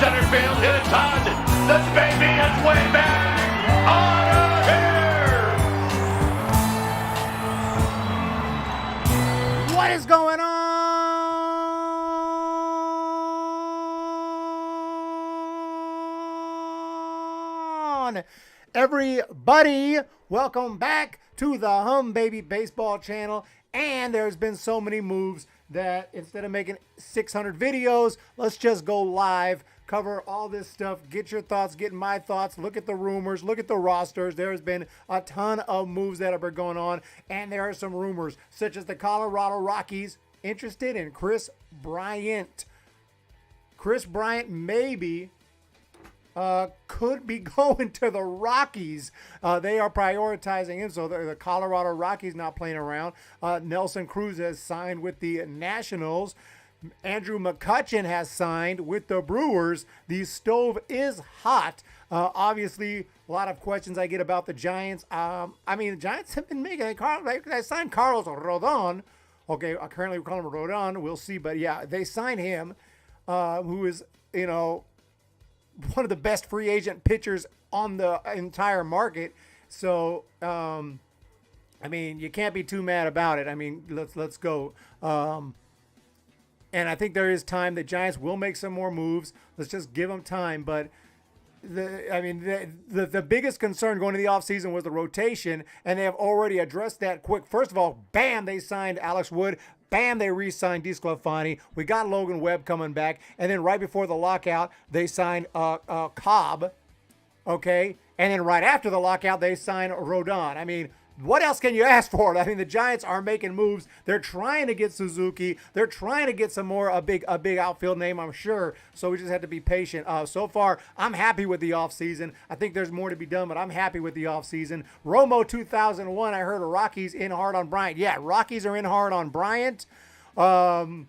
center field, hit it Todd. The baby is way back. On here. What is going on, everybody? Welcome back to the Hum Baby Baseball channel. And there's been so many moves that instead of making 600 videos, let's just go live, cover all this stuff, get your thoughts, get my thoughts, look at the rumors, look at the rosters. There's been a ton of moves that have been going on, and there are some rumors, such as the Colorado Rockies interested in Kris Bryant. Kris Bryant maybe could be going to the Rockies. They are prioritizing him, so the Colorado Rockies not playing around. Nelson Cruz has signed with the Nationals. Andrew McCutchen has signed with the Brewers. The stove is hot. Obviously, a lot of questions I get about the Giants. The Giants have been making they signed Carlos Rodón. Okay, currently we call him Rodón. We'll see, but yeah, they signed him, who is, one of the best free agent pitchers on the entire market. So, you can't be too mad about it. Let's go. And I think there is time. The Giants will make some more moves. Let's just give them time. But the biggest concern going to the offseason was the rotation, and they have already addressed that quick. First of all, bam, they signed Alex Wood. Bam, they re-signed DeSclafani. We got Logan Webb coming back. And then right before the lockout, they signed Cobb. Okay? And then right after the lockout, they signed Rodón. What else can you ask for? The Giants are making moves. They're trying to get Suzuki. They're trying to get some more, a big outfield name, I'm sure. So we just have to be patient. So far, I'm happy with the offseason. I think there's more to be done, but I'm happy with the offseason. Romo 2001, I heard the Rockies in hard on Bryant. Yeah, Rockies are in hard on Bryant. And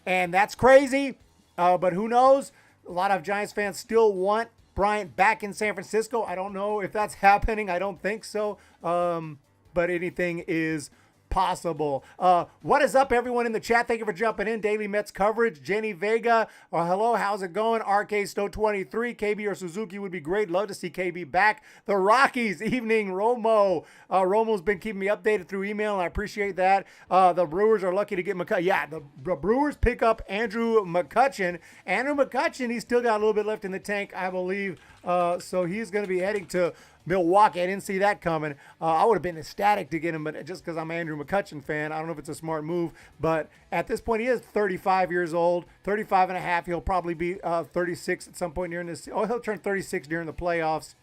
that's crazy. But who knows? A lot of Giants fans still want Bryant back in San Francisco. I don't know if that's happening. I don't think so. But anything is possible. What is up, everyone in the chat? Thank you for jumping in. Daily Mets coverage. Jenny Vega. Hello, how's it going? RK Stowe 23. KB or Suzuki would be great. Love to see KB back. The Rockies. Evening, Romo. Romo's been keeping me updated through email, and I appreciate that. The Brewers are lucky to get McCutchen. Yeah, the Brewers pick up Andrew McCutchen. Andrew McCutchen, he's still got a little bit left in the tank, I believe. So he's going to be heading to Milwaukee. I didn't see that coming. I would have been ecstatic to get him, but just because I'm an Andrew McCutchen fan, I don't know if it's a smart move. But at this point, he is 35 years old, 35 and a half. He'll probably be 36 at some point during this. Oh, he'll turn 36 during the playoffs.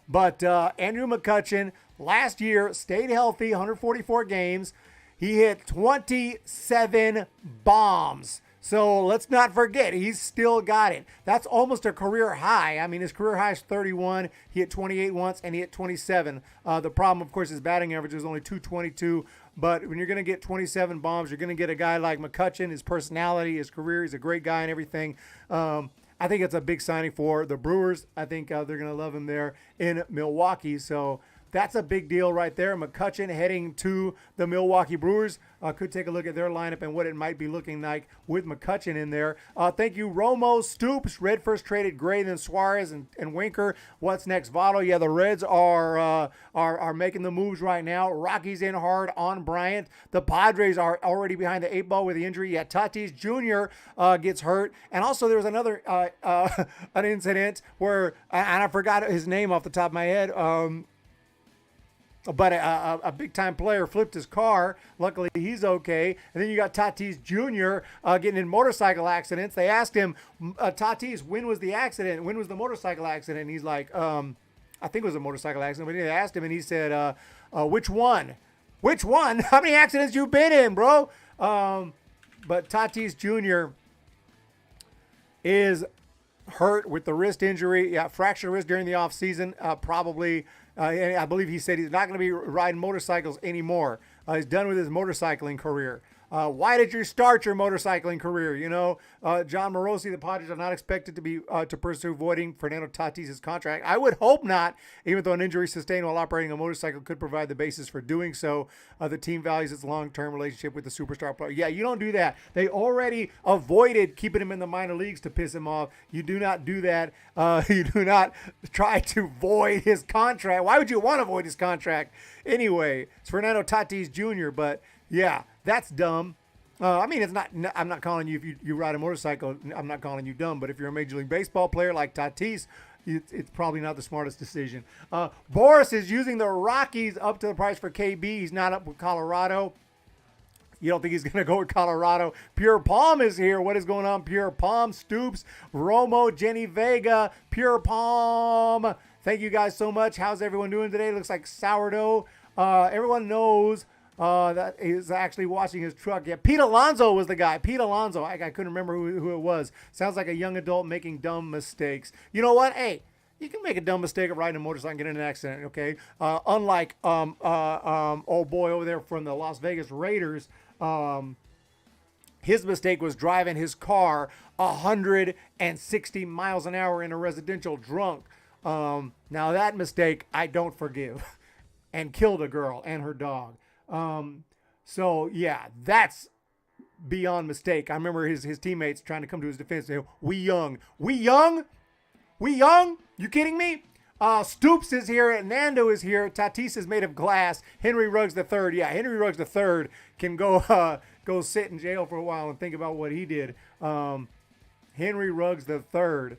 But Andrew McCutchen, last year, stayed healthy, 144 games. He hit 27 bombs. So let's not forget, he's still got it. That's almost a career high. His career high is 31. He hit 28 once, and he hit 27. The problem, of course, his batting average is only 222. But when you're going to get 27 bombs, you're going to get a guy like McCutchen, his personality, his career. He's a great guy and everything. I think it's a big signing for the Brewers. I think they're going to love him there in Milwaukee. So that's a big deal right there. McCutchen heading to the Milwaukee Brewers. Could take a look at their lineup and what it might be looking like with McCutchen in there. Thank you, Romo. Stoops. Red first traded Gray, then Suarez and Winker. What's next, Votto? Yeah, the Reds are making the moves right now. Rockies in hard on Bryant. The Padres are already behind the 8 ball with the injury. Yeah, Tatis Jr. Gets hurt. And also there was another an incident where, and I forgot his name off the top of my head, but a big-time player flipped his car. Luckily, he's okay. And then you got Tatis Jr. Getting in motorcycle accidents. They asked him, Tatis, when was the accident? When was the motorcycle accident? And he's like, I think it was a motorcycle accident. But they asked him, and he said, which one? Which one? How many accidents you been in, bro? But Tatis Jr. is hurt with the wrist injury. Yeah, fractured wrist during the offseason, probably. I believe he said he's not going to be riding motorcycles anymore. He's done with his motorcycling career. Why did you start your motorcycling career? You know, John Morosi, the Padres are not expected to pursue voiding Fernando Tatis' contract. I would hope not, even though an injury sustained while operating a motorcycle could provide the basis for doing so. The team values its long-term relationship with the superstar player. Yeah, you don't do that. They already avoided keeping him in the minor leagues to piss him off. You do not do that. You do not try to void his contract. Why would you want to void his contract? Anyway, it's Fernando Tatis Jr., but yeah, that's dumb. I mean, it's not. I'm not calling you, if you ride a motorcycle, I'm not calling you dumb. But if you're a Major League Baseball player like Tatis, it's probably not the smartest decision. Boris is using the Rockies up to the price for KB. He's not up with Colorado. You don't think he's going to go with Colorado? Pure Palm is here. What is going on? Pure Palm, Stoops, Romo, Jenny Vega, Pure Palm. Thank you guys so much. How's everyone doing today? Looks like sourdough. Everyone knows that is actually washing his truck. Yeah, Pete Alonso was the guy. Pete Alonso. I couldn't remember who it was. Sounds like a young adult making dumb mistakes. You know what? Hey, you can make a dumb mistake of riding a motorcycle and get in an accident, okay? Unlike old boy over there from the Las Vegas Raiders, his mistake was driving his car 160 miles an hour in a residential drunk. Now that mistake I don't forgive, and killed a girl and her dog. So yeah, that's beyond mistake. I remember his teammates trying to come to his defense and say, we young. You kidding me? Stoops is here. Nando is here. Tatis is made of glass. Henry Ruggs III. Yeah, Henry Ruggs III can go sit in jail for a while and think about what he did. Henry Ruggs III.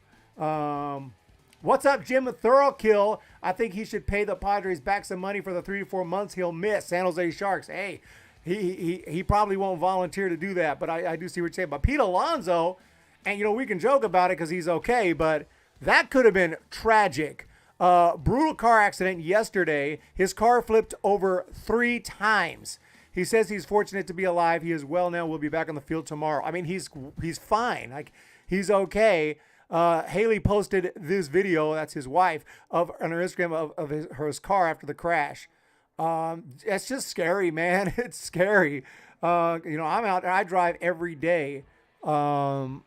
What's up, Jim Thorokill? I think he should pay the Padres back some money for the 3 to 4 months he'll miss. San Jose Sharks. Hey, he probably won't volunteer to do that, but I do see what you're saying. But Pete Alonso, and you know, we can joke about it because he's okay, but that could have been tragic. Brutal car accident yesterday. His car flipped over 3 times. He says he's fortunate to be alive. He is well now. We'll be back on the field tomorrow. I mean, he's fine. Like, he's okay. Haley posted this video, that's his wife, on her Instagram of his car after the crash. It's just scary, man. It's scary. You know, I'm out there. I drive every day, a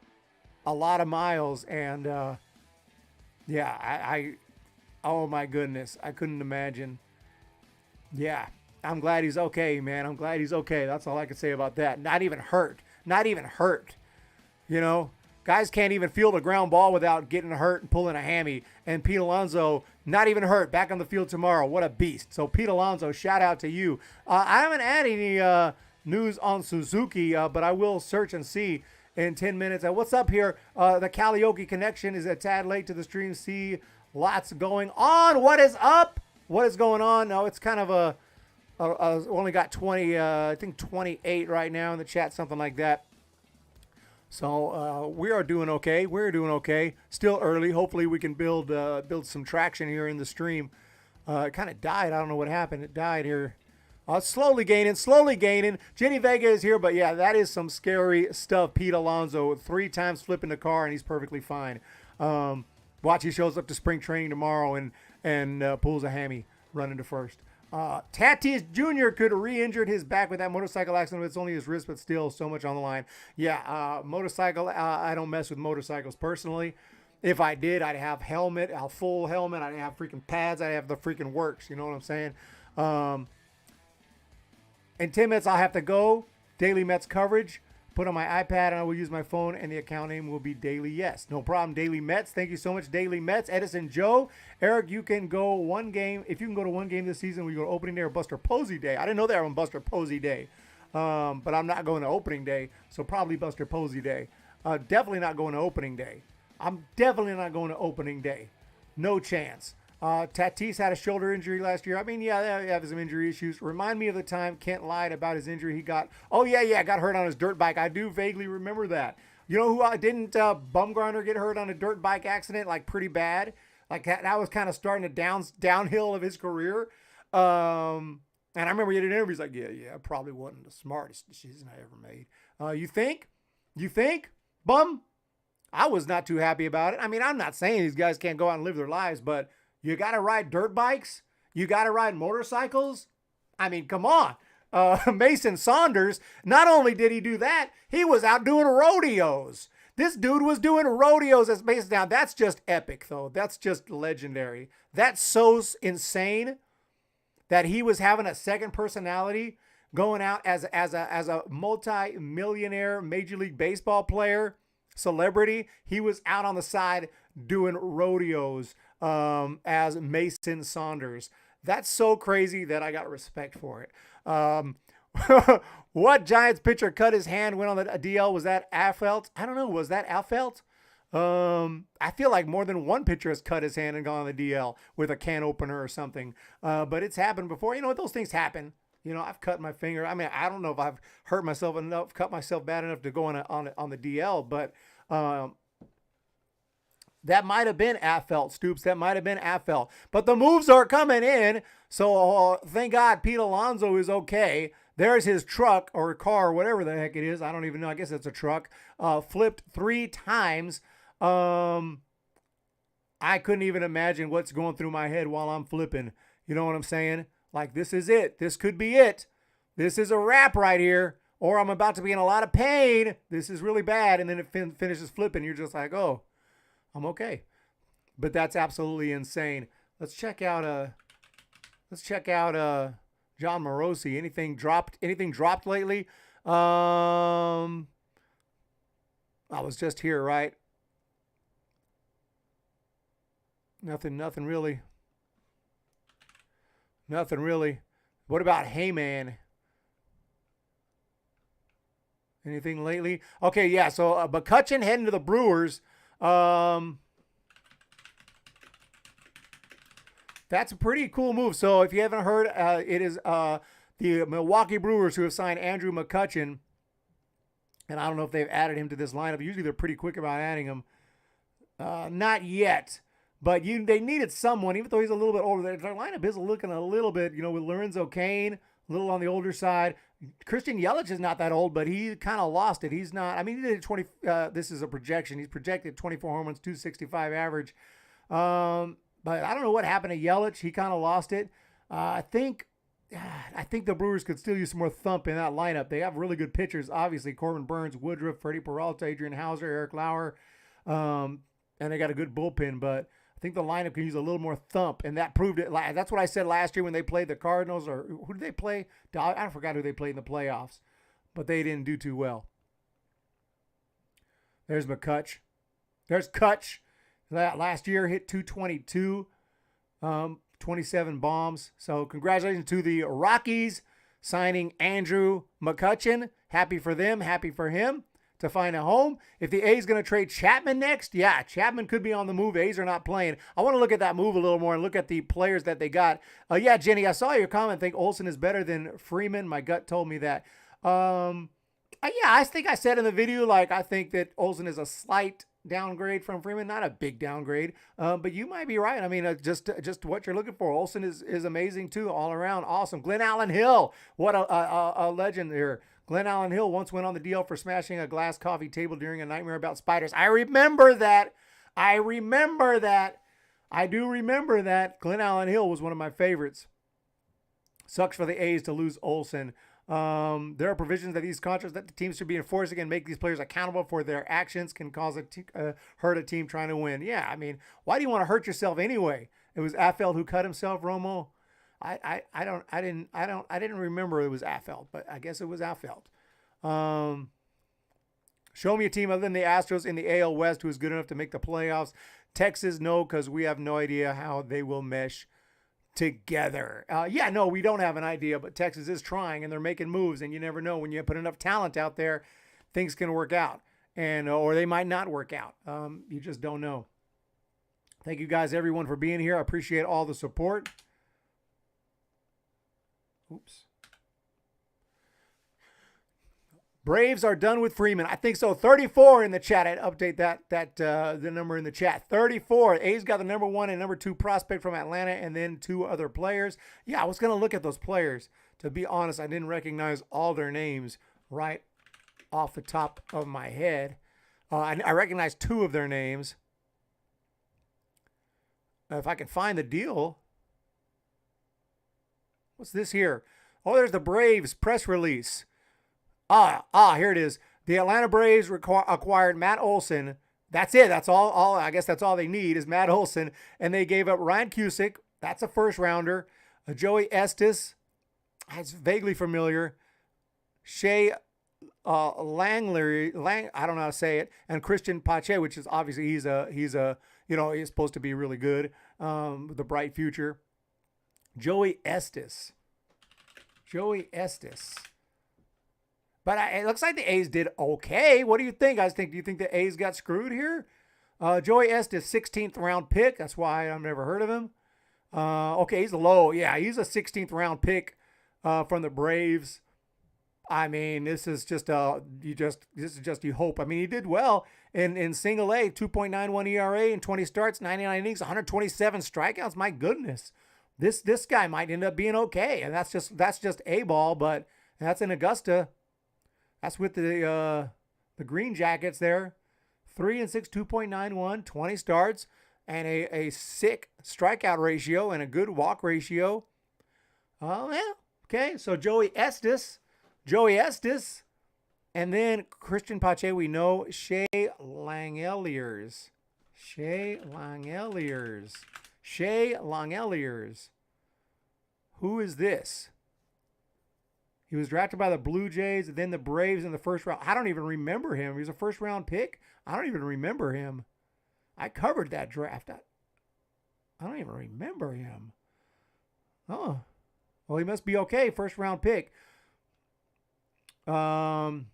lot of miles, and yeah, oh my goodness, I couldn't imagine. Yeah, I'm glad he's okay, man. I'm glad he's okay. That's all I can say about that. Not even hurt. You know, guys can't even field a ground ball without getting hurt and pulling a hammy. And Pete Alonso, not even hurt, back on the field tomorrow. What a beast. So Pete Alonso, shout out to you. I haven't had any news on Suzuki, but I will search and see in 10 minutes. What's up here? The Karaoke connection is a tad late to the stream. See, lots going on. What is up? What is going on? No, it's kind of only got 20, I think 28 right now in the chat, something like that. So we are doing okay. We're doing okay. Still early. Hopefully we can build some traction here in the stream. It kind of died. I don't know what happened. It died here. Slowly gaining. Jenny Vega is here, but yeah, that is some scary stuff. Pete Alonso 3 times flipping the car, and he's perfectly fine. Watch, he shows up to spring training tomorrow and pulls a hammy running to first. Tatis Jr. could have re-injured his back with that motorcycle accident. It's only his wrist, but still so much on the line. Yeah, motorcycle, I don't mess with motorcycles personally. If I did, I'd have a full helmet. I'd have freaking pads. I'd have the freaking works. You know what I'm saying? In 10 minutes, I'll have to go. Daily Mets coverage. Put on my iPad, and I will use my phone, and the account name will be Daily Yes. No problem, Daily Mets. Thank you so much, Daily Mets. Edison Joe. Eric, you can go one game. If you can go to one game this season, we go to opening day or Buster Posey Day. I didn't know they were on Buster Posey Day. But I'm not going to opening day, so probably Buster Posey Day. Definitely not going to opening day. I'm definitely not going to opening day. No chance. Tatis had a shoulder injury last year. I mean, yeah, they have some injury issues. Remind me of the time Kent lied about his injury. He got, got hurt on his dirt bike. I do vaguely remember that. You know who didn't Bumgarner get hurt on a dirt bike accident, like pretty bad? Like that was kind of starting to downhill of his career. And I remember he did an interview. He's like, yeah, probably wasn't the smartest decision I ever made. You think? Bum? I was not too happy about it. I mean, I'm not saying these guys can't go out and live their lives, but you got to ride dirt bikes? You got to ride motorcycles? I mean, come on. Mason Saunders, not only did he do that, he was out doing rodeos. This dude was doing rodeos as Mason. Now, that's just epic, though. That's just legendary. That's so insane that he was having a second personality going out as a multi-millionaire Major League Baseball player, celebrity. He was out on the side doing rodeos as Mason Saunders. That's so crazy that I got respect for it. What Giants pitcher cut his hand, went on the DL? Was that Affeldt? I don't know. Was that Affeldt? I feel like more than one pitcher has cut his hand and gone on the DL with a can opener or something. But it's happened before. You know what? Those things happen. You know, I've cut my finger. I mean, I don't know if I've hurt myself enough, cut myself bad enough to go on the DL, but that might have been Affeldt, Stoops. That might have been Affeldt. But the moves are coming in, so thank God Pete Alonso is okay. There's his truck or car, whatever the heck it is. I don't even know. I guess it's a truck. Flipped 3 times. I couldn't even imagine what's going through my head while I'm flipping. You know what I'm saying? Like, this is it. This could be it. This is a wrap right here. Or I'm about to be in a lot of pain. This is really bad. And then it finishes flipping. You're just like, oh, I'm okay. But that's absolutely insane. Let's check out John Morosi. Anything dropped lately? I was just here, right? Nothing really. Nothing really. What about Heyman? Anything lately? Okay, yeah. So McCutchen heading to the Brewers. That's a pretty cool move. So if you haven't heard, it is the Milwaukee Brewers who have signed Andrew McCutchen. And I don't know if they've added him to this lineup. Usually they're pretty quick about adding him. Not yet. But they needed someone, even though he's a little bit older. Their lineup is looking a little bit, with Lorenzo Cain, a little on the older side. Christian Yelich is not that old, but he kind of lost it. He's not. I mean, he did 20. This is a projection. He's projected 24 home runs, 265 average. But I don't know what happened to Yelich. He kind of lost it. I think the Brewers could still use some more thump in that lineup. They have really good pitchers, obviously. Corbin Burns, Woodruff, Freddie Peralta, Adrian Hauser, Eric Lauer. And they got a good bullpen, but I think the lineup can use a little more thump, and that proved it. That's what I said last year when they played the Cardinals, or who did they play? I forgot who they played in the playoffs, but they didn't do too well. There's McCutch. There's Kutch. Last year hit 222, 27 bombs. So congratulations to the Rockies signing Andrew McCutchen. Happy for them. Happy for him to find a home. If the A's going to trade Chapman next, yeah, Chapman could be on the move. A's are not playing. I want to look at that move a little more and look at the players that they got. Yeah, Jenny, I saw your comment. I think Olson is better than Freeman. My gut told me that. Yeah, I think I said in the video, I think that Olson is a slight downgrade from Freeman, not a big downgrade, but you might be right. I mean, just what you're looking for. Olson is amazing too, all around awesome. Glenn Allen Hill, what a legend here. Glenn Allen Hill once went on the DL for smashing a glass coffee table during a nightmare about spiders. I remember that. I do remember that. Glenn Allen Hill was one of my favorites. Sucks for the A's to lose Olson. There are provisions that these contracts that the teams should be enforcing and make these players accountable for their actions can cause hurt a team trying to win. Yeah, I mean, why do you want to hurt yourself anyway? It was Affeldt who cut himself, Romo. I didn't remember it was Affeldt, but I guess it was Affeldt. Show me a team other than the Astros in the AL West who is good enough to make the playoffs. Texas, no, because we have no idea how they will mesh together. Yeah, no, we don't have an idea, but Texas is trying and they're making moves, and you never know. When you put enough talent out there, things can work out, and or they might not work out. You just don't know. Thank you guys, everyone, for being here. I appreciate all the support. Oops. Braves are done with Freeman. I think so. 34 in the chat. I'd update the number in the chat. 34. A's got the number 1 and number 2 prospect from Atlanta, and then 2 other players. Yeah, I was going to look at those players. To be honest, I didn't recognize all their names right off the top of my head. I recognize 2 of their names. If I can find the deal. What's this here? Oh, there's the Braves press release. Here it is. The Atlanta Braves acquired Matt Olson. That's it. That's all. I guess that's all they need is Matt Olson. And they gave up Ryan Cusick. That's a first rounder. Joey Estes. That's vaguely familiar. Shea Langley. I don't know how to say it. And Christian Pache, which is obviously he's supposed to be really good. With a bright future. Joey Estes. But it looks like the A's did okay. What do you think? Do you think the A's got screwed here? Joey Estes, 16th round pick. That's why I've never heard of him. Okay, he's low. Yeah, he's a 16th round pick from the Braves. I mean, this is just you hope. I mean, he did well in single A, 2.91 ERA in 20 starts, 99 innings, 127 strikeouts. My goodness. This guy might end up being okay. And that's just A-ball, but that's in Augusta. That's with the Green Jackets there. 3-6, 2.91, 20 starts, and a sick strikeout ratio and a good walk ratio. Oh, yeah. Okay, so Joey Estes, and then Christian Pache, we know. Shea Langeliers. Who is this? He was drafted by the Blue Jays and then the Braves in the first round. I don't even remember him. He was a first round pick. I don't even remember him. I covered that draft. I don't even remember him. Oh, well, he must be okay. First round pick. Giants'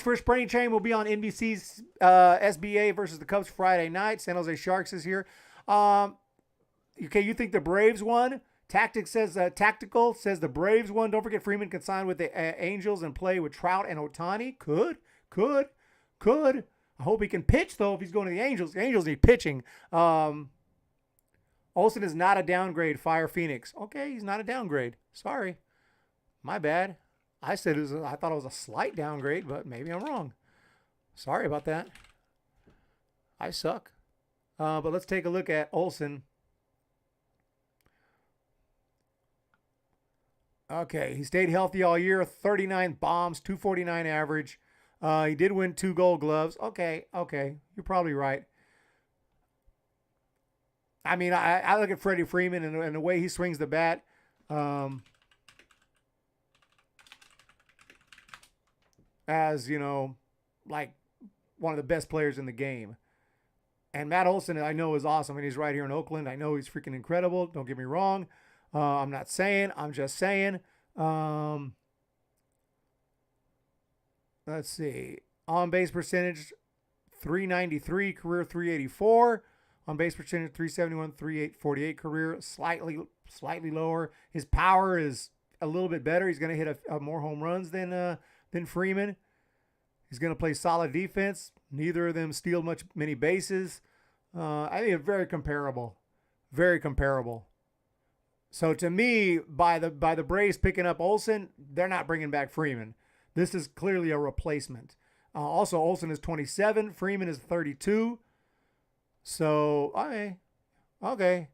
first spring training will be on NBC's SBA versus the Cubs Friday night. San Jose Sharks is here. Okay, you think the Braves won? Tactical says the Braves won. Don't forget Freeman can sign with the Angels and play with Trout and Ohtani. Could. I hope he can pitch, though, if he's going to the Angels. The Angels need pitching. Olson is not a downgrade. Fire Phoenix. Okay, he's not a downgrade. Sorry. My bad. I thought it was a slight downgrade, but maybe I'm wrong. Sorry about that. I suck. But let's take a look at Olson. Okay, he stayed healthy all year. 39 bombs, 249 average. He did win 2 Gold Gloves. Okay, you're probably right. I mean, I look at Freddie Freeman and the way he swings the bat. As, like one of the best players in the game. And Matt Olson, I know, is awesome. And he's right here in Oakland. I know he's freaking incredible. Don't get me wrong. I'm not saying. I'm just saying. Let's see. On-base percentage, 393. Career, 384. On-base percentage, 371. 348 career. Slightly lower. His power is a little bit better. He's going to hit a more home runs than Freeman. He's going to play solid defense. Neither of them steal many bases. I think it's very comparable. Very comparable. So to me, by the Braves picking up Olson, they're not bringing back Freeman. This is clearly a replacement. Also, Olson is 27. Freeman is 32. So, okay.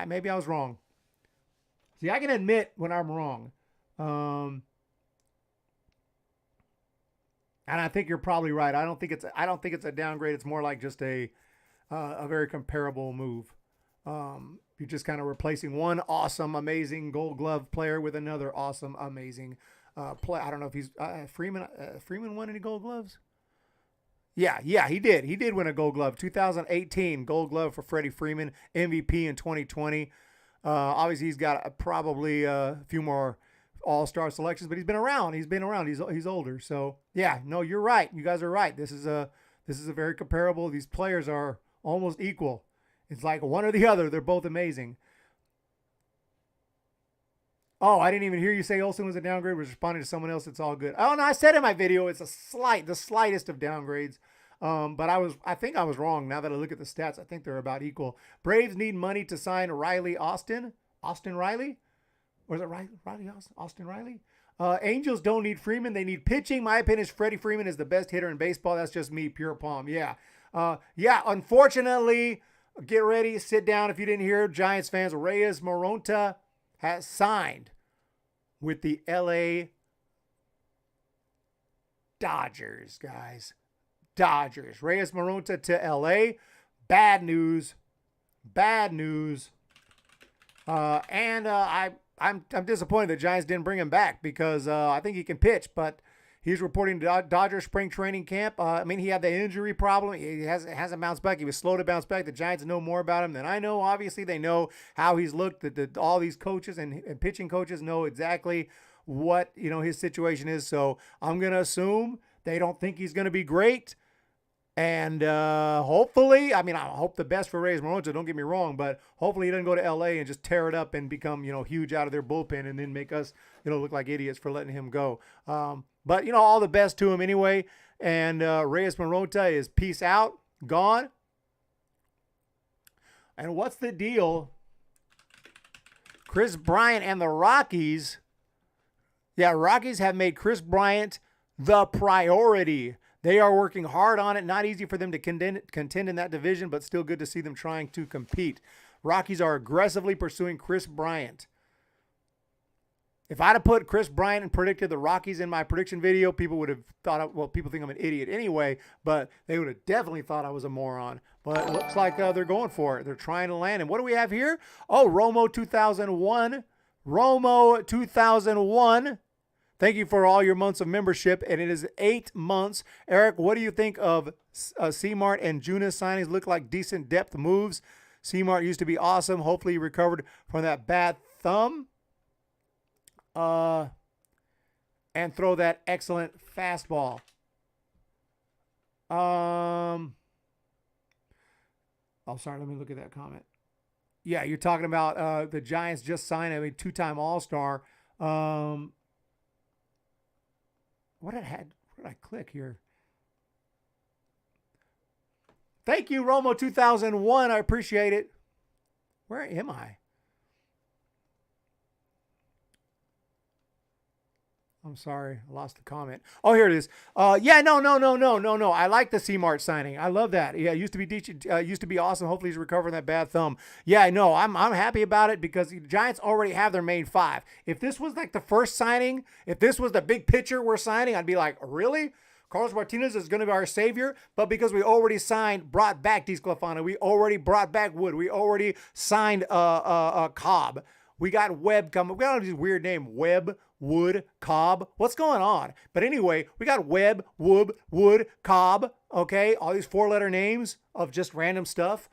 Maybe I was wrong. See, I can admit when I'm wrong. And I think you're probably right. I don't think it's a downgrade. It's more like just a very comparable move. You're just kind of replacing one awesome, amazing Gold Glove player with another awesome, amazing player. I don't know if he's Freeman. Freeman won any Gold Gloves? Yeah, he did. He did win a Gold Glove. 2018 Gold Glove for Freddie Freeman, MVP in 2020. Obviously, he's got probably a few more All-Star selections, but he's been around. He's older. So yeah, no, you're right. You guys are right. This is a very comparable. These players are almost equal. It's like one or the other. They're both amazing. Oh, I didn't even hear you say Olson was a downgrade. Was responding to someone else. It's all good. Oh no, I said in my video it's the slightest of downgrades. But I think I was wrong. Now that I look at the stats, I think they're about equal. Braves need money to sign Austin Riley. Or is it Austin Riley? Angels don't need Freeman. They need pitching. My opinion is Freddie Freeman is the best hitter in baseball. That's just me, pure palm. Yeah. Unfortunately, get ready. Sit down if you didn't hear. Giants fans, Reyes Moronta has signed with the LA Dodgers, guys. Dodgers. Reyes Moronta to LA. Bad news. Bad news. I'm disappointed the Giants didn't bring him back because I think he can pitch, but he's reporting Dodger spring training camp. I mean, he had the injury problem. He hasn't bounced back. He was slow to bounce back. The Giants know more about him than I know. Obviously, they know how he's looked. All these coaches and pitching coaches know exactly what his situation is. So I'm gonna assume they don't think he's gonna be great. And hopefully, I hope the best for Reyes Moronta, don't get me wrong, but hopefully he doesn't go to LA and just tear it up and become, huge out of their bullpen and then make us, look like idiots for letting him go. But, all the best to him anyway. And Reyes Moronta is peace out, gone. And what's the deal? Kris Bryant and the Rockies. Yeah, Rockies have made Kris Bryant the priority. They are working hard on it. Not easy for them to contend in that division, but still good to see them trying to compete. Rockies are aggressively pursuing Kris Bryant. If I'd have put Kris Bryant and predicted the Rockies in my prediction video, people would have thought, well, people think I'm an idiot anyway, but they would have definitely thought I was a moron. But it looks like they're going for it. They're trying to land. And what do we have here? Oh, Romo 2001. Romo 2001. Thank you for all your months of membership, and it is 8 months. Eric, what do you think of C-Mart and Junis signings? Look like decent depth moves. C-Mart used to be awesome. Hopefully he recovered from that bad thumb. And throw that excellent fastball. Oh, sorry. Let me look at that comment. Yeah, you're talking about the Giants just signed a two-time All-Star. What did I click here? Thank you, Romo 2001. I appreciate it. Where am I? I'm sorry. I lost the comment. Oh, here it is. Yeah, no. I like the C-Mart signing. I love that. Yeah, used to be awesome. Hopefully he's recovering that bad thumb. Yeah, I know. I'm happy about it because the Giants already have their main five. If this was like the first signing, if this was the big pitcher we're signing, I'd be like, really? Carlos Martinez is going to be our savior, but because we already brought back DeSclafani, we already brought back Wood, we already signed Cobb. We got Webb coming. We got all these weird names. Webb, Wood, Cobb. What's going on? But anyway, we got Webb, Wood, Cobb. Okay, all these four-letter names of just random stuff.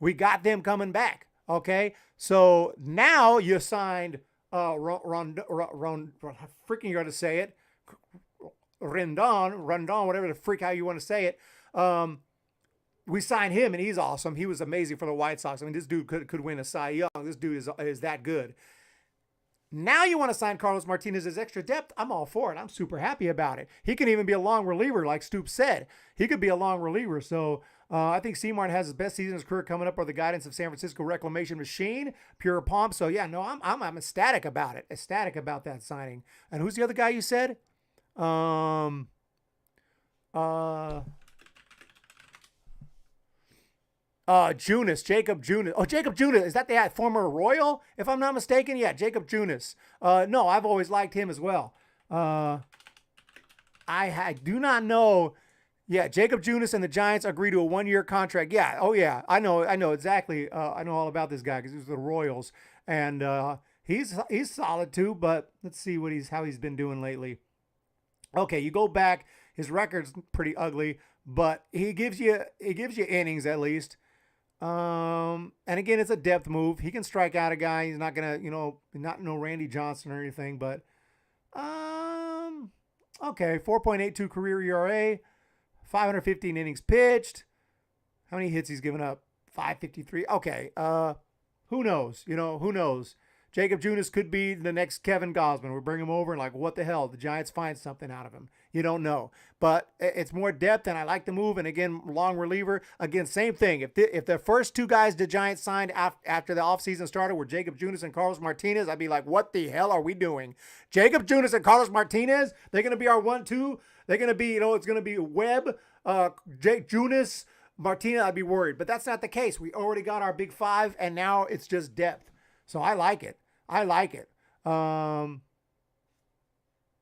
We got them coming back. Okay, so now you signed freaking you got to say it. Rondon, whatever the freak how you want to say it. We signed him, and he's awesome. He was amazing for the White Sox. I mean, this dude could win a Cy Young. This dude is that good. Now you want to sign Carlos Martinez as extra depth? I'm all for it. I'm super happy about it. He can even be a long reliever, like Stoop said. He could be a long reliever. So I think C-Mart has his best season of his career coming up, or the guidance of San Francisco Reclamation Machine, pure pomp. So yeah, no, I'm ecstatic about it. Ecstatic about that signing. And who's the other guy you said? Junis, Jacob Junis. Oh, Jacob Junis. Is that the former Royal, if I'm not mistaken? Yeah, Jacob Junis. No, I've always liked him as well. I do not know. Yeah, Jacob Junis and the Giants agree to a 1-year contract. Yeah, oh yeah, I know exactly. I know all about this guy because he was the Royals, and he's solid too. But let's see how he's been doing lately. Okay, you go back. His record's pretty ugly, but he gives you innings at least. And again, it's a depth move. He can strike out a guy. He's not gonna, not no Randy Johnson or anything, but okay, 4.82 career ERA, 515 innings pitched. How many hits he's given up? 553. Okay, who knows? Who knows? Jacob Junis could be the next Kevin Gausman. We bring him over and what the hell? The Giants find something out of him. You don't know. But it's more depth, and I like the move. And again, long reliever. Again, same thing. If the first two guys the Giants signed after the offseason started were Jacob Junis and Carlos Martinez, I'd be like, what the hell are we doing? Jacob Junis and Carlos Martinez, they're going to be our 1-2. They're going to be, it's going to be Webb, Jake Junis, Martinez. I'd be worried. But that's not the case. We already got our big five, and now it's just depth. So I like it. I like it.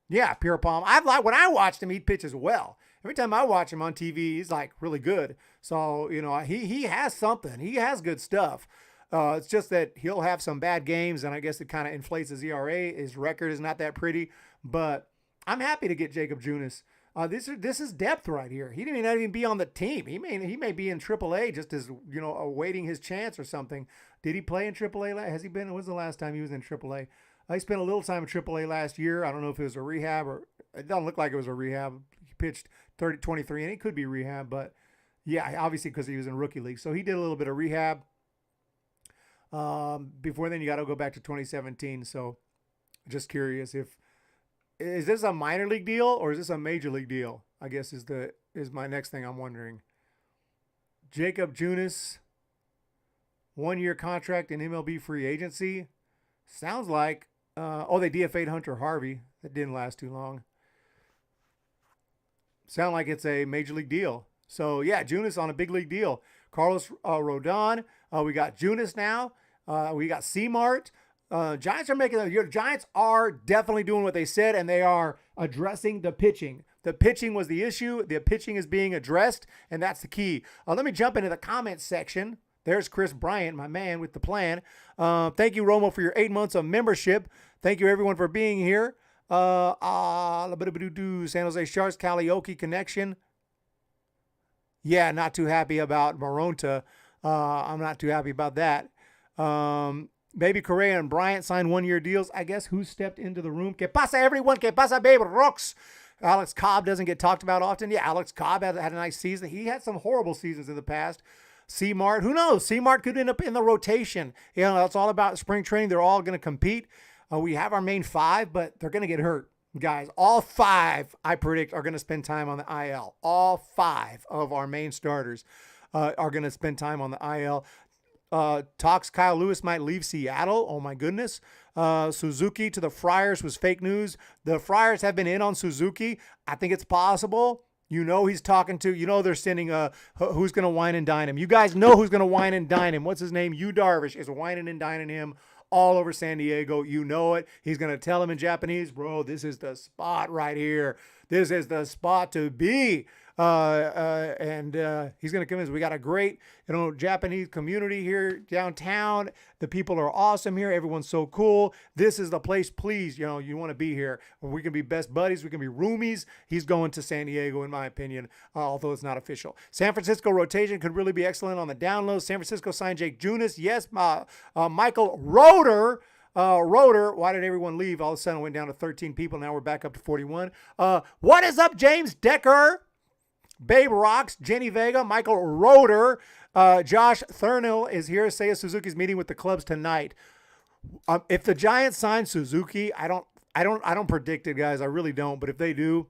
Yeah, Pure Palm. When I watched him, he'd pitch as well. Every time I watch him on TV, he's like really good. So, he has something. He has good stuff. It's just that he'll have some bad games, and I guess it kind of inflates his ERA. His record is not that pretty, but I'm happy to get Jacob Junis. This is depth right here. He didn't even be on the team. He may be in AAA just as, awaiting his chance or something. Did he play in AAA? Has he been? When's the last time he was in AAA? I spent a little time in AAA last year. I don't know if it was a rehab or it doesn't look like it was a rehab. He pitched 23, and it could be rehab, but yeah, obviously because he was in rookie league. So he did a little bit of rehab. Before then, you got to go back to 2017. So just curious is this a minor league deal or is this a major league deal? I guess is my next thing I'm wondering. Jacob Junis, 1-year contract in MLB free agency. Sounds like, they DFA'd Hunter Harvey. That didn't last too long. Sound like it's a major league deal. So, yeah, Junis on a big league deal. Carlos Rodón. We got Junis now. We got C-Mart. Giants are definitely doing what they said, and they are addressing the pitching. The pitching was the issue. The pitching is being addressed, and that's the key. Let me jump into the comments section. There's Chris Bryant, my man with the plan. Thank you, Romo, for your 8 months of membership. Thank you, everyone, for being here. San Jose Sharks, Karaoke Connection. Yeah, not too happy about Moronta. I'm not too happy about that. Baby Correa and Bryant signed 1-year deals. I guess who stepped into the room? Que pasa, everyone? Que pasa, babe? Rocks. Alex Cobb doesn't get talked about often. Yeah, Alex Cobb had a nice season. He had some horrible seasons in the past. C-Mart, who knows? C-Mart could end up in the rotation. That's all about spring training. They're all going to compete. We have our main 5, but they're going to get hurt. Guys, all 5, I predict, are going to spend time on the IL. All 5 of our main starters are going to spend time on the IL. Talks Kyle Lewis might leave Seattle. Oh, my goodness. Suzuki to the Friars was fake news. The Friars have been in on Suzuki. I think it's possible. He's talking to, they're sending who's going to wine and dine him. You guys know who's going to wine and dine him. What's his name? Yu Darvish is whining and dining him all over San Diego. You know it. He's going to tell him in Japanese, bro, this is the spot right here. This is the spot to be. And he's going to convince. We got a great, Japanese community here downtown. The people are awesome here. Everyone's so cool. This is the place. Please, you want to be here. We can be best buddies. We can be roomies. He's going to San Diego, in my opinion, although it's not official. San Francisco rotation could really be excellent on the down low. San Francisco signed Jake Junis. Yes, Michael Roeder. Why did everyone leave? All of a sudden it went down to 13 people. Now we're back up to 41. What is up, James Decker? Babe Rocks, Jenny Vega, Michael Roeder, Josh Thurnell is here. Seiya Suzuki's meeting with the clubs tonight. If the Giants sign Suzuki, I don't predict it, guys. I really don't. But if they do,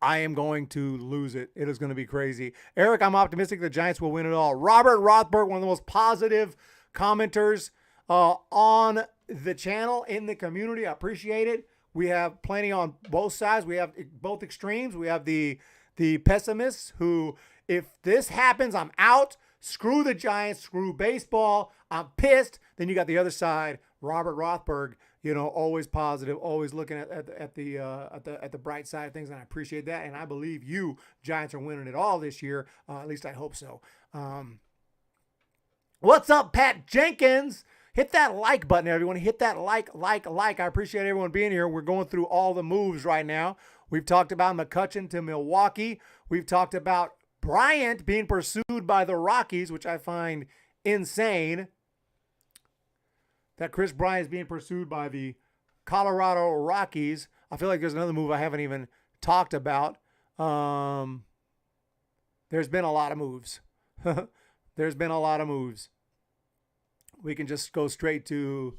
I am going to lose it. It is going to be crazy. Eric, I'm optimistic the Giants will win it all. Robert Rothberg, one of the most positive commenters on the channel, in the community. I appreciate it. We have plenty on both sides. We have both extremes. We have the pessimists who, if this happens, I'm out. Screw the Giants. Screw baseball. I'm pissed. Then you got the other side, Robert Rothberg. Always positive, always looking at the bright side of things, and I appreciate that. And I believe you Giants are winning it all this year. At least I hope so. What's up, Pat Jenkins? Hit that like button, everyone. Hit that like. I appreciate everyone being here. We're going through all the moves right now. We've talked about McCutchen to Milwaukee. We've talked about Bryant being pursued by the Rockies, which I find insane. That Chris Bryant is being pursued by the Colorado Rockies. I feel like there's another move I haven't even talked about. There's been a lot of moves. There's been a lot of moves. We can just go straight to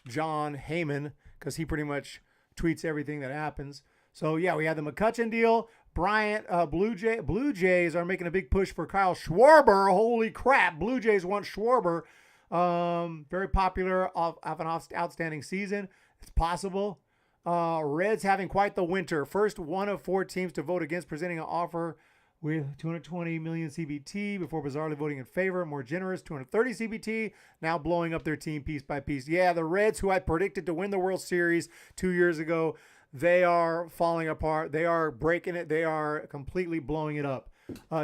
John Heyman because he pretty much tweets everything that happens. So, yeah, we had the McCutchen deal. Bryant, Blue Jays are making a big push for Kyle Schwarber. Holy crap. Blue Jays want Schwarber. Very popular, have an outstanding season. It's possible. Reds having quite the winter. First one of 4 teams to vote against presenting an offer with 220 million CBT before bizarrely voting in favor. More generous, 230 CBT, now blowing up their team piece by piece. Yeah, the Reds, who I predicted to win the World Series 2 years ago, they are falling apart. They are breaking it. They are completely blowing it up.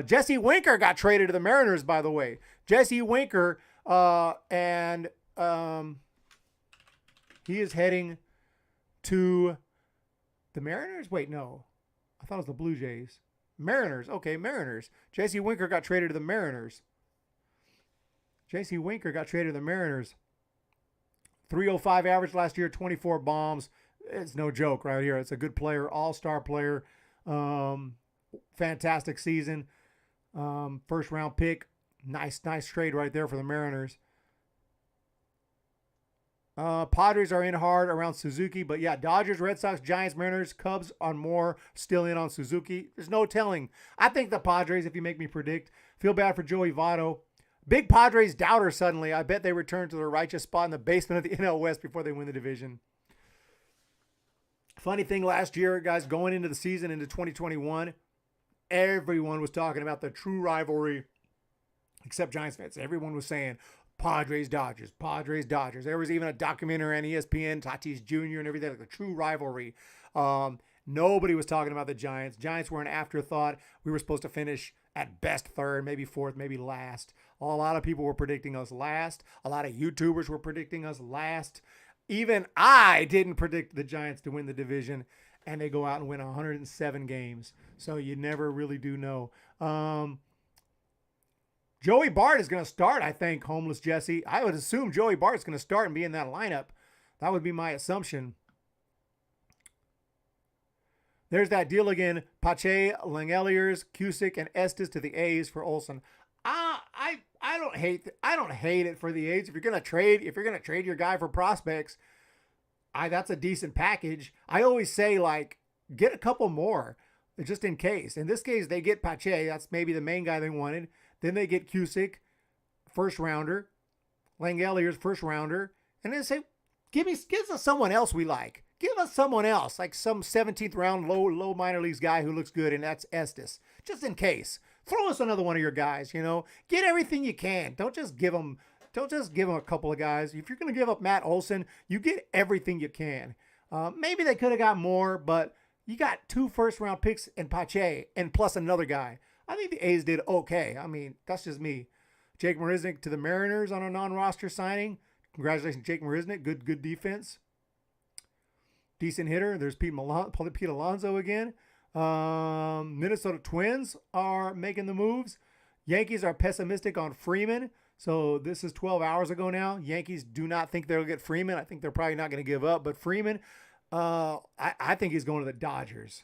Jesse Winker got traded to the Mariners, by the way. Jesse Winker, and he is heading to the Mariners? Wait, no. I thought it was the Blue Jays. Mariners. Okay, Mariners. Jesse Winker got traded to the Mariners. Jesse Winker got traded to the Mariners. 305 average last year, 24 bombs. It's no joke right here. It's a good player, all-star player. Fantastic season. First round pick. Nice trade right there for the Mariners. Padres are in hard around Suzuki, but yeah, Dodgers, Red Sox, Giants, Mariners, Cubs on more, still in on Suzuki. There's no telling. I think the Padres, if you make me predict, feel bad for Joey Votto. Big Padres doubter suddenly. I bet they return to their righteous spot in the basement of the NL West before they win the division. Funny thing last year, guys, going into the season, into 2021, everyone was talking about the true rivalry, except Giants fans. Everyone was saying, Padres, Dodgers, Padres, Dodgers. There was even a documentary on ESPN, Tatis Jr. and everything, like the true rivalry. Nobody was talking about the Giants. Giants were an afterthought. We were supposed to finish at best third, maybe fourth, maybe last. A lot of people were predicting us last. A lot of YouTubers were predicting us last. Even I didn't predict the Giants to win the division, and they go out and win 107 games. So you never really do know. Joey Bart is going to start, I think, homeless Jesse. I would assume Joey Bart is going to start and be in that lineup. That would be my assumption. There's that deal again. Pache, Langeliers, Cusick, and Estes to the A's for Olson. I don't hate it for the A's. If you're gonna trade your guy for prospects, that's a decent package. I always say, like, get a couple more just in case. In this case, they get Pache. That's maybe the main guy they wanted. Then they get Cusick, first rounder, Langeliers, first rounder, and then say, give us someone else we like. Give us someone else, like some 17th round low minor leagues guy who looks good, and that's Estes, just in case. Throw us another one of your guys, you know. Get everything you can. Don't just give them a couple of guys. If you're going to give up Matt Olson, you get everything you can. Maybe they could have got more, but you got 2 first-round picks in Pache and plus another guy. I think the A's did okay. I mean, that's just me. Jake Marisnick to the Mariners on a non-roster signing. Congratulations, Jake Marisnick. Good defense. Decent hitter. There's Pete Alonso again. Minnesota Twins are making the moves. Yankees are pessimistic on Freeman. So this is 12 hours ago now. Yankees do not think they'll get Freeman. I think they're probably not going to give up. But Freeman, I think he's going to the Dodgers.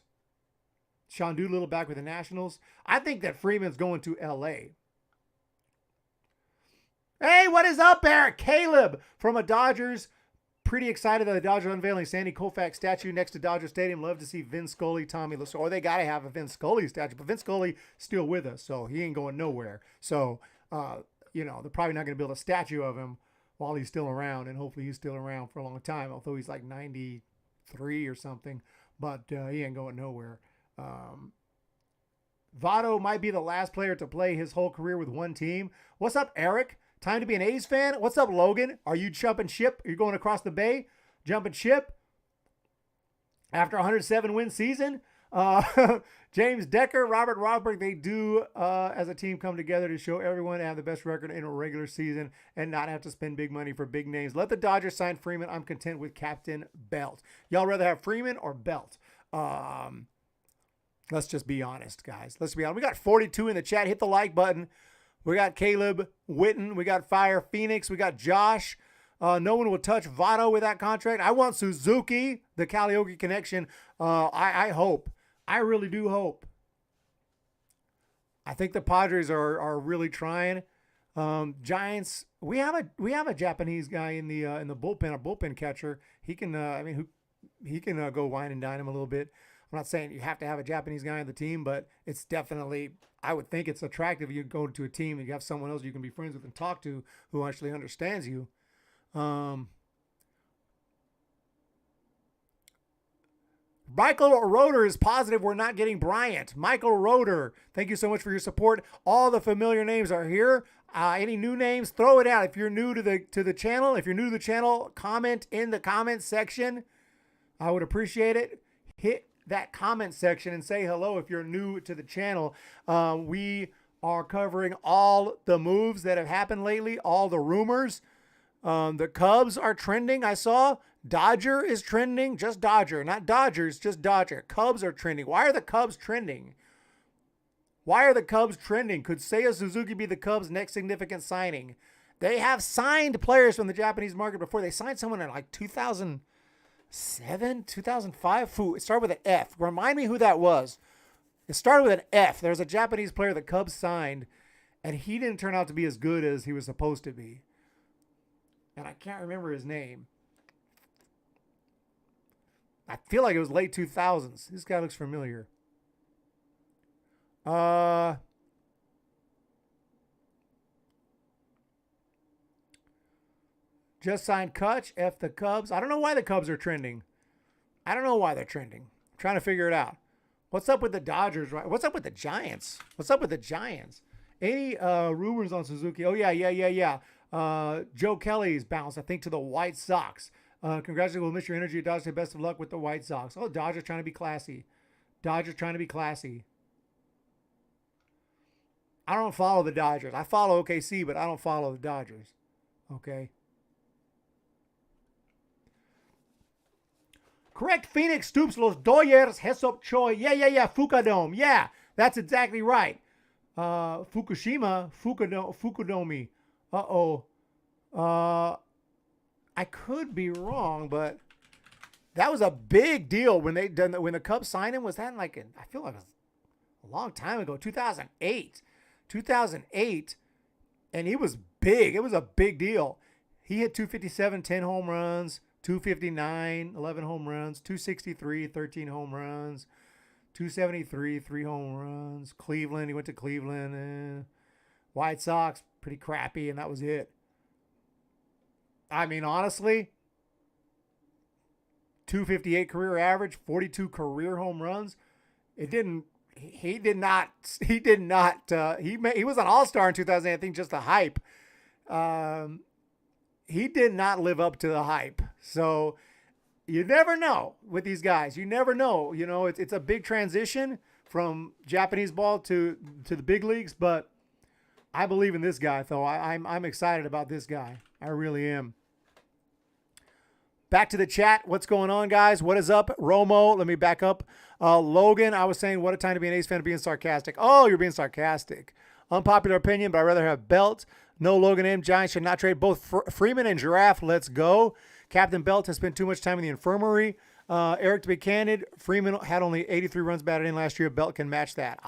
Sean Doolittle back with the Nationals. I think that Freeman's going to L.A. Hey, what is up, Eric? Caleb from a Dodgers. Pretty excited that the Dodgers unveiling Sandy Koufax statue next to Dodger Stadium. Love to see Vince Scully, Tommy Lasorda. Or they got to have a Vince Scully statue. But Vince Scully still with us, so he ain't going nowhere. So, they're probably not going to build a statue of him while he's still around. And hopefully he's still around for a long time, although he's like 93 or something. But he ain't going nowhere. Votto might be the last player to play his whole career with one team. What's up, Eric? Time to be an A's fan? What's up, Logan? Are you jumping ship? Are you going across the bay? Jumping ship? After a 107-win season? James Decker, Robert Rosberg, they do, as a team, come together to show everyone to have the best record in a regular season and not have to spend big money for big names. Let the Dodgers sign Freeman. I'm content with Captain Belt. Y'all rather have Freeman or Belt? Let's just be honest, guys. Let's be honest. We got 42 in the chat. Hit the like button. We got Caleb Witten. We got Fire Phoenix. We got Josh. No one will touch Votto with that contract. I want Suzuki, the Kaliyoki connection. I hope. I really do hope. I think the Padres are really trying. Giants. We have a Japanese guy in the bullpen, a bullpen catcher. He can. He can go wine and dine him a little bit. I'm not saying you have to have a Japanese guy on the team, but it's definitely, I would think it's attractive. You go to a team and you have someone else you can be friends with and talk to who actually understands you. Michael Roeder is positive we're not getting Bryant. Michael Roeder, thank you so much for your support. All the familiar names are here. Any new names, throw it out. If you're new to the channel, comment in the comment section. I would appreciate it. Hit that comment section and say hello if you're new to the channel. We are covering all the moves that have happened lately, all the rumors. The Cubs are trending, I saw. Dodger is trending, just Dodger, not Dodgers, just Dodger. Cubs are trending. Why are the Cubs trending? Why are the Cubs trending? Could Seiya Suzuki be the Cubs' next significant signing? They have signed players from the Japanese market before. They signed someone in like 2007, 2005. It started with an F. Remind me who that was. It started with an F. There's a Japanese player the Cubs signed, and he didn't turn out to be as good as he was supposed to be. And I can't remember his name. I feel like it was late 2000s. This guy looks familiar. Just signed Kutch. F the Cubs. I don't know why the Cubs are trending. I don't know why they're trending. I'm trying to figure it out. What's up with the Dodgers? Right? What's up with the Giants? What's up with the Giants? Any rumors on Suzuki? Oh, yeah. Joe Kelly's bounced, I think, to the White Sox. Congratulations with Mr. Energy. Dodgers, best of luck with the White Sox. Oh, Dodgers trying to be classy. I don't follow the Dodgers. I follow OKC, but I don't follow the Dodgers. Okay. Correct. Phoenix Stoops. Los Dodgers. Hesop Choi. Yeah. Fukadome. Yeah, that's exactly right. Fukudomi. I could be wrong, but that was a big deal when the Cubs signed him. Was that I feel like it was a long time ago, 2008, and he was big. It was a big deal. He hit 257, 10 home runs, 259, 11 home runs, 263, 13 home runs, 273, 3 home runs. Cleveland, he went to Cleveland. White Sox, pretty crappy, and that was it. I mean, honestly, 258 career average, 42 career home runs. He was an all-star in 2008, I think, just the hype. He did not live up to the hype. So you never know with these guys. You never know. You know, it's a big transition from Japanese ball to the big leagues, but I believe in this guy, though. I'm excited about this guy. I really am. Back to the chat. What's going on, guys? What is up? Romo, let me back up. Logan, I was saying, what a time to be an A's fan, being sarcastic. Oh, you're being sarcastic. Unpopular opinion, but I'd rather have Belt. No Logan M. Giants should not trade both Freeman and Giraffe. Let's go. Captain Belt has spent too much time in the infirmary. Eric, to be candid, Freeman had only 83 runs batted in last year. Belt can match that.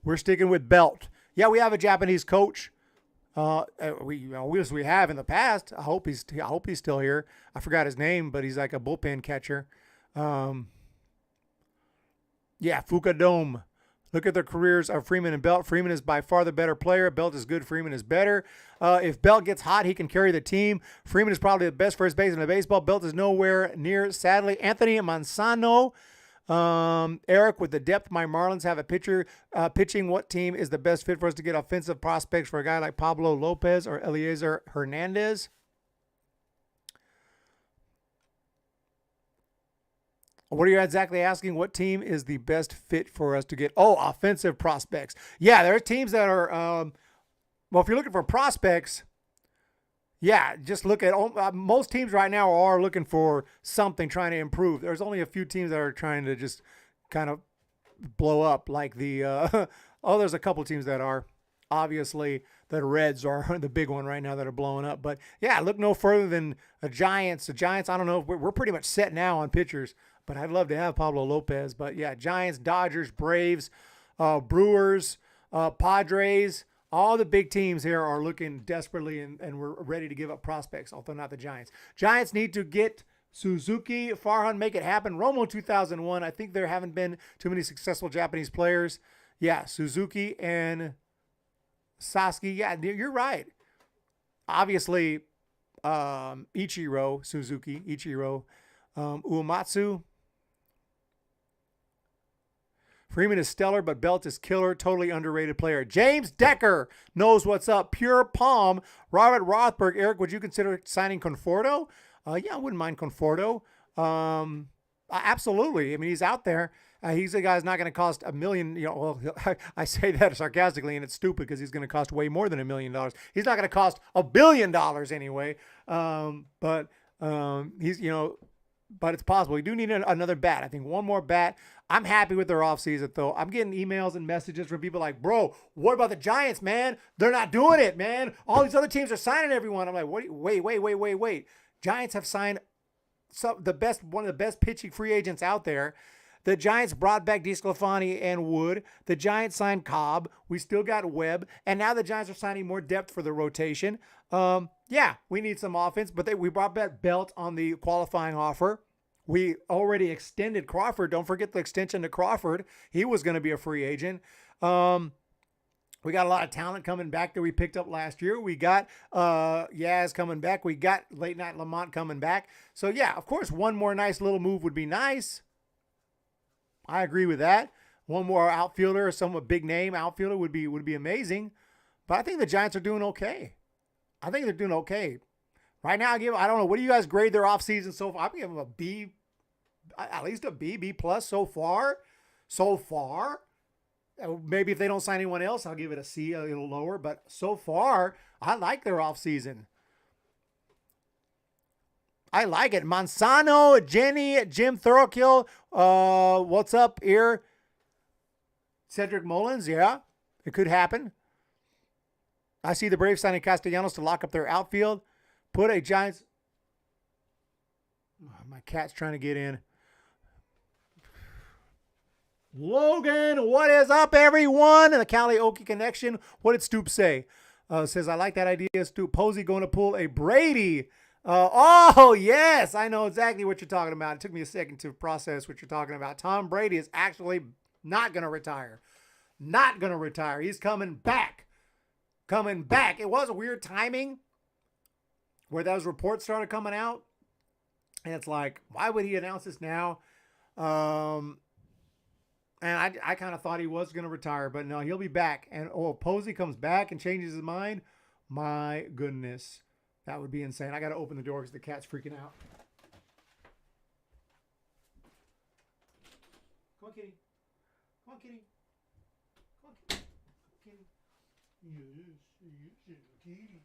We're sticking with Belt. Yeah, we have a Japanese coach. We have in the past. I hope he's still here. I forgot his name, but he's like a bullpen catcher. Yeah, Fukadome. Look at the careers of Freeman and Belt. Freeman is by far the better player. Belt is good. Freeman is better. If Belt gets hot, he can carry the team. Freeman is probably the best first baseman in baseball. Belt is nowhere near, sadly. Anthony Manzano. Eric, with the depth my Marlins have a pitcher pitching, what team is the best fit for us to get offensive prospects for a guy like Pablo Lopez or Eliezer Hernandez? What are you exactly asking? What team is the best fit for us to get? Oh, offensive prospects. Yeah, there are teams that are, well, if you're looking for prospects, yeah, just look at most teams right now are looking for something, trying to improve. There's only a few teams that are trying to just kind of blow up, like the there's a couple teams that are. Obviously, the Reds are the big one right now that are blowing up. But yeah, look no further than the Giants. The Giants, I don't know, we're pretty much set now on pitchers, but I'd love to have Pablo Lopez. But yeah, Giants, Dodgers, Braves, Brewers, Padres. All the big teams here are looking desperately, and we're ready to give up prospects, although not the Giants. Giants need to get Suzuki, Farhan, make it happen. Romo 2001, I think there haven't been too many successful Japanese players. Yeah, Suzuki and Sasuke. Yeah, you're right. Obviously, Ichiro, Suzuki, Uematsu. Freeman is stellar, but Belt is killer. Totally underrated player. James Decker knows what's up. Pure Palm. Robert Rothberg. Eric, would you consider signing Conforto? Yeah, I wouldn't mind Conforto. Absolutely. I mean, he's out there. He's a guy who's not going to cost $1 million. Well, I say that sarcastically, and it's stupid because he's going to cost way more than $1 million. He's not going to cost $1 billion anyway. But it's possible. We do need another bat. I think one more bat. I'm happy with their offseason, though. I'm getting emails and messages from people like, bro, what about the Giants, man? They're not doing it, man. All these other teams are signing everyone. I'm like, wait. Giants have signed one of the best pitching free agents out there. The Giants brought back DeSclafani and Wood. The Giants signed Cobb. We still got Webb. And now the Giants are signing more depth for the rotation. Yeah, we need some offense, but we brought back Belt on the qualifying offer. We already extended Crawford. Don't forget the extension to Crawford. He was going to be a free agent. We got a lot of talent coming back that we picked up last year. We got Yaz coming back. We got Late Night Lamont coming back. So, yeah, of course, one more nice little move would be nice. I agree with that. One more outfielder or some big name outfielder would be amazing. But I think the Giants are doing okay. I think they're doing okay. Right now, I don't know. What do you guys grade their offseason so far? I'm giving them a B, at least a B, B plus so far. So far. Maybe if they don't sign anyone else, I'll give it a C, a little lower. But so far, I like their offseason. I like it. Manzano, Jenny, Jim Thorokill. What's up here? Cedric Mullins, yeah. It could happen. I see the Braves signing Castellanos to lock up their outfield. Put a Giants. Oh, my cat's trying to get in. Logan, what is up, everyone? And the Cali Okie connection. What did Stoop say? Says, I like that idea, Stoop. Posey going to pull a Brady. Oh, yes. I know exactly what you're talking about. It took me a second to process what you're talking about. Tom Brady is actually not going to retire. Not going to retire. He's coming back. Coming back. It was a weird timing where those reports started coming out. And it's like, why would he announce this now? And I kind of thought he was going to retire, but no, he'll be back. And Posey comes back and changes his mind. My goodness. That would be insane. I got to open the door because the cat's freaking out. Come on, kitty. Come on, kitty. Come on, kitty. Kitty. Yes, kitty.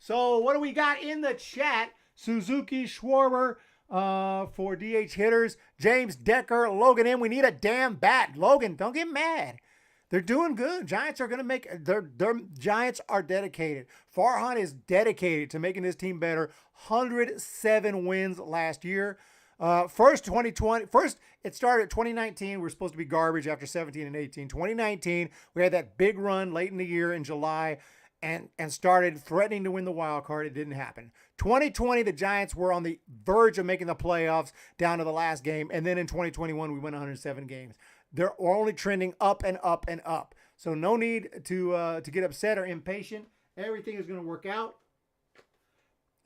So what do we got in the chat? Suzuki, Schwarber for DH hitters. James Decker, Logan M. We need a damn bat. Logan, don't get mad. They're doing good. Giants are going to make their Giants are dedicated. Farhan is dedicated to making this team better. 107 wins last year. First, it started 2019. We're supposed to be garbage after 17 and 18. 2019, we had that big run late in the year in July and started threatening to win the wild card. It didn't happen. 2020, the Giants were on the verge of making the playoffs down to the last game. And then in 2021, we went 107 games. They're only trending up and up and up. So no need to get upset or impatient. Everything is going to work out.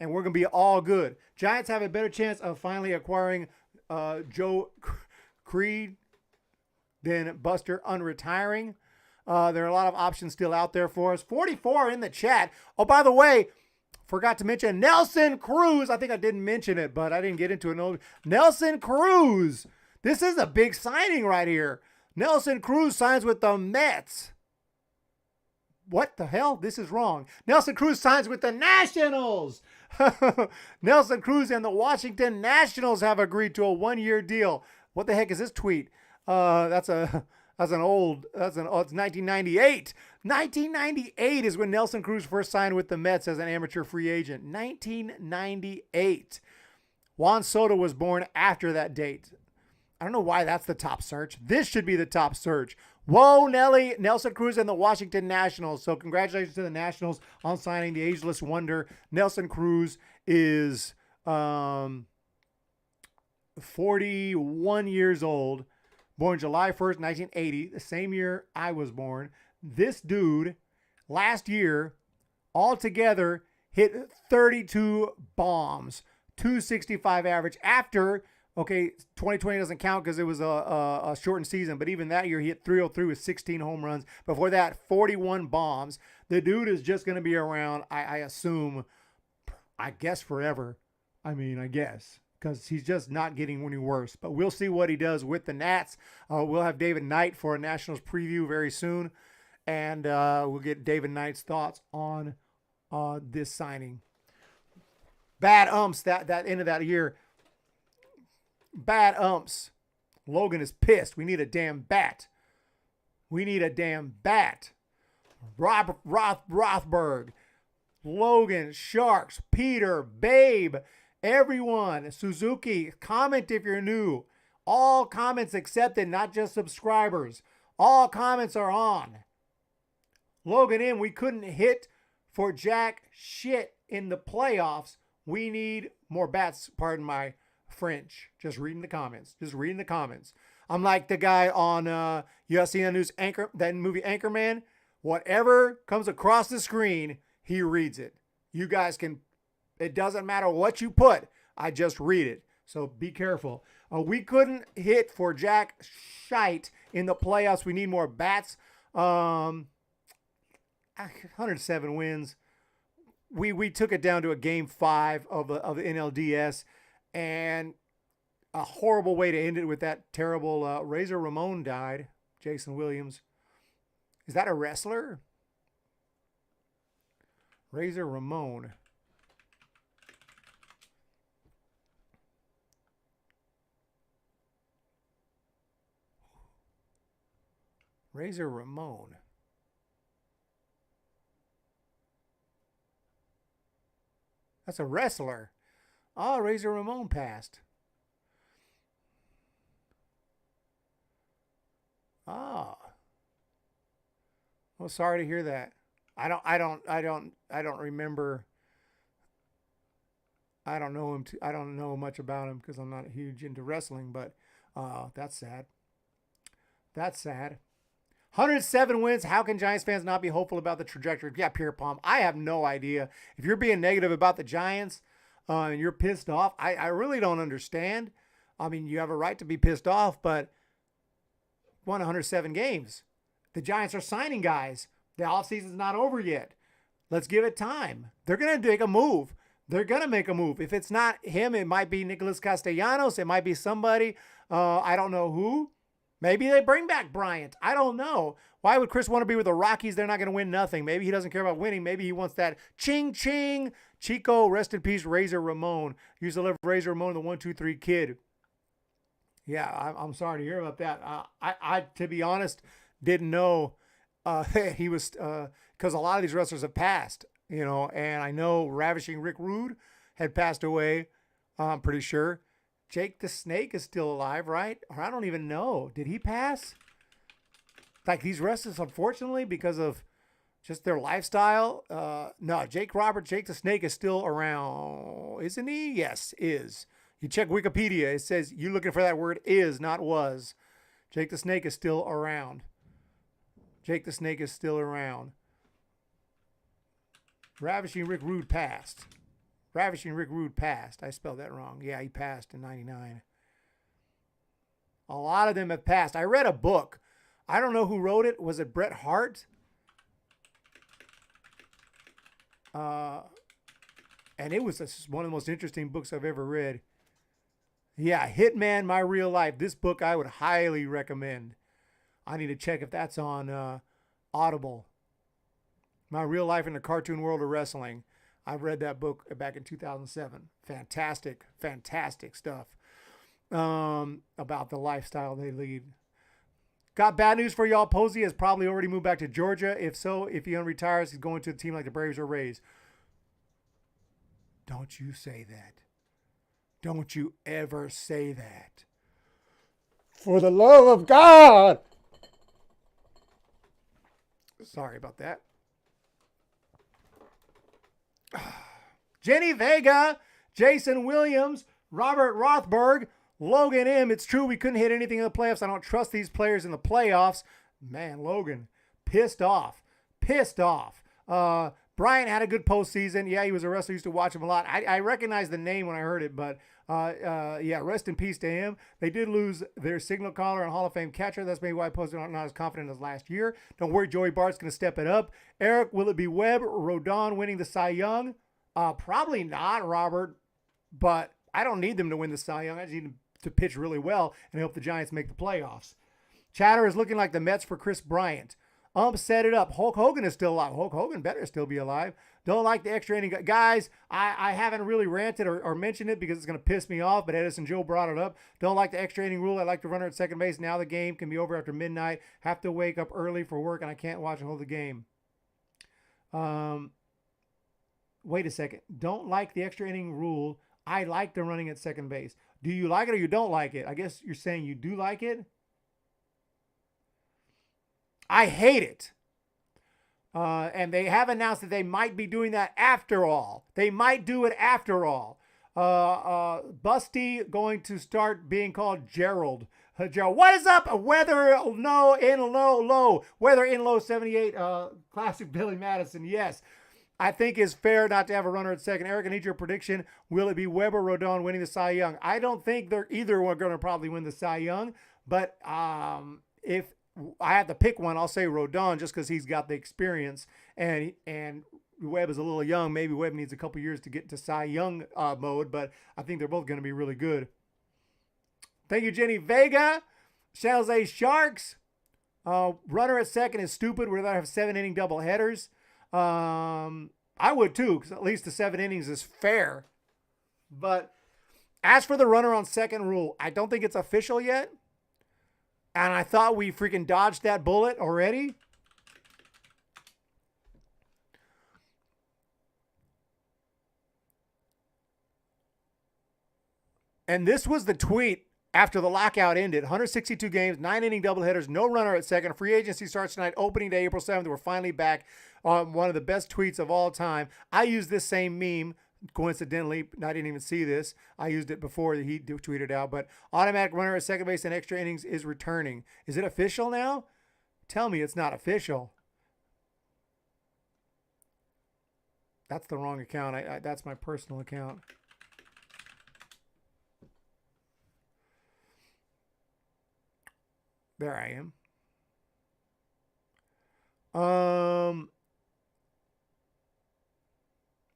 And we're going to be all good. Giants have a better chance of finally acquiring Joe Creed than Buster unretiring. There are a lot of options still out there for us. 44 in the chat. Oh, by the way, forgot to mention Nelson Cruz. I think I didn't mention it, but I didn't get into it. Nelson Cruz. This is a big signing right here. Nelson Cruz signs with the Mets. What the hell? This is wrong. Nelson Cruz signs with the Nationals. Nelson Cruz and the Washington Nationals have agreed to a one-year deal. What the heck is this tweet? It's 1998. 1998 is when Nelson Cruz first signed with the Mets as an amateur free agent. 1998. Juan Soto was born after that date. I don't know why that's the top search. This should be the top search. Whoa, Nelly, Nelson Cruz and the Washington Nationals. So congratulations to the Nationals on signing the ageless wonder. Nelson Cruz is 41 years old, born July 1st, 1980, the same year I was born. This dude, last year, altogether, hit 32 bombs. .265 average after, okay, 2020 doesn't count because it was a shortened season, but even that year he hit .303 with 16 home runs. Before that, 41 bombs. The dude is just going to be around, I assume, I guess forever. I guess, because he's just not getting any worse. But we'll see what he does with the Nats. We'll have David Knight for a Nationals preview very soon, and we'll get David Knight's thoughts on this signing. Bad umps that end of that year. Bad umps. Logan is pissed. We need a damn bat. Rothberg, Logan, Sharks, Peter, Babe, everyone, Suzuki, comment if you're new. All comments accepted, not just subscribers. All comments are on. Logan in, we couldn't hit for jack shit in the playoffs. We need more bats, pardon my French. Just reading the comments. I'm like the guy on USA News Anchor, that movie Anchorman. Whatever comes across the screen, he reads it. You guys can, it doesn't matter what you put. I just read it. So be careful. We couldn't hit for jack shite in the playoffs. We need more bats. 107 wins. We took it down to a game 5 of the NLDS, and a horrible way to end it with that terrible Razor Ramon died. Jason Williams. Is that a wrestler? Razor Ramon. Razor Ramon. That's a wrestler. Oh, Razor Ramon passed. Oh. Well, sorry to hear that. I don't remember. I don't know him. I don't know much about him because I'm not huge into wrestling, but that's sad. 107 wins. How can Giants fans not be hopeful about the trajectory? Yeah, Pierre Palm. I have no idea. If you're being negative about the Giants and you're pissed off, I really don't understand. You have a right to be pissed off, but won 107 games. The Giants are signing guys. The offseason's not over yet. Let's give it time. They're going to make a move. If it's not him, it might be Nicholas Castellanos. It might be somebody. I don't know who. Maybe they bring back Bryant. I don't know. Why would Chris want to be with the Rockies? They're not going to win nothing. Maybe he doesn't care about winning. Maybe he wants that ching ching. Chico, rest in peace, Razor Ramon. Used to love Razor Ramon, the 1-2-3 kid. Yeah, I'm sorry to hear about that. I to be honest, didn't know he was, because a lot of these wrestlers have passed, and I know Ravishing Rick Rude had passed away. I'm pretty sure. Jake the Snake is still alive, right? Or I don't even know. Did he pass? Like these wrestlers, unfortunately, because of just their lifestyle. No, Jake the Snake is still around, isn't he? Yes, is. You check Wikipedia. It says you're looking for that word is, not was. Jake the Snake is still around. Ravishing Rick Rude passed. I spelled that wrong. Yeah, he passed in 99. A lot of them have passed. I read a book. I don't know who wrote it. Was it Bret Hart? And it was one of the most interesting books I've ever read. Yeah, Hitman, My Real Life. This book I would highly recommend. I need to check if that's on Audible. My Real Life in the Cartoon World of Wrestling. I read that book back in 2007. Fantastic stuff about the lifestyle they lead. Got bad news for y'all. Posey has probably already moved back to Georgia. If so, if he unretires, he's going to a team like the Braves or Rays. Don't you say that. Don't you ever say that. For the love of God. Sorry about that. Jenny Vega, Jason Williams, Robert Rothberg, Logan M. It's true we couldn't hit anything in the playoffs. I don't trust these players in the playoffs. Man, Logan, pissed off. Bryant had a good postseason. Yeah, he was a wrestler. Used to watch him a lot. I recognized the name when I heard it, but yeah, rest in peace to him. They did lose their signal caller and Hall of Fame catcher. That's maybe why I posted not as confident as last year. Don't worry, Joey Bart's going to step it up. Eric, will it be Webb or Rodón winning the Cy Young? Probably not, Robert, but I don't need them to win the Cy Young. I just need them to pitch really well and hope the Giants make the playoffs. Chatter is looking like the Mets for Chris Bryant. Set it up. Hulk Hogan is still alive. Hulk Hogan better still be alive. Don't like the extra inning. Guys, I haven't really ranted or mentioned it because it's going to piss me off, but Edison Joe brought it up. Don't like the extra inning rule. I like the runner at second base. Now the game can be over after midnight. Have to wake up early for work, and I can't watch and hold the game. Wait a second. Don't like the extra inning rule. I like the running at second base. Do you like it or you don't like it? I guess you're saying you do like it. I hate it. And they have announced that they might be doing that after all. They might do it after all. Busty going to start being called Gerald. Gerald, what is up? Weather no in low. Weather in low 78. Classic Billy Madison. Yes. I think it's fair not to have a runner at second. Eric, I need your prediction. Will it be Webb or Rodón winning the Cy Young? I don't think they're either one going to probably win the Cy Young. But if I have to pick one, I'll say Rodón just because he's got the experience and Webb is a little young. Maybe Webb needs a couple years to get to Cy Young mode, but I think they're both going to be really good. Thank you, Jenny Vega. San Jose Sharks. Runner at second is stupid. We'd rather have 7-inning double headers. I would too, because at least the 7 innings is fair. But as for the runner on second rule, I don't think it's official yet. And I thought we freaking dodged that bullet already. And this was the tweet after the lockout ended. 162 games, 9-inning doubleheaders, no runner at second. Free agency starts tonight, opening day, April 7th. We're finally back on one of the best tweets of all time. I used this same meme. Coincidentally, I didn't even see this. I used it before he tweeted out. But automatic runner at second base and extra innings is returning. Is it official now? Tell me it's not official. That's the wrong account. That's my personal account. There I am.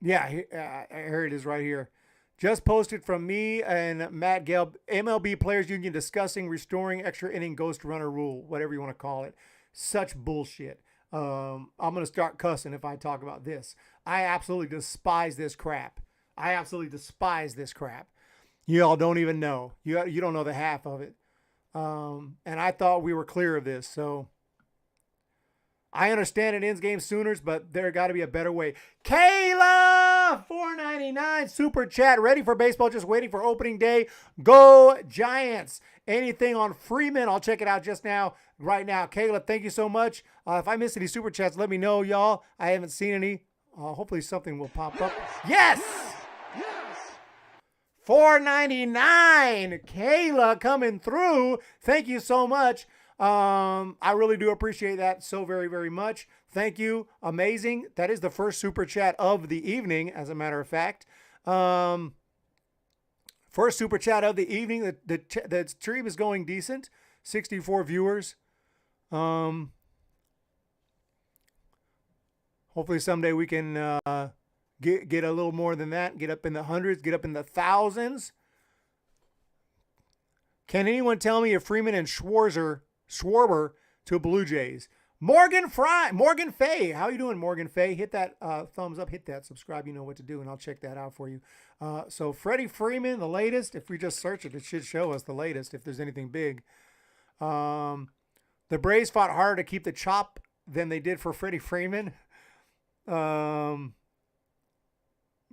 Yeah, here it is right here. Just posted from me and Matt Gelb, MLB Players Union discussing restoring extra inning ghost runner rule, whatever you want to call it. Such bullshit. I'm going to start cussing if I talk about this. I absolutely despise this crap. You all don't even know. You don't know the half of it. And I thought we were clear of this, so I understand it ends game Sooners, but there got to be a better way. Kayla, $4.99 super chat, ready for baseball, just waiting for opening day. Go Giants. Anything on Freeman? I'll check it out just now, right now. Kayla, thank you so much. If I miss any super chats, let me know, y'all. I haven't seen any. Hopefully something will pop up. Yes! $4.99. Kayla coming through. Thank you so much. I really do appreciate that so very, very much. Thank you. Amazing. That is the first super chat of the evening, as a matter of fact. First super chat of the evening. The stream is going decent. 64 viewers. Hopefully someday we can get a little more than that. Get up in the hundreds. Get up in the thousands. Can anyone tell me if Freeman and Schwarber to Blue Jays? Morgan Fay. How you doing, Morgan Fay? Hit that thumbs up. Hit that subscribe. You know what to do, and I'll check that out for you. So Freddie Freeman, the latest. If we just search it, it should show us the latest if there's anything big. The Braves fought harder to keep the chop than they did for Freddie Freeman.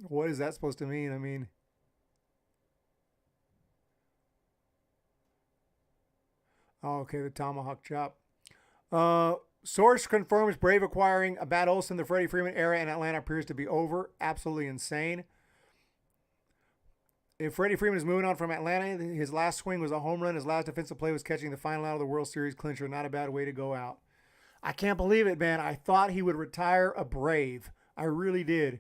What is that supposed to mean? I mean, okay, the tomahawk chop. Source confirms Brave acquiring a Matt Olson. The Freddie Freeman era in Atlanta appears to be over. Absolutely insane. If Freddie Freeman is moving on from Atlanta, his last swing was a home run. His last defensive play was catching the final out of the World Series clincher. Not a bad way to go out. I can't believe it, man. I thought he would retire a Brave. I really did.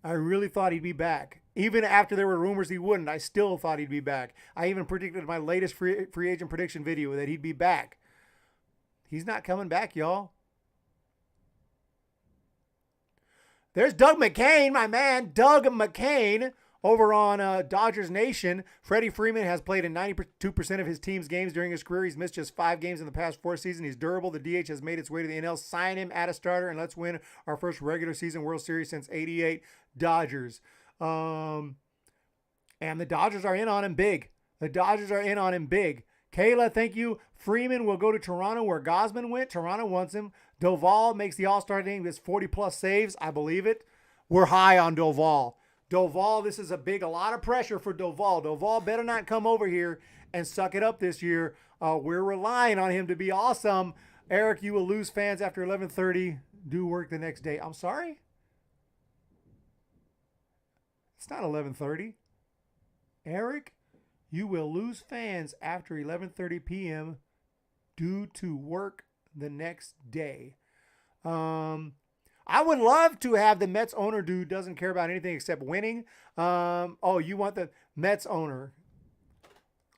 I really thought he'd be back. Even after there were rumors he wouldn't, I still thought he'd be back. I even predicted in my latest free agent prediction video that he'd be back. He's not coming back, y'all. There's Doug McCain, my man, Doug McCain, over on Dodgers Nation. Freddie Freeman has played in 92% of his team's games during his career. He's missed just 5 games in the past 4 seasons. He's durable. The DH has made its way to the NL. Sign him, add a starter, and let's win our first regular season World Series since '88. Dodgers. And the Dodgers are in on him big. The Dodgers are in on him big. Kayla, thank you. Freeman will go to Toronto where Gosman went. Toronto wants him. Doval makes the All-Star game. Gets 40-plus saves. I believe it. We're high on Doval. Doval, this is a lot of pressure for Doval. Doval better not come over here and suck it up this year. We're relying on him to be awesome. Eric, you will lose fans after 11:30. Do work the next day. I'm sorry? It's not 11:30. Eric, you will lose fans after 11:30 p.m. due to work the next day. I would love to have the Mets owner dude doesn't care about anything except winning. You want the Mets owner.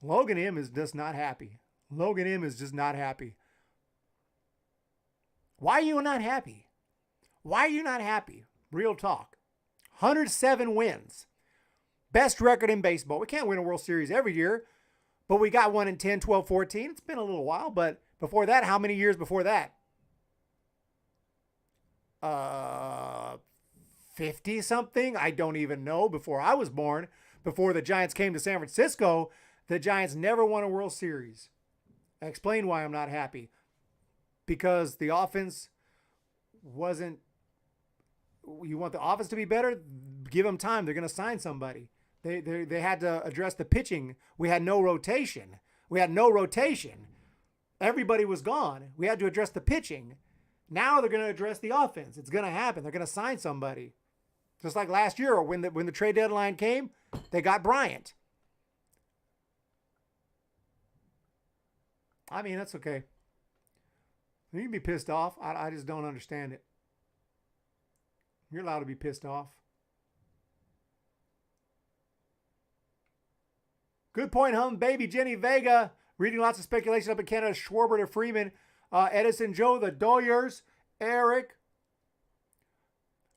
Logan M is just not happy. Logan M is just not happy. Why are you not happy? Why are you not happy? Real talk. 107 wins. Best record in baseball. We can't win a World Series every year, but we got one in 10, 12, 14. It's been a little while, but before that, how many years before that? 50 something. I don't even know. Before I was born, before the Giants came to San Francisco, the Giants never won a World Series. I explain why I'm not happy. Because the offense wasn't. You want the offense to be better? Give them time. They're going to sign somebody. They had to address the pitching. We had no rotation. Everybody was gone. We had to address the pitching. Now they're going to address the offense. It's going to happen. They're going to sign somebody. Just like last year when the trade deadline came, they got Bryant. I mean, that's okay. You can be pissed off. I just don't understand it. You're allowed to be pissed off. Good point, baby Jenny Vega. Reading lots of speculation up in Canada. Schwarber to Freeman. Edison Joe, the Doyers. Eric.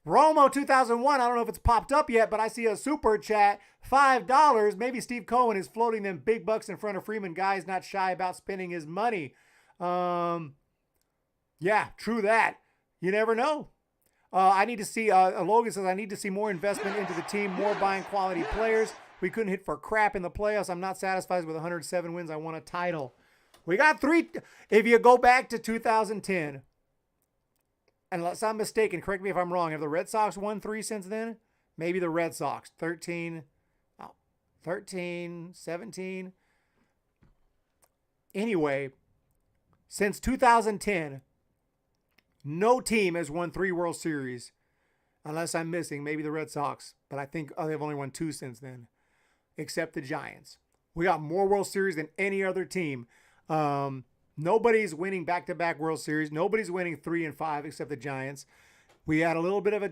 Romo 2001. I don't know if it's popped up yet, but I see a super chat. $5. Maybe Steve Cohen is floating them big bucks in front of Freeman. Guy's not shy about spending his money. Yeah, true that. You never know. I need to see, Logan says, I need to see more investment into the team, more buying quality players. We couldn't hit for crap in the playoffs. I'm not satisfied with 107 wins. I want a title. We got 3. If you go back to 2010, unless I'm mistaken, correct me if I'm wrong, have the Red Sox won 3 since then? Maybe the Red Sox. 13, 17. Anyway, since 2010, no team has won 3 World Series, unless I'm missing, maybe the Red Sox. But I think they've only won 2 since then, except the Giants. We got more World Series than any other team. Nobody's winning back-to-back World Series. Nobody's winning 3 and 5 except the Giants. We had a little bit of a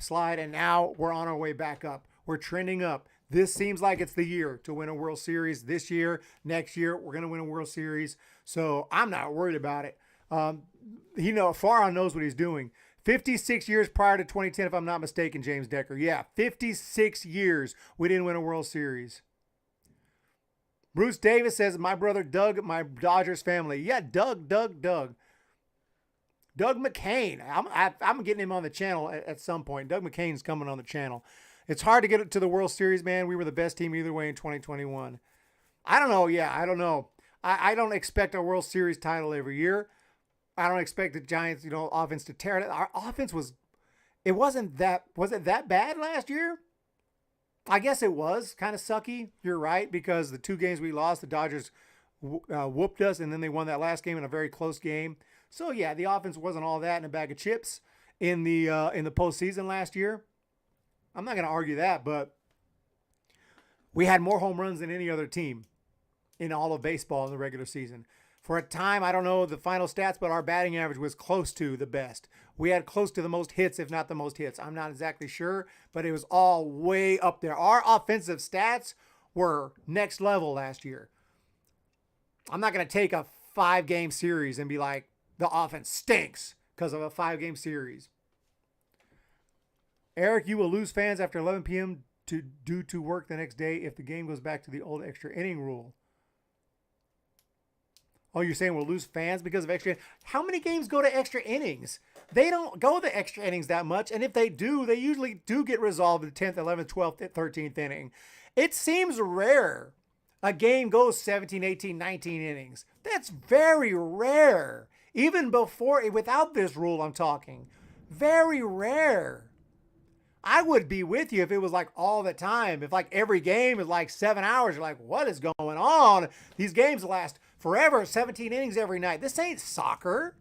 slide, and now we're on our way back up. We're trending up. This seems like it's the year to win a World Series. This year, next year, we're going to win a World Series. So I'm not worried about it. Farhan knows what he's doing. 56 years prior to 2010, if I'm not mistaken, James Decker. Yeah, 56 years we didn't win a World Series. Bruce Davis says, my brother Doug, my Dodgers family. Yeah, Doug. Doug McCain. I'm getting him on the channel at some point. Doug McCain's coming on the channel. It's hard to get it to the World Series, man. We were the best team either way in 2021. I don't know. Yeah, I don't know. I don't expect a World Series title every year. I don't expect the Giants, offense to tear it. Our offense was it that bad last year? I guess it was kind of sucky. You're right, because the 2 games we lost, the Dodgers whooped us, and then they won that last game in a very close game. So yeah, the offense wasn't all that in a bag of chips in the postseason last year. I'm not going to argue that, but we had more home runs than any other team in all of baseball in the regular season. For a time, I don't know the final stats, but our batting average was close to the best. We had close to the most hits, if not the most hits. I'm not exactly sure, but it was all way up there. Our offensive stats were next level last year. I'm not going to take a 5-game series and be like, the offense stinks because of a 5-game series. Eric, you will lose fans after 11 p.m. due to work the next day if the game goes back to the old extra inning rule. Oh, you're saying we'll lose fans because of extra? How many games go to extra innings? They don't go to extra innings that much. And if they do, they usually do get resolved in the 10th, 11th, 12th, 13th inning. It seems rare a game goes 17, 18, 19 innings. That's very rare. Even before, without this rule I'm talking. Very rare. I would be with you if it was like all the time. If like every game is like 7 hours, you're like, what is going on? These games last forever, 17 innings every night. This ain't soccer.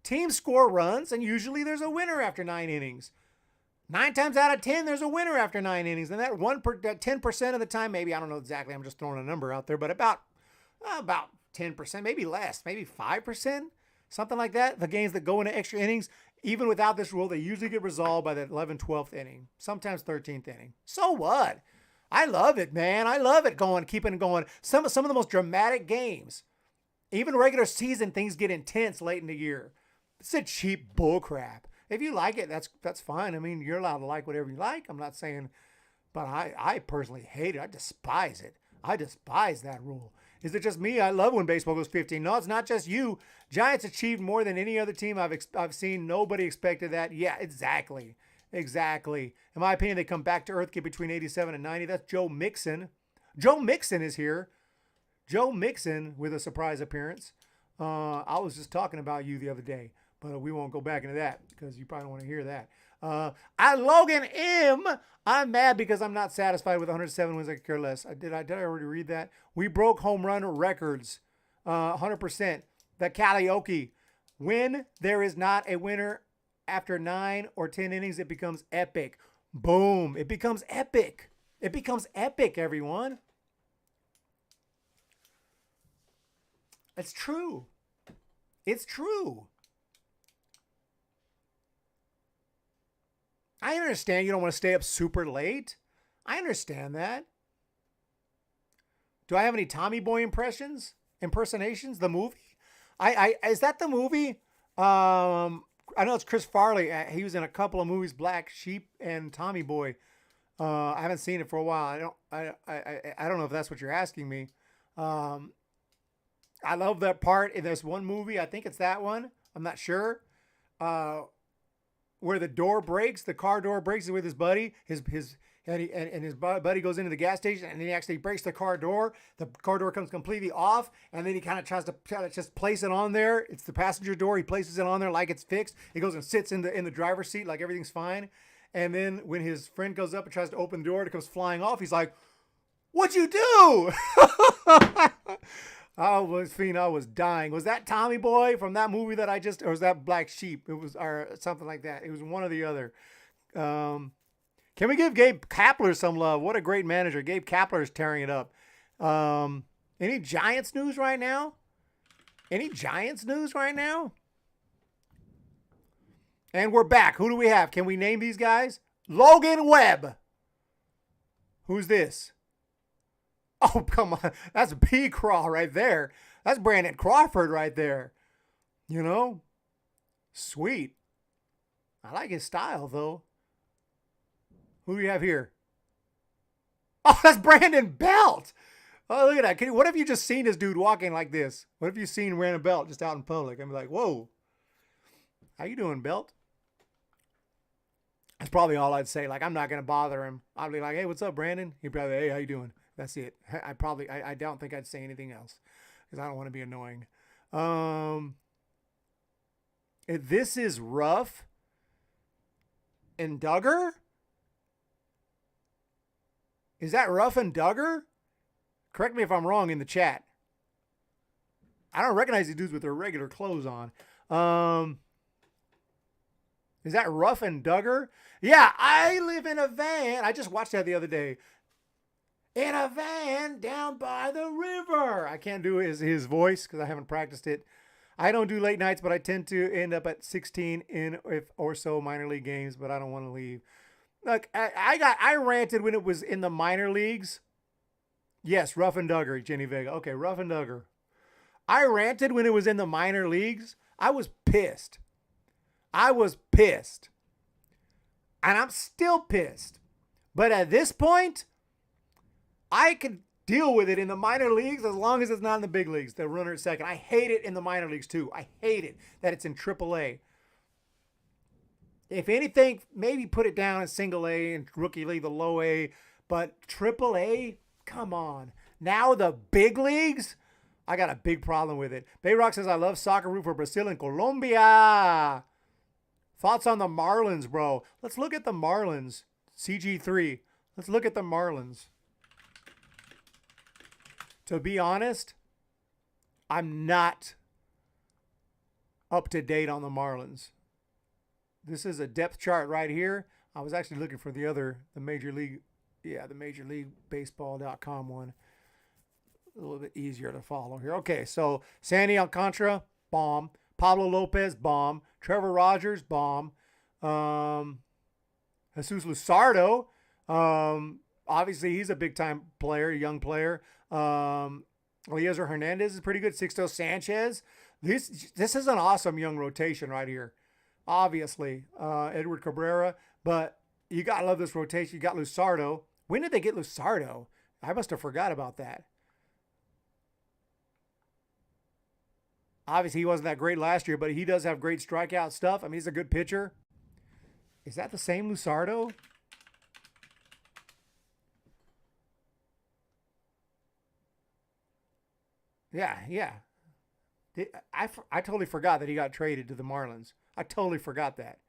Teams score runs, and usually there's a winner after 9 innings. 9 times out of 10, there's a winner after 9 innings. And that 10% of the time, maybe, I don't know exactly, I'm just throwing a number out there, but about 10%, maybe less, maybe 5%, something like that. The games that go into extra innings, even without this rule, they usually get resolved by the 11th, 12th inning, sometimes 13th inning. So what? I love it, man. I love it keeping it going. Some of the most dramatic games, even regular season, things get intense late in the year. It's a cheap bull crap. If you like it, that's fine. I mean, you're allowed to like whatever you like. I'm not saying, but I personally hate it. I despise it. I despise that rule. Is it just me? I love when baseball goes 15. No, it's not just you. Giants achieved more than any other team I've seen. Nobody expected that. Yeah, exactly. Exactly. In my opinion, they come back to earth, get between 87 and 90. That's Joe Mixon. Joe Mixon is here. Joe Mixon with a surprise appearance. I was just talking about you the other day, but we won't go back into that because you probably don't want to hear that. Logan M. I'm mad because I'm not satisfied with 107 wins. I could care less. Did I already read that? We broke home run records. 100%. The karaoke. When there is not a winner after 9 or 10 innings, it becomes epic. Boom. It becomes epic. It becomes epic, everyone. It's true. It's true. I understand you don't want to stay up super late. I understand that. Do I have any Tommy Boy impersonations? The movie? Is that the movie? I know it's Chris Farley. He was in a couple of movies, Black Sheep and Tommy Boy. I haven't seen it for a while. I don't know if that's what you're asking me. I love that part in this one movie. I think it's that one. I'm not sure. Where the door breaks, the car door breaks with his buddy. His buddy goes into the gas station and then he actually breaks the car door. The car door comes completely off, and then he kind of tries to just place it on there. It's the passenger door. He places it on there like it's fixed. He goes and sits in the driver's seat like everything's fine. And then when his friend goes up and tries to open the door, it comes flying off. He's like, "What'd you do?" I was dying. Was that Tommy Boy from that movie that or was that Black Sheep? It was, or something like that. It was one or the other. Can we give Gabe Kapler some love? What a great manager. Gabe Kapler is tearing it up. Any Giants news right now? And we're back. Who do we have? Can we name these guys? Logan Webb. Who's this? Oh, come on. That's B-Craw right there. That's Brandon Crawford right there. You know? Sweet. I like his style, though. Who do you have here? Oh, that's Brandon Belt. Oh, look at that. What if you just seen this dude walking like this? What if you seen Brandon Belt just out in public? I'd be like, whoa. How you doing, Belt? That's probably all I'd say. Like, I'm not going to bother him. I'd be like, hey, what's up, Brandon? He'd probably, hey, how you doing? That's it. I don't think I'd say anything else because I don't want to be annoying. This is Ruff and Duggar? Is that Ruff and Duggar? Correct me if I'm wrong in the chat. I don't recognize these dudes with their regular clothes on. Is that Ruff and Duggar? Yeah, I live in a van. I just watched that the other day. in a van down by the river. I can't do his voice because I haven't practiced it. I don't do late nights, but I tend to end up at 16 in if or so minor league games, but I don't want to leave. Look, I ranted when it was in the minor leagues. Yes, Rough and Duggar, Jenny Vega. Okay, Rough and Duggar. I ranted when it was in the minor leagues. I was pissed. And I'm still pissed. But at this point, I can deal with it in the minor leagues as long as it's not in the big leagues. The runner at second. I hate it in the minor leagues too. I hate it that it's in AAA. If anything, maybe put it down in single A and rookie league, the low A. But AAA, come on. Now the big leagues, I got a big problem with it. Bayrock says, I love soccer, root for Brazil and Colombia. Thoughts on the Marlins, bro? Let's look at the Marlins. CG3. Let's look at the Marlins. To be honest, I'm not up to date on the Marlins. This is a depth chart right here. I was actually looking for the Major League, the Major League Baseball.com one. A little bit easier to follow here. Okay, so Sandy Alcantara, bomb. Pablo Lopez, bomb. Trevor Rogers, bomb. Jesus Luzardo, obviously he's a big-time player, young player. Eliezer Hernandez is pretty good. Sixto Sanchez. This is an awesome young rotation right here. Obviously, Edward Cabrera. But you got to love this rotation. You got Luzardo. When did they get Luzardo? I must have forgot about that. Obviously, he wasn't that great last year, but he does have great strikeout stuff. I mean, he's a good pitcher. Is that the same Luzardo? Yeah. I totally forgot that he got traded to the Marlins. I totally forgot that.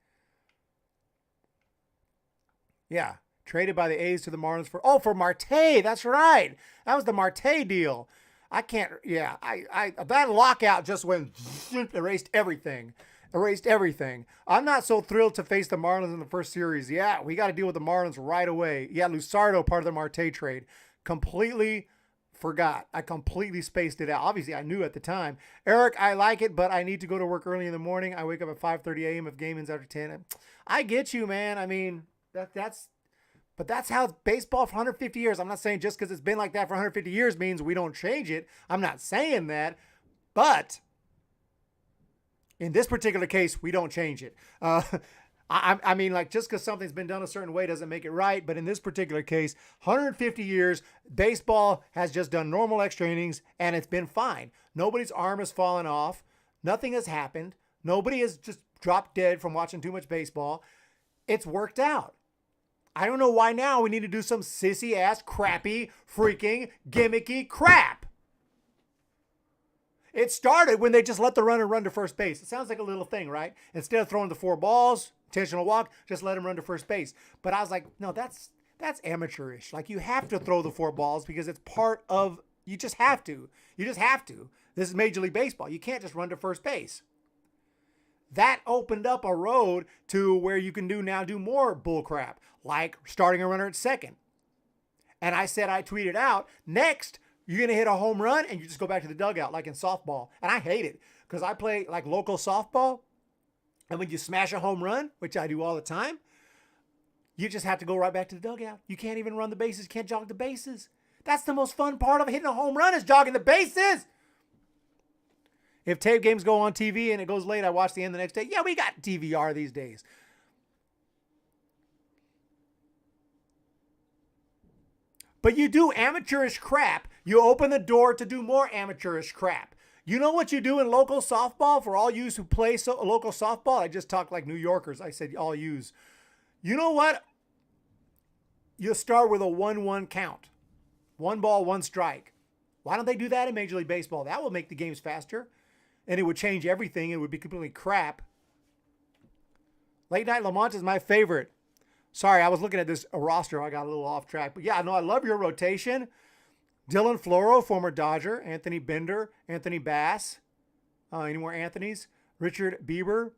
Yeah, traded by the A's to the Marlins for Marte. That's right. That was the Marte deal. I can't, that lockout just went, erased everything. I'm not so thrilled to face the Marlins in the first series. Yeah, we got to deal with the Marlins right away. Yeah, Luzardo, part of the Marte trade. Completely forgot. I completely spaced it out. Obviously, I knew at the time. Eric, I like it, but I need to go to work early in the morning. I wake up at 5:30 a.m. if game ends after 10. I get you, man. I mean, but that's how baseball for 150 years. I'm not saying just because it's been like that for 150 years means we don't change it. I'm not saying that. But in this particular case, we don't change it. I mean, like, just because something's been done a certain way doesn't make it right. But in this particular case, 150 years, baseball has just done normal extra innings, and it's been fine. Nobody's arm has fallen off. Nothing has happened. Nobody has just dropped dead from watching too much baseball. It's worked out. I don't know why now we need to do some sissy-ass, crappy, freaking, gimmicky crap. It started when they just let the runner run to first base. It sounds like a little thing, right? Instead of throwing the 4 balls, intentional walk, just let him run to first base. But I was like, no, that's amateurish. Like, you have to throw the 4 balls because it's part of, you just have to. This is Major League Baseball. You can't just run to first base. That opened up a road to where you can do more bull crap, like starting a runner at second. And I tweeted out, next, you're going to hit a home run and you just go back to the dugout like in softball. And I hate it because I play like local softball. And when you smash a home run, which I do all the time, you just have to go right back to the dugout. You can't even run the bases, can't jog the bases. That's the most fun part of hitting a home run is jogging the bases. If tape games go on TV and it goes late, I watch the end the next day. Yeah, we got DVR these days. But you do amateurish crap. You open the door to do more amateurish crap. You know what you do in local softball? For all yous who play local softball, I just talk like New Yorkers. I said all yous. You know what? You start with a 1-1 count. 1 ball, 1 strike. Why don't they do that in Major League Baseball? That will make the games faster. And it would change everything. It would be completely crap. Late Night Lamont is my favorite. Sorry, I was looking at this roster. I got a little off track. But yeah, no, I love your rotation. Dylan Floro, former Dodger. Anthony Bender. Anthony Bass. Any more Anthonys? Richard Bieber.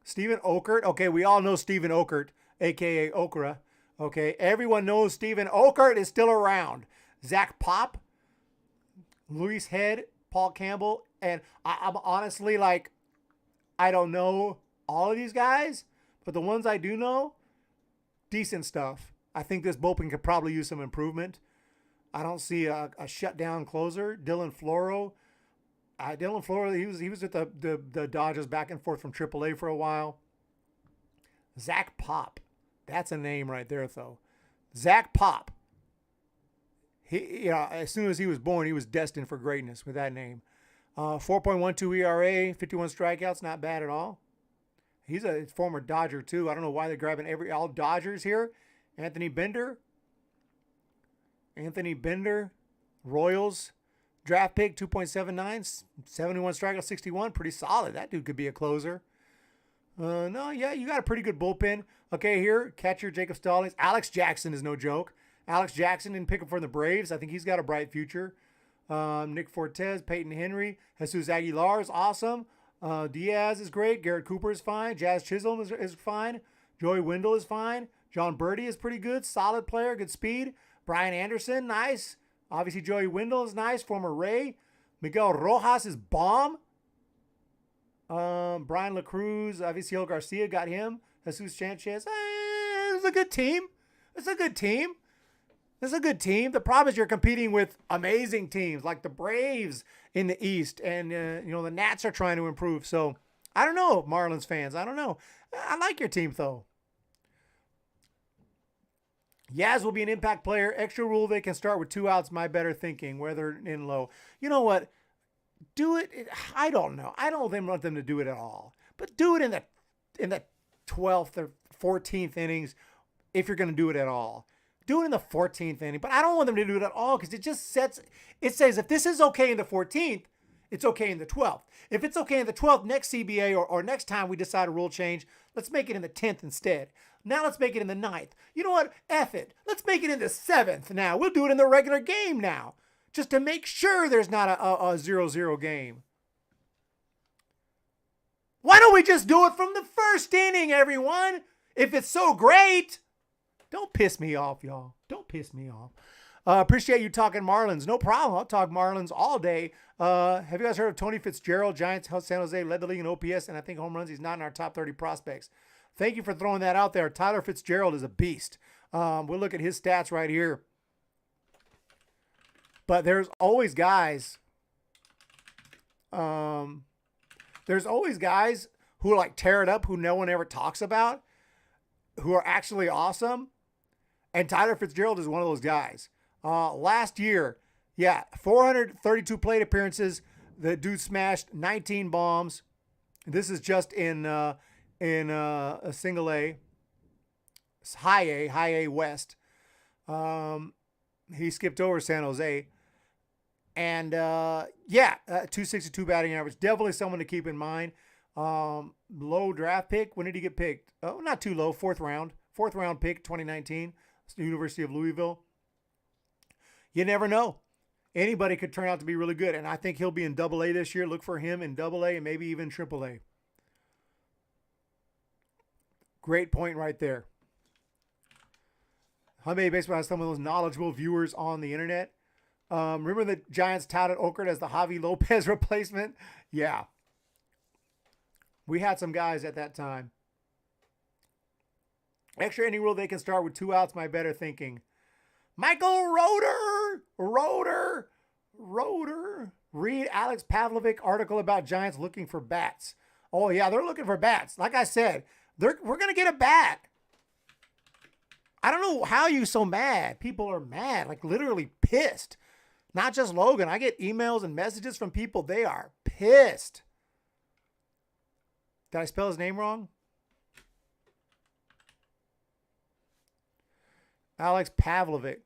Stephen Okert. Okay, we all know Stephen Okert, a.k.a. Okra. Okay, everyone knows Stephen Okert is still around. Zach Pop, Luis Head, Paul Campbell, and I'm honestly like, I don't know all of these guys, but the ones I do know, decent stuff. I think this bullpen could probably use some improvement. I don't see a shutdown closer. Dylan Floro, he was with the Dodgers back and forth from AAA for a while. Zach Pop, that's a name right there, though. Zach Pop. As soon as he was born, he was destined for greatness with that name. 4.12 ERA, 51 strikeouts, not bad at all. He's a former Dodger, too. I don't know why they're grabbing all Dodgers here. Anthony Bender, Royals, draft pick, 2.79, 71 strikeouts, 61. Pretty solid. That dude could be a closer. You got a pretty good bullpen. Okay, here, catcher Jacob Stallings. Alex Jackson is no joke. Alex Jackson didn't pick him from the Braves. I think he's got a bright future. Nick Fortes, Peyton Henry, Jesus Aguilar is awesome. Diaz is great. Garrett Cooper is fine. Jazz Chisholm is fine. Joey Wendell is fine. John Birdie is pretty good. Solid player, good speed. Brian Anderson, nice. Obviously, Joey Wendell is nice. Former Ray. Miguel Rojas is bomb. Brian LaCruz, Avisail Garcia, got him. Jesus Sanchez. It's a good team. The problem is you're competing with amazing teams like the Braves in the East, and the Nats are trying to improve. So I don't know, Marlins fans. I don't know. I like your team though. Yaz will be an impact player. Extra rule: they can start with 2 outs. My better thinking, whether in low. You know what? Do it. I don't know. I don't want them to do it at all. But do it in the 12th or 14th innings if you're going to do it at all. Do it in the 14th inning. But I don't want them to do it at all because it says if this is okay in the 14th, it's okay in the 12th. If it's okay in the 12th, next CBA or next time we decide a rule change, let's make it in the 10th instead. Now let's make it in the 9th. You know what? F it. Let's make it in the 7th now. We'll do it in the regular game now, just to make sure there's not a 0-0 game. Why don't we just do it from the first inning, everyone? If it's so great. Don't piss me off, y'all. Don't piss me off. Appreciate you talking Marlins. No problem. I'll talk Marlins all day. Have you guys heard of Tony Fitzgerald? Giants, San Jose, led the league in OPS, and I think home runs. He's not in our top 30 prospects. Thank you for throwing that out there. Tyler Fitzgerald is a beast. We'll look at his stats right here. But there's always guys. There's always guys who like tear it up, who no one ever talks about, who are actually awesome. And Tyler Fitzgerald is one of those guys. Last year, 432 plate appearances. The dude smashed 19 bombs. This is just in a single A, high A West. He skipped over San Jose. And 262 batting average. Definitely someone to keep in mind. Low draft pick. When did he get picked? Oh, not too low. Fourth round pick, 2019. It's the University of Louisville. You never know. Anybody could turn out to be really good. And I think he'll be in AA this year. Look for him in AA and maybe even AAA. Great point right there. Hyundai Baseball has some of those knowledgeable viewers on the internet. Remember the Giants touted Okert as the Javi Lopez replacement? Yeah. We had some guys at that time. Extra inning rule, they can start with 2 outs, my better thinking. Michael Roeder. Read Alex Pavlovic article about Giants looking for bats. Oh, yeah, they're looking for bats. Like I said, we're going to get a bat. I don't know how you so mad. People are mad, like literally pissed. Not just Logan. I get emails and messages from people. They are pissed. Did I spell his name wrong? Alex Pavlovic.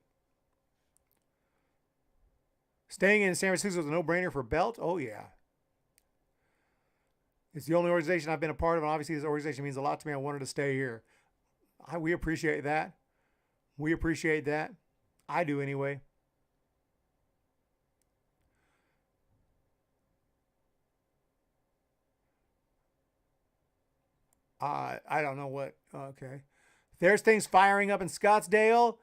Staying in San Francisco is a no-brainer for Belt? Oh, yeah. It's the only organization I've been a part of, and obviously this organization means a lot to me. I wanted to stay here. We appreciate that. I do anyway. I don't know what. Okay. There's things firing up in Scottsdale.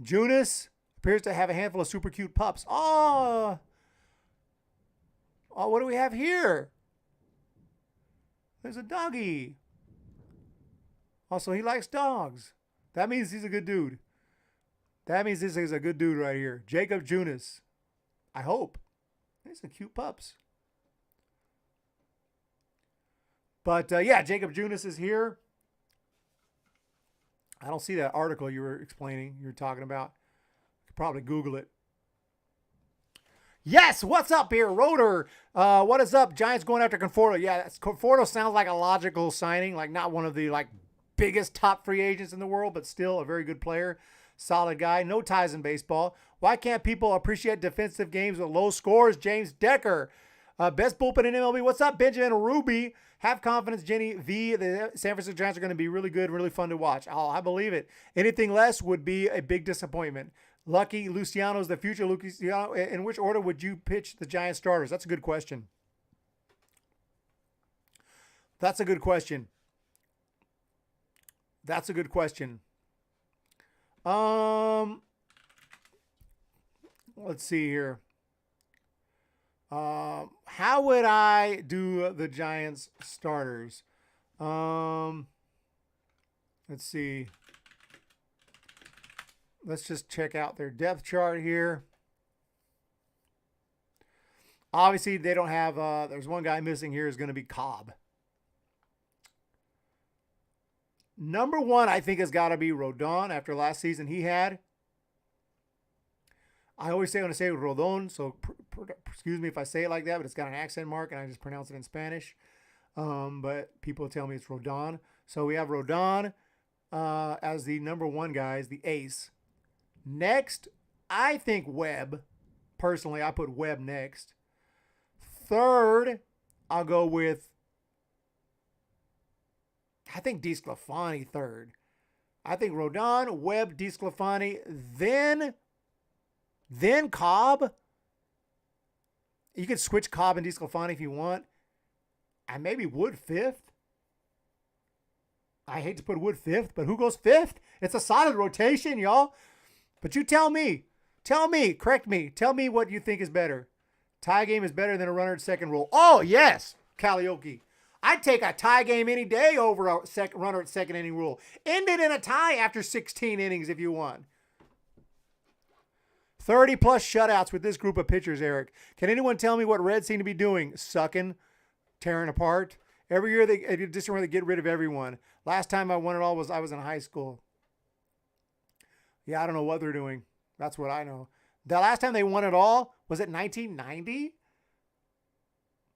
Junis, Appears to have a handful of super cute pups. Oh, what do we have here? There's a doggy. Also, he likes dogs. That means he's a good dude. That means this is a good dude right here. Jacob Junis. I hope. These are cute pups. But, yeah, Jacob Junis is here. I don't see that article you were explaining, you were talking about. You could probably Google it. Yes, what's up here, Rotor? What is up? Giants going after Conforto. Yeah, Conforto sounds like a logical signing, like not one of the biggest top free agents in the world, but still a very good player, solid guy. No ties in baseball. Why can't people appreciate defensive games with low scores? James Decker, best bullpen in MLB. What's up, Benjamin Ruby? Have confidence, Jenny V. The San Francisco Giants are going to be really good, really fun to watch. Oh, I believe it. Anything less would be a big disappointment. Lucky Luciano's the future. Luciano, in which order would you pitch the Giants starters? That's a good question. That's a good question. That's a good question. Let's see here. How would I do the Giants starters? Let's see. Let's just check out their depth chart here. Obviously, they don't have, there's one guy missing here is going to be Cobb. Number one, I think, has got to be Rodón after last season he had. I always say when I say Rodón, so excuse me if I say it like that, but it's got an accent mark and I just pronounce it in Spanish. But people tell me it's Rodón. So we have Rodón as the number one guy, as the ace. Next, I think Webb. Personally, I put Webb next. Third, I'll go with, I think DeSclafani third. I think Rodón, Webb, DeSclafani, then Cobb. You could switch Cobb and DeSclafani if you want. And maybe Wood fifth. I hate to put Wood fifth, but who goes fifth? It's a solid rotation, y'all. But you tell me, correct me. Tell me what you think is better. Tie game is better than a runner at second rule. Oh, yes, Karaoke. I'd take a tie game any day over a runner at second inning rule. End it in a tie after 16 innings if you want. 30-plus shutouts with this group of pitchers, Eric. Can anyone tell me what Reds seem to be doing? Sucking, tearing apart. Every year they just want to get rid of everyone. Last time I won it all was I was in high school. Yeah, I don't know what they're doing. That's what I know. The last time they won it all, was it 1990?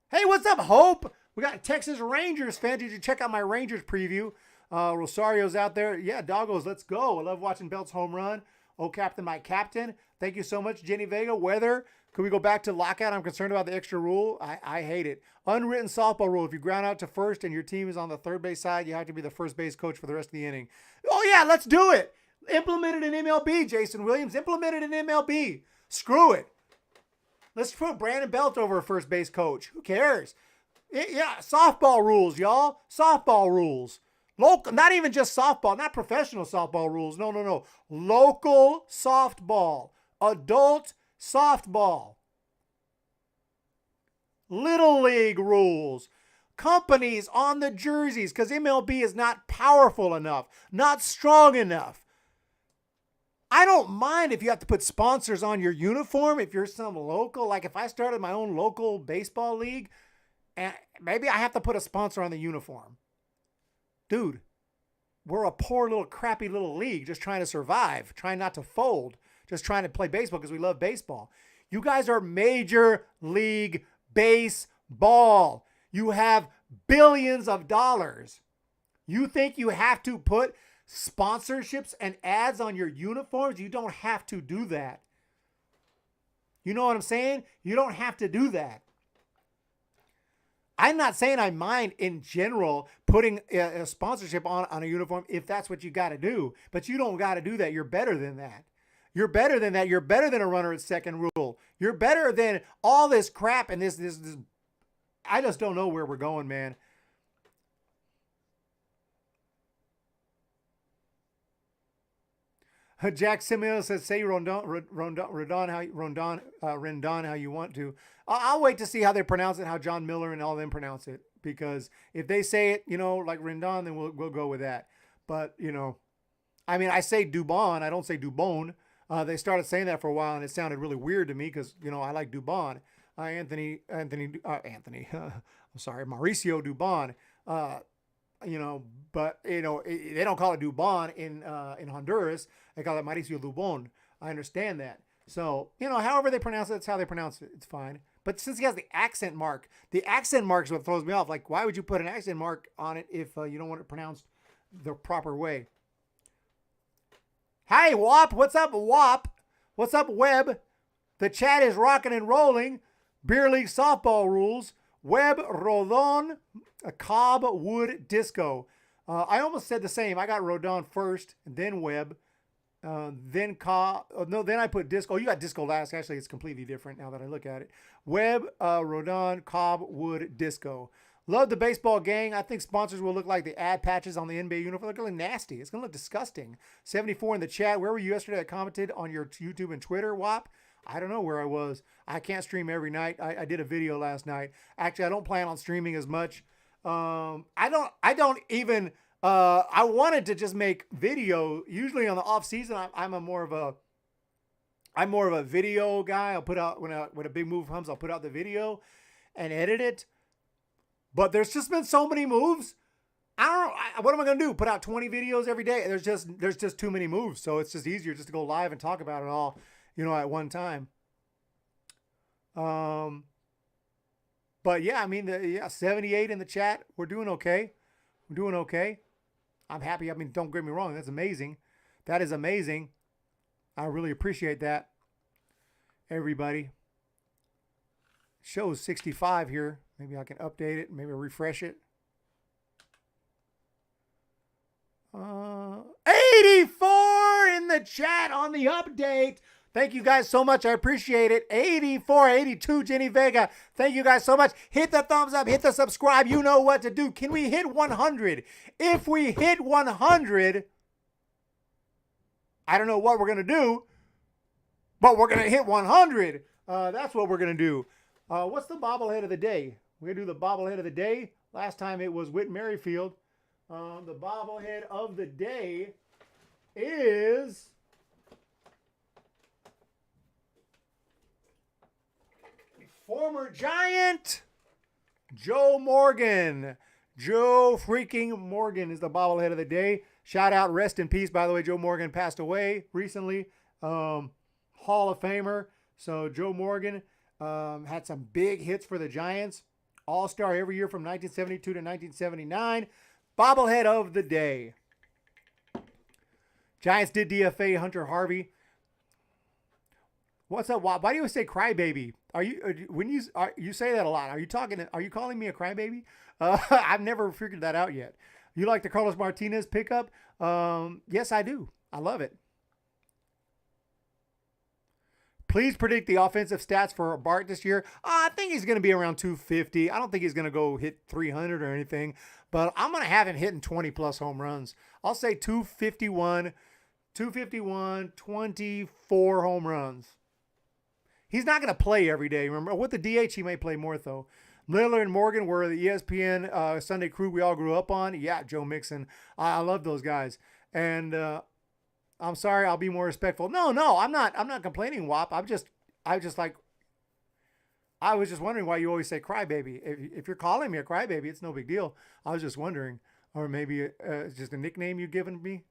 Hey, what's up, Hope? We got Texas Rangers fans. Did you check out my Rangers preview? Rosario's out there. Yeah, doggos, let's go. I love watching Belt's home run. Oh, Captain, my captain. Thank you so much, Jenny Vega. Weather. Could we go back to lockout? I'm concerned about the extra rule. I hate it. Unwritten softball rule. If you ground out to first and your team is on the third base side, you have to be the first base coach for the rest of the inning. Oh, yeah, let's do it. Implement it in MLB, Jason Williams. Implement it in MLB. Screw it. Let's put Brandon Belt over a first base coach. Who cares? Yeah, softball rules, y'all. Softball rules. Local, not even just softball, not professional softball rules. No. Local softball. Adult softball. Little League rules. Companies on the jerseys, because MLB is not powerful enough, not strong enough. I don't mind if you have to put sponsors on your uniform if you're some local. Like if I started my own local baseball league, and maybe I have to put a sponsor on the uniform. Dude, we're a poor little crappy little league just trying to survive, trying not to fold, just trying to play baseball because we love baseball. You guys are Major League Baseball. You have billions of dollars. You think you have to put sponsorships and ads on your uniforms? You don't have to do that. You know what I'm saying? You don't have to do that. I'm not saying I mind in general putting a sponsorship on a uniform if that's what you got to do, but you don't got to do that. You're better than that. You're better than that. You're better than a runner at second rule. You're better than all this crap and this. I just don't know where we're going, man. Jack Simeon says, say Rendon how you want to. I'll wait to see how they pronounce it, how John Miller and all of them pronounce it. Because if they say it, like Rendon, then we'll go with that. But, I say Dubon. I don't say Dubon. They started saying that for a while, and it sounded really weird to me because, I like Dubon. I'm sorry, Mauricio Dubon. But they don't call it Dubon in Honduras. They call it Mauricio Dubon. I understand that. So, however they pronounce it, that's how they pronounce it. It's fine. But since he has the accent mark is what throws me off. Like, why would you put an accent mark on it if you don't want it pronounced the proper way? Hi, WAP. What's up, WAP? What's up, Webb? The chat is rocking and rolling. Beer League softball rules. Webb, Rodón, Cobb, Wood, Disco. I almost said the same. I got Rodón first, and then Webb, then Cobb. Then I put Disco. Oh, you got Disco last. Actually, it's completely different now that I look at it. Webb, Rodón, Cobb, Wood, Disco. Love the baseball gang. I think sponsors will look like the ad patches on the NBA uniform. They're going to look nasty. It's going to look disgusting. 74 in the chat. Where were you yesterday? I commented on your YouTube and Twitter, WAP. I don't know where I was. I can't stream every night. I did a video last night. Actually, I don't plan on streaming as much. I wanted to just make video. Usually on the off season, I'm more of a video guy. I'll put out when a big move comes, I'll put out the video and edit it. But there's just been so many moves. What am I going to do? Put out 20 videos every day? There's just too many moves. So it's just easier just to go live and talk about it all, at one time. But yeah, 78 in the chat. We're doing okay. I'm happy. Don't get me wrong. That's amazing. That is amazing. I really appreciate that. Everybody. Shows 65 here. Maybe I can update it. Maybe refresh it. 84 in the chat on the update. Thank you guys so much. I appreciate it. 84, 82, Jenny Vega. Thank you guys so much. Hit the thumbs up. Hit the subscribe. You know what to do. Can we hit 100? If we hit 100, I don't know what we're going to do, but we're going to hit 100. That's what we're going to do. What's the bobblehead of the day? We're going to do the bobblehead of the day. Last time it was Whit Merrifield. The bobblehead of the day is former Giant Joe Morgan. Joe freaking Morgan is the bobblehead of the day. Shout out, rest in peace. By the way, Joe Morgan passed away recently. Hall of Famer. So Joe Morgan had some big hits for the Giants. All-star every year from 1972 to 1979. Bobblehead of the day. Giants did DFA Hunter Harvey. What's up? Why do you say crybaby? You say that a lot? Are you calling me a crybaby? I've never figured that out yet. You like the Carlos Martinez pickup? Yes, I do. I love it. Please predict the offensive stats for Bart this year. I think he's going to be around 250. I don't think he's going to go hit 300 or anything, but I'm going to have him hitting 20-plus home runs. I'll say 251, 24 home runs. He's not going to play every day. Remember, with the DH, he may play more, though. Lillard and Morgan were the ESPN Sunday crew we all grew up on. Yeah, Joe Mixon. I love those guys. And I'm sorry, I'll be more respectful. No, I'm not complaining, WAP. I was just wondering why you always say crybaby. If you're calling me a crybaby, it's no big deal. I was just wondering. Or maybe it's just a nickname you've given me.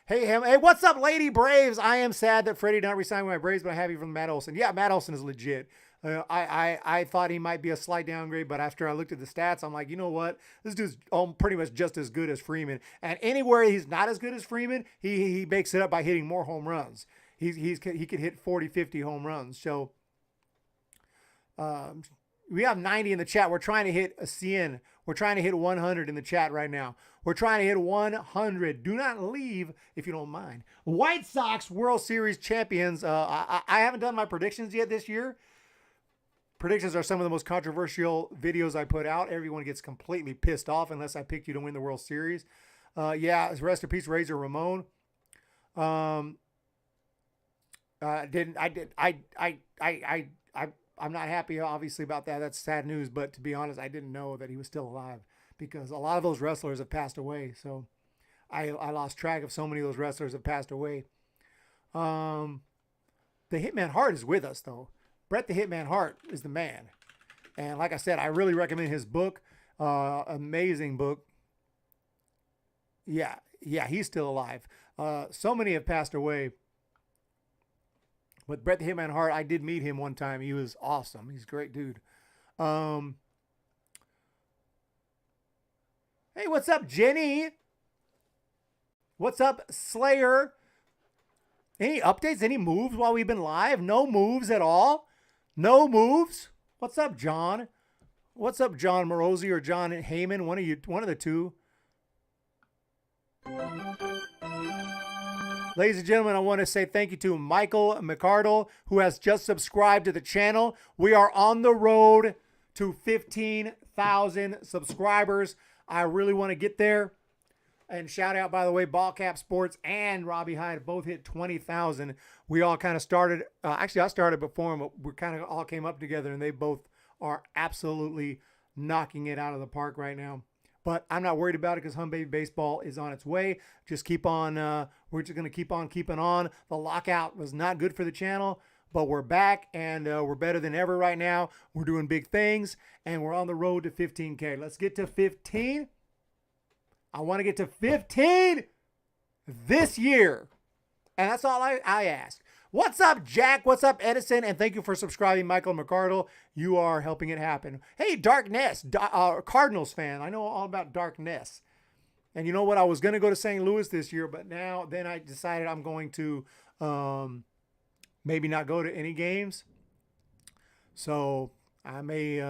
Hey, what's up, Lady Braves? I am sad that Freddie not resigning my Braves, but I'm happy from Matt Olson. Yeah, Matt Olson is legit. I thought he might be a slight downgrade, but after I looked at the stats, I'm like, you know what? This dude's pretty much just as good as Freeman. And anywhere he's not as good as Freeman, he makes it up by hitting more home runs. He could hit 40, 50 home runs. So we have 90 in the chat. We're trying to hit a 100. We're trying to hit 100 in the chat right now. We're trying to hit 100. Do not leave if you don't mind. White Sox World Series champions. I haven't done my predictions yet this year. Predictions are some of the most controversial videos I put out. Everyone gets completely pissed off unless I picked you to win the World Series. Yeah, rest in peace, Razor Ramon. I'm not happy, obviously, about that. That's sad news. But to be honest, I didn't know that he was still alive because a lot of those wrestlers have passed away. So I lost track of so many of those wrestlers have passed away. The Hitman Hart is with us, though. Bret the Hitman Hart is the man. And like I said, I really recommend his book. Amazing book. Yeah, he's still alive. So many have passed away. But Bret the Hitman Hart, I did meet him one time. He was awesome. He's a great dude. Hey, what's up, Jenny? What's up, Slayer? Any updates? Any moves while we've been live? No moves at all? No moves? What's up, John? What's up, John Morosi or John Heyman? One of the two. Ladies and gentlemen, I want to say thank you to Michael McCardle, who has just subscribed to the channel. We are on the road to 15,000 subscribers. I really want to get there. And shout out, by the way, Ballcap Sports and Robbie Hyde both hit 20,000. We all kind of started. Actually, I started before them, but we kind of all came up together, and they both are absolutely knocking it out of the park right now. But I'm not worried about it because Hum Baby Baseball is on its way. Just keep on. We're just going to keep on keeping on. The lockout was not good for the channel, but we're back, and we're better than ever right now. We're doing big things, and we're on the road to 15K. Let's get to 15. I want to get to 15 this year. And that's all I ask. What's up, Jack? What's up, Edison? And thank you for subscribing, Michael McCardle. You are helping it happen. Hey, Darkness, Cardinals fan. I know all about Darkness. And you know what? I was going to go to St. Louis this year, but then I decided I'm going to maybe not go to any games. So I may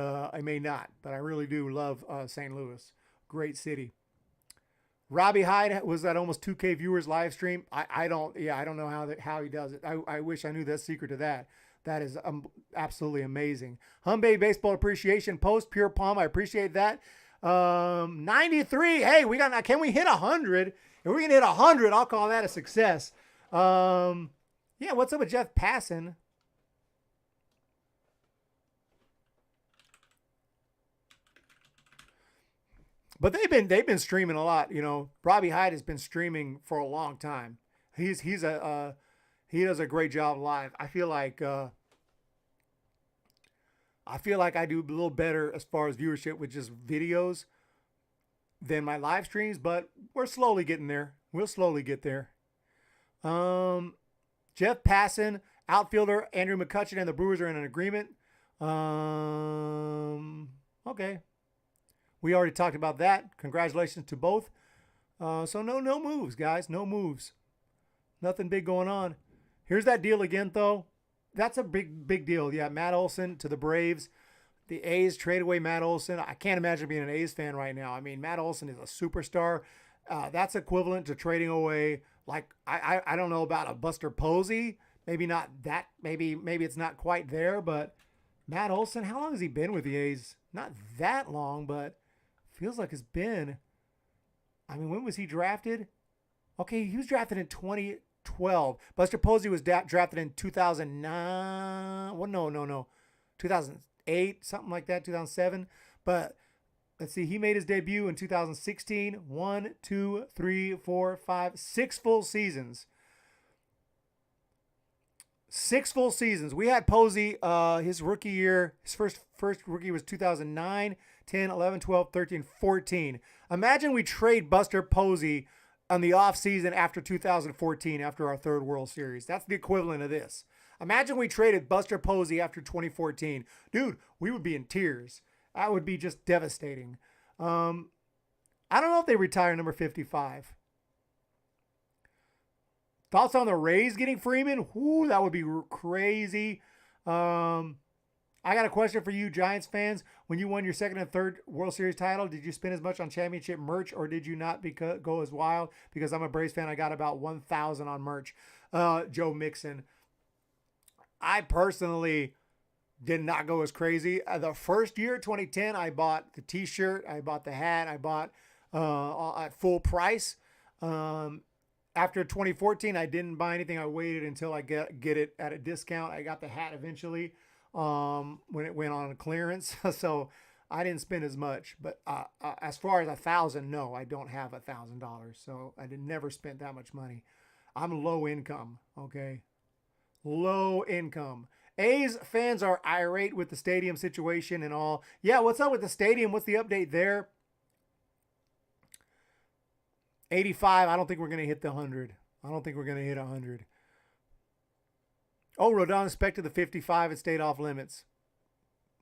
not, but I really do love St. Louis. Great city. Robbie Hyde was at almost 2K viewers live stream. I don't know how he does it. I wish I knew the secret to that. That is absolutely amazing. Hum Baby Baseball Appreciation Post, Pure Palm. I appreciate that. 93. Hey, can we hit 100? If we can hit 100, I'll call that a success. Yeah, what's up with Jeff Passan? But they've been streaming a lot, you know. Robbie Hyde has been streaming for a long time. He does a great job live. I feel like I do a little better as far as viewership with just videos than my live streams, but we're slowly getting there. We'll slowly get there. Jeff Passan, outfielder Andrew McCutchen, and the Brewers are in an agreement. Okay. We already talked about that. Congratulations to both. So no moves, guys. No moves. Nothing big going on. Here's that deal again, though. That's a big deal. Yeah, Matt Olson to the Braves. The A's trade away Matt Olson. I can't imagine being an A's fan right now. I mean, Matt Olson is a superstar. That's equivalent to trading away, like, I don't know about a Buster Posey. Maybe not that. Maybe it's not quite there, but Matt Olson, how long has he been with the A's? Not that long, but feels like it's been. I mean, when was he drafted? Okay, he was drafted in 2012. Buster Posey was drafted in 2009. Well, no. 2008, something like that, 2007. But let's see, he made his debut in 2016. 1, 2, 3, 4, 5, 6 full seasons. 6 full seasons. We had Posey, his rookie year, his first rookie was 2009, 10, 11, 12, 13, 14. Imagine we trade Buster Posey on the offseason after 2014, after our third World Series. That's the equivalent of this. Imagine we traded Buster Posey after 2014. Dude, we would be in tears. That would be just devastating. I don't know if they retire number 55. Thoughts on the Rays getting Freeman? Ooh, that would be crazy. I got a question for you, Giants fans. When you won your second and third World Series title, did you spend as much on championship merch, or did you not go as wild? Because I'm a Braves fan, I got about 1,000 on merch. Joe Mixon. I personally did not go as crazy. The first year, 2010, I bought the T-shirt, I bought the hat, I bought at full price. after 2014, I didn't buy anything. I waited until I get it at a discount. I got the hat eventually when it went on clearance. So I didn't spend as much. But as far as $1,000, no, I don't have $1,000. So I never spent that much money. I'm low income, okay? Low income. A's fans are irate with the stadium situation and all. Yeah, what's up with the stadium? What's the update there? 85. I don't think we're going to hit the 100. I don't think we're going to hit 100. Oh, Rodón inspected the 55 and stayed off limits.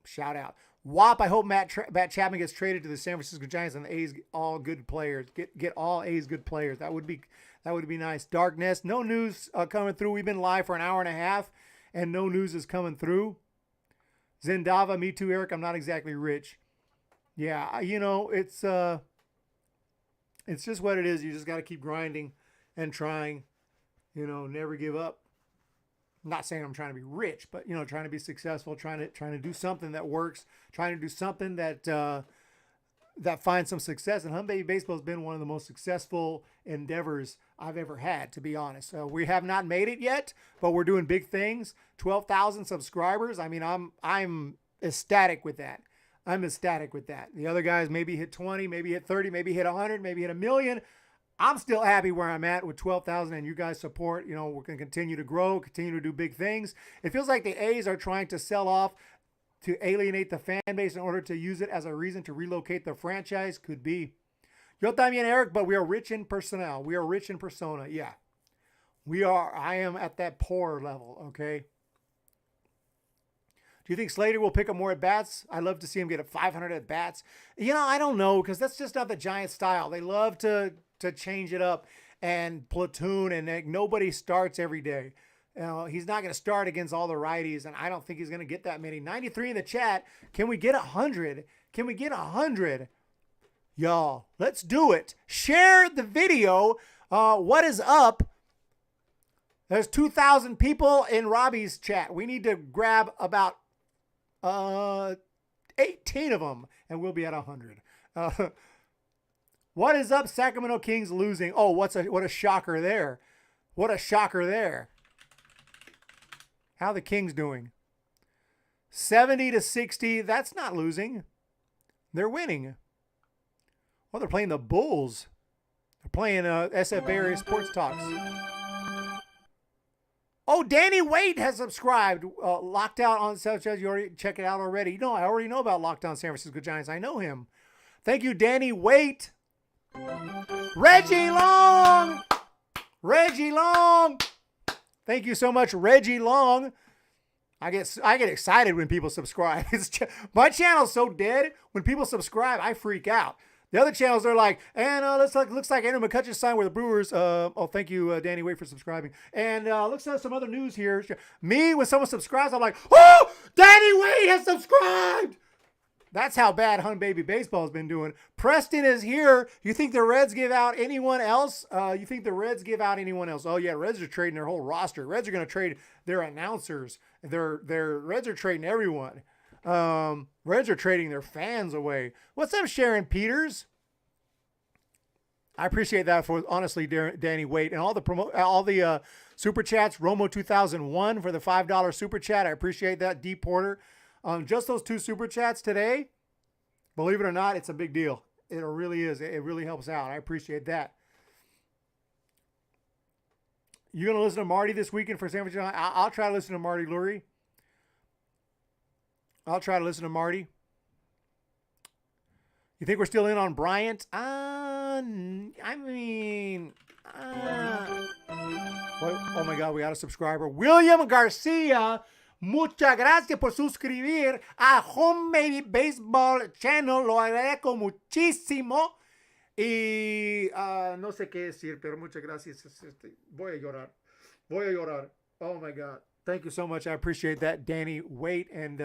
Shout out. WAP, I hope Matt Chapman gets traded to the San Francisco Giants and the A's all good players. Get all A's good players. That would be nice. Darkness, no news coming through. We've been live for an hour and a half and no news is coming through. Zendava, me too, Eric. I'm not exactly rich. Yeah, you know, it's just what it is. You just got to keep grinding and trying, you know, never give up. I'm not saying I'm trying to be rich, but, you know, trying to be successful, trying to do something that works, trying to do something that finds some success. And Hum Baby Baseball has been one of the most successful endeavors I've ever had, to be honest. We have not made it yet, but we're doing big things. 12,000 subscribers. I mean, I'm ecstatic with that. I'm ecstatic with that. The other guys maybe hit 20, maybe hit 30, maybe hit 100, maybe hit 1 million. I'm still happy where I'm at with 12,000 and you guys support. You know, we're going to continue to grow, continue to do big things. It feels like the A's are trying to sell off to alienate the fan base in order to use it as a reason to relocate the franchise. Could be. Yo también, Eric, but we are rich in personnel. We are rich in persona. Yeah, we are. I am at that poor level, okay? Do you think Slater will pick up more at-bats? I'd love to see him get a 500 at-bats. You know, I don't know, because that's just not the Giants' style. They love to change it up and platoon, and nobody starts every day. You know, he's not going to start against all the righties, and I don't think he's going to get that many. 93 in the chat. Can we get 100? Can we get 100? Y'all, let's do it. Share the video. What is up? There's 2,000 people in Robbie's chat. We need to grab about 18 of them, and we'll be at 100. What is up, Sacramento Kings losing? Oh, what a shocker there. What a shocker there. How the Kings doing? 70-60. That's not losing. They're winning. Well, they're playing the Bulls. They're playing SF Bay Area Sports Talks. Oh, Danny Waite has subscribed. Locked Out on San Francisco. You already check it out already. No, I already know about Locked On San Francisco Giants. I know him. Thank you, Danny Waite. Reggie Long. Reggie Long. Thank you so much, Reggie Long. I get excited when people subscribe. My channel's so dead. When people subscribe, I freak out. The other channels, they're like, and looks like Andrew McCutchen signed with the Brewers. Oh, thank you, Danny Waite, for subscribing. And looks like some other news here. Me, when someone subscribes, I'm like, oh, Danny Waite has subscribed. That's how bad Hun Baby Baseball has been doing. Preston is here. You think the Reds give out anyone else? You think the Reds give out anyone else? Oh, yeah, Reds are trading their whole roster. Reds are going to trade their announcers. Reds are trading everyone. Reds are trading their fans away. What's up, Sharon Peters? I appreciate that for, honestly, Danny Waite. And all the super chats. Romo 2001 for the $5 super chat. I appreciate that. D Porter. Just those 2 super chats today, believe it or not, it's a big deal. It really is. It really helps out. I appreciate that. You going to listen to Marty this weekend for San Francisco? I'll try to listen to Marty Lurie. I'll try to listen to Marty. You think we're still in on Bryant? Oh my God, we got a subscriber. William Garcia. Muchas gracias por suscribir a Home Baby Baseball Channel. Lo agradezco muchísimo. Y no sé qué decir, pero muchas gracias. Voy a llorar. Oh my God. Thank you so much. I appreciate that, Danny Waite, and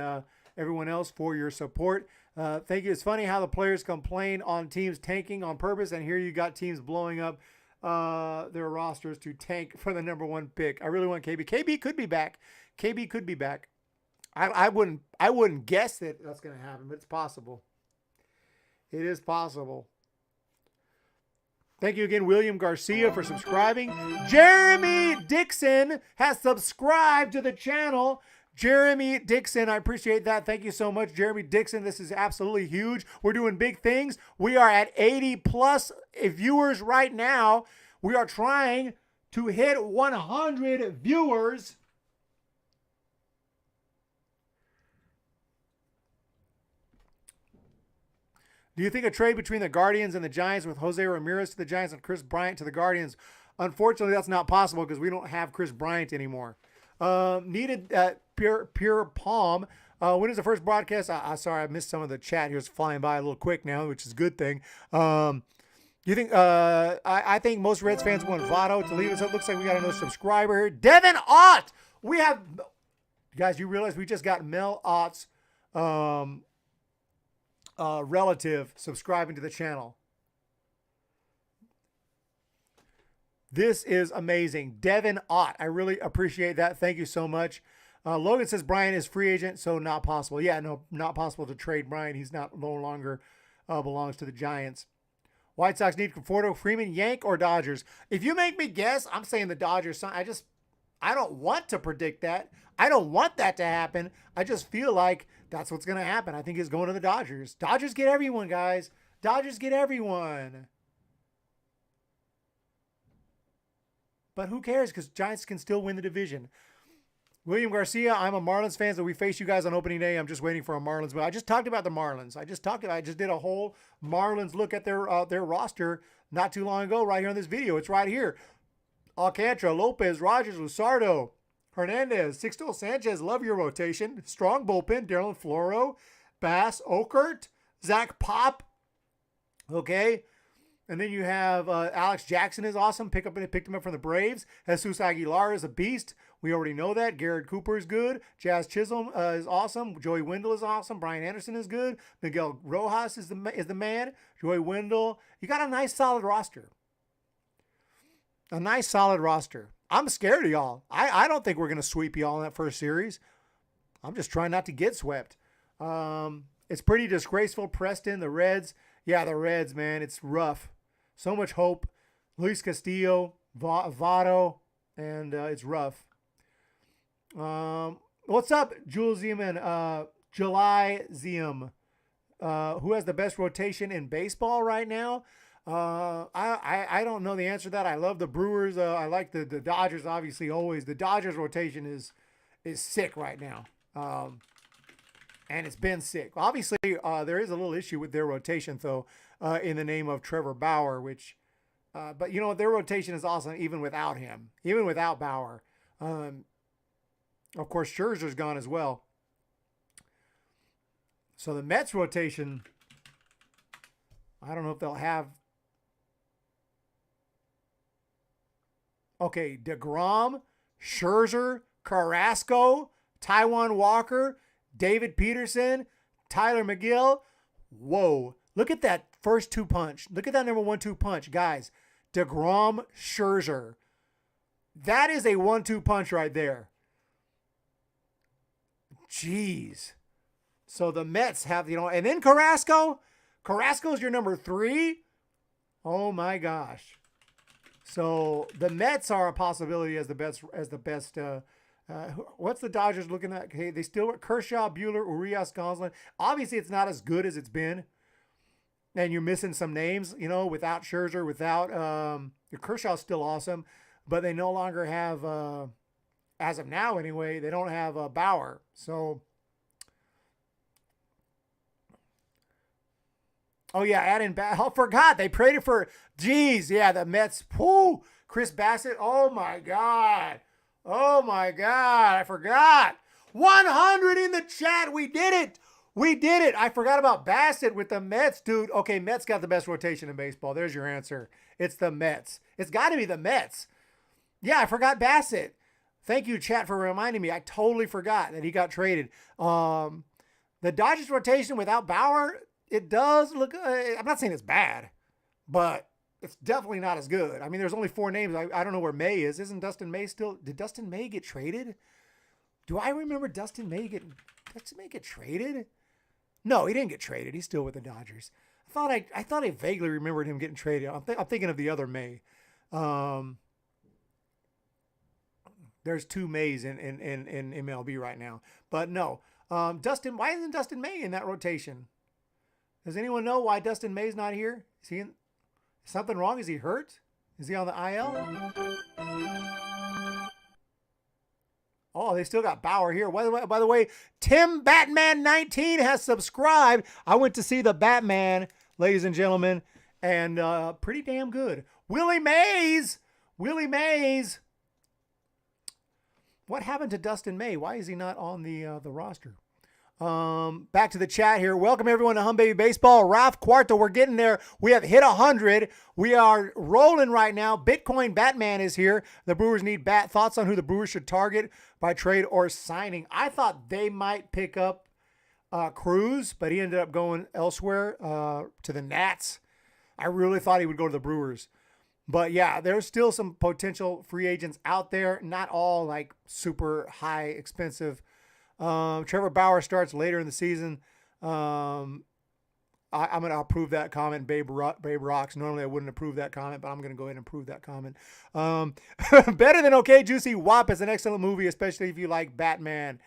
everyone else for your support. Thank you. It's funny how the players complain on teams tanking on purpose, and here you got teams blowing up their rosters to tank for the #1 pick. I really want KB. KB could be back. KB could be back. I wouldn't guess that that's going to happen, but it's possible. It is possible. Thank you again, William Garcia, for subscribing. Jeremy Dixon has subscribed to the channel. Jeremy Dixon, I appreciate that. Thank you so much, Jeremy Dixon. This is absolutely huge. We're doing big things. We are at 80 plus viewers right now. We are trying to hit 100 viewers. Do you think a trade between the Guardians and the Giants with Jose Ramirez to the Giants and Chris Bryant to the Guardians? Unfortunately, that's not possible because we don't have Chris Bryant anymore. Needed Pure Palm. When is the first broadcast? Sorry, I missed some of the chat here. It's flying by a little quick now, which is a good thing. You think? I think most Reds fans want Votto to leave us. It looks like we got another subscriber here. Devin Ott. We have, guys. You realize we just got Mel Ott's relative subscribing to the channel. This is amazing. Devin Ott. I really appreciate that. Thank you so much. Logan says Bryant is free agent, so not possible. Yeah, no, not possible to trade Bryant. He's no longer belongs to the Giants. White Sox need Conforto, Freeman, Yank, or Dodgers. If you make me guess, I'm saying the Dodgers. I don't want to predict that. I don't want that to happen. I just feel like that's what's going to happen. I think he's going to the Dodgers. Dodgers get everyone, guys. Dodgers get everyone. But who cares? Because Giants can still win the division. William Garcia, I'm a Marlins fan, so we face you guys on opening day. I'm just waiting for a Marlins. But I just talked about the Marlins. I just did a whole Marlins look at their roster not too long ago right here on this video. It's right here. Alcantara, Lopez, Rogers, Luzardo, Hernandez, Sixto Sanchez, love your rotation. Strong bullpen, Darren Floro, Bass, Okert, Zach Pop. Okay. And then you have Alex Jackson is awesome. Picked him up from the Braves. Jesus Aguilar is a beast. We already know that. Garrett Cooper is good. Jazz Chisholm is awesome. Joey Wendell is awesome. Brian Anderson is good. Miguel Rojas is the man. Joey Wendell. You got a nice solid roster. A nice solid roster. I'm scared of y'all. I don't think we're going to sweep y'all in that first series. I'm just trying not to get swept. It's pretty disgraceful. Preston, the Reds. Yeah, the Reds, man. It's rough. So much hope. Luis Castillo, Votto, and it's rough. What's up, Jules Zeman? July Ziem. Who has the best rotation in baseball right now? I don't know the answer to that. I love the Brewers. I like the Dodgers, obviously, always. The Dodgers rotation is sick right now. And it's been sick. Obviously, there is a little issue with their rotation, though, in the name of Trevor Bauer, which, but you know, their rotation is awesome even without him, even without Bauer. Of course, Scherzer's gone as well. So the Mets rotation, I don't know if they'll have. Okay, DeGrom, Scherzer, Carrasco, Taijuan Walker, David Peterson, Tyler McGill. Whoa. Look at that first two punch. Look at that number 1-2 punch, guys. DeGrom, Scherzer. That is a 1-2 punch right there. Jeez. So the Mets have, and then Carrasco. Carrasco's your number 3. Oh my gosh. So the Mets are a possibility as the best. What's the Dodgers looking at? Okay, they still Kershaw, Buehler, Urias, Gonsolin. Obviously, it's not as good as it's been, and you're missing some names. Without Scherzer, without Kershaw's still awesome, but they no longer have, as of now anyway, they don't have Bauer. So, oh yeah, add in I forgot they traded for. Geez, yeah, the Mets. Whoo, Chris Bassett. Oh my God. Oh my God, I forgot. 100 in the chat. We did it. We did it. I forgot about Bassett with the Mets, dude. Okay, Mets got the best rotation in baseball. There's your answer. It's the Mets. It's got to be the Mets. Yeah, I forgot Bassett. Thank you, chat, for reminding me. I totally forgot that he got traded. The Dodgers rotation without Bauer, it does look, I'm not saying it's bad, but it's definitely not as good. I mean, there's only 4 names. I don't know where May is. Isn't Dustin May still? Did Dustin May get traded? Do I remember Dustin May get traded? No, he didn't get traded. He's still with the Dodgers. I thought I vaguely remembered him getting traded. I'm thinking of the other May. There's 2 Mays in MLB right now, but no. Dustin, why isn't Dustin May in that rotation? Does anyone know why Dustin May's not here? Is he in? Something wrong? Is he hurt? Is he on the IL? Oh, they still got Bauer here. By the way, Tim Batman 19 has subscribed. I went to see the Batman, ladies and gentlemen, and pretty damn good. Willie Mays. What happened to Dustin May? Why is he not on the roster? Back to the chat here. Welcome everyone to Hum Baby Baseball. Ralph Cuarto, we're getting there. We have hit 100. We are rolling right now. Bitcoin Batman is here. The Brewers need bat. Thoughts on who the Brewers should target by trade or signing? I thought they might pick up Cruz, but he ended up going elsewhere to the Nats. I really thought he would go to the Brewers. But yeah, there's still some potential free agents out there. Not all like super high expensive. Trevor Bauer starts later in the season. I'm going to approve that comment. Babe rocks. Normally I wouldn't approve that comment, but I'm going to go ahead and approve that comment. Better Than Okay Juicy. WAP is an excellent movie, especially if you like Batman.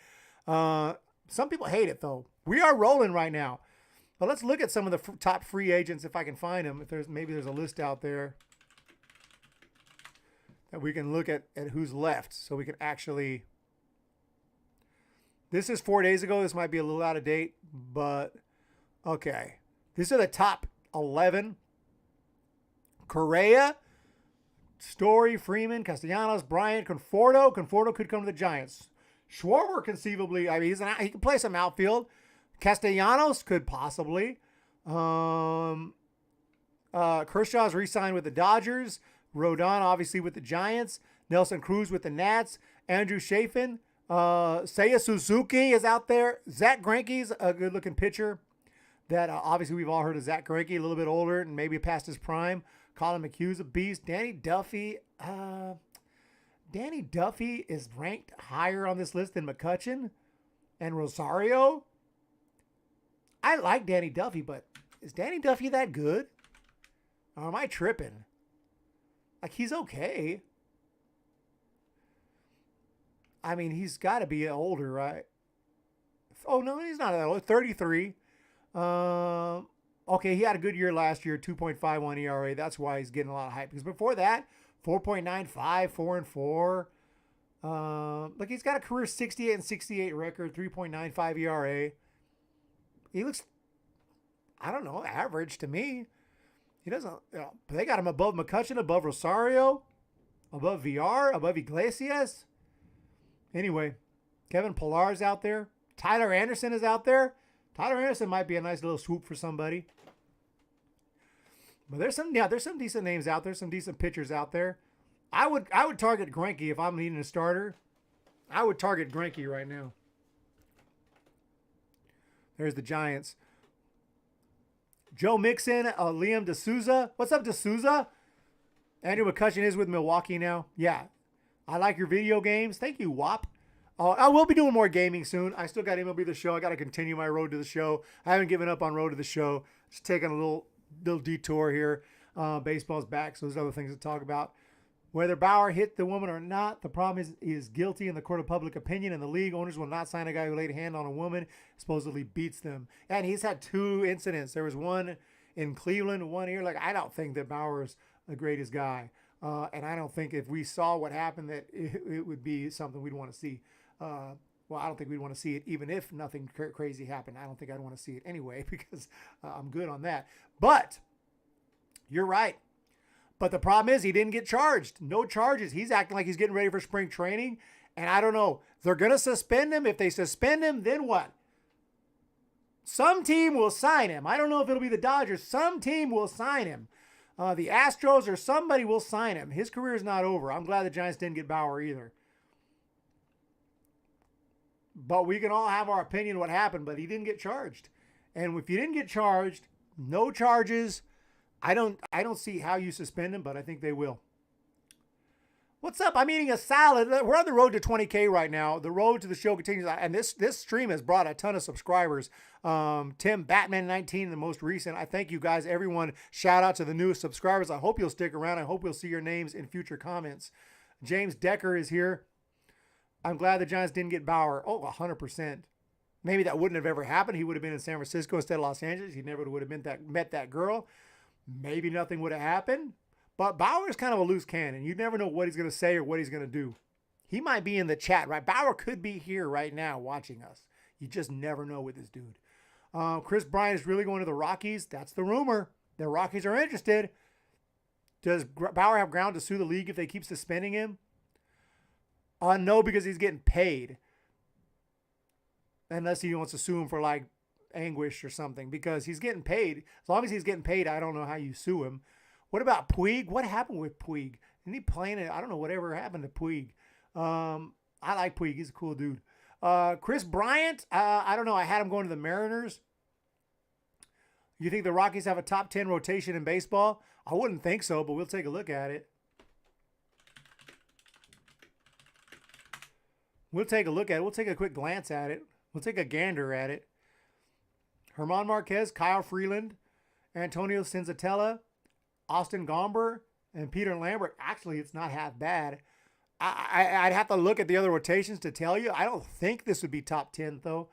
Some people hate it though. We are rolling right now. But let's look at some of the top free agents if I can find them. If maybe there's a list out there that we can look at who's left, so we can actually. This is 4 days ago. This might be a little out of date, but okay. These are the top 11. Correa, Story, Freeman, Castellanos, Bryant, Conforto. Conforto could come to the Giants. Schwarber conceivably. I mean, he can play some outfield. Castellanos could possibly. Kershaw's re-signed with the Dodgers. Rodón obviously with the Giants. Nelson Cruz with the Nats. Andrew Chafin. Seiya Suzuki is out there. Zach Greinke's a good-looking pitcher that obviously we've all heard of Zach Greinke, a little bit older and maybe past his prime. Colin McHugh's a beast. Danny Duffy is ranked higher on this list than McCutchen and Rosario. I like Danny Duffy, but is Danny Duffy that good? Or am I tripping? Like, he's okay. I mean, he's got to be older, right? Oh, no, he's not that old. 33. Okay, he had a good year last year, 2.51 ERA. That's why he's getting a lot of hype. Because before that, 4.95, 4-4. Look, he's got a career 68 and 68 record, 3.95 ERA. He looks, I don't know, average to me. He doesn't, they got him above McCutchen, above Rosario, above VR, above Iglesias. Anyway, Kevin Pillar's out there. Tyler Anderson is out there. Tyler Anderson might be a nice little swoop for somebody. But there's some decent names out there, some decent pitchers out there. I would target Greinke if I'm needing a starter. I would target Greinke right now. There's the Giants. Joe Mixon, Liam D'Souza. What's up, D'Souza? Andrew McCutchen is with Milwaukee now. Yeah. I like your video games. Thank you, WAP. I will be doing more gaming soon. I still got MLB The Show. I got to continue my road to the show. I haven't given up on road to the show. Just taking a little detour here. Baseball's back, so there's other things to talk about. Whether Bauer hit the woman or not, the problem is he is guilty in the court of public opinion, and the league owners will not sign a guy who laid a hand on a woman, supposedly beats them. And he's had 2 incidents. There was one in Cleveland, one here. Like, I don't think that Bauer's the greatest guy. And I don't think if we saw what happened that it would be something we'd want to see. Well, I don't think we'd want to see it even if nothing crazy happened. I don't think I'd want to see it anyway because I'm good on that. But you're right. But the problem is he didn't get charged. No charges. He's acting like he's getting ready for spring training. And I don't know. They're going to suspend him. If they suspend him, then what? Some team will sign him. I don't know if it'll be the Dodgers. Some team will sign him. The Astros or somebody will sign him. His career is not over. I'm glad the Giants didn't get Bauer either. But we can all have our opinion of what happened, but he didn't get charged. And if you didn't get charged, no charges, I don't see how you suspend him, but I think they will. What's up? I'm eating a salad. We're on the road to 20K right now. The road to the show continues. And this stream has brought a ton of subscribers. Tim Batman19, the most recent. I thank you guys, everyone. Shout out to the newest subscribers. I hope you'll stick around. I hope we'll see your names in future comments. James Decker is here. I'm glad the Giants didn't get Bauer. Oh, 100%. Maybe that wouldn't have ever happened. He would have been in San Francisco instead of Los Angeles. He never would have met that girl. Maybe nothing would have happened. But Bauer is kind of a loose cannon. You never know what he's going to say or what he's going to do. He might be in the chat, right? Bauer could be here right now watching us. You just never know with this dude. Chris Bryant is really going to the Rockies. That's the rumor. The Rockies are interested. Does Bauer have ground to sue the league if they keep suspending him? No, because he's getting paid. Unless he wants to sue him for like anguish or something. Because he's getting paid. As long as he's getting paid, I don't know how you sue him. What about Puig? What happened with Puig? Isn't he playing it? I don't know whatever happened to Puig. I like Puig. He's a cool dude. Chris Bryant, I don't know. I had him going to the Mariners. You think the Rockies have a top 10 rotation in baseball? I wouldn't think so, but we'll take a look at it. We'll take a look at it. We'll take a quick glance at it. We'll take a gander at it. German Marquez, Kyle Freeland, Antonio Senzatella, Austin Gomber, and Peter Lambert. Actually, it's not half bad. I'd have to look at the other rotations to tell you. I don't think this would be top 10, though.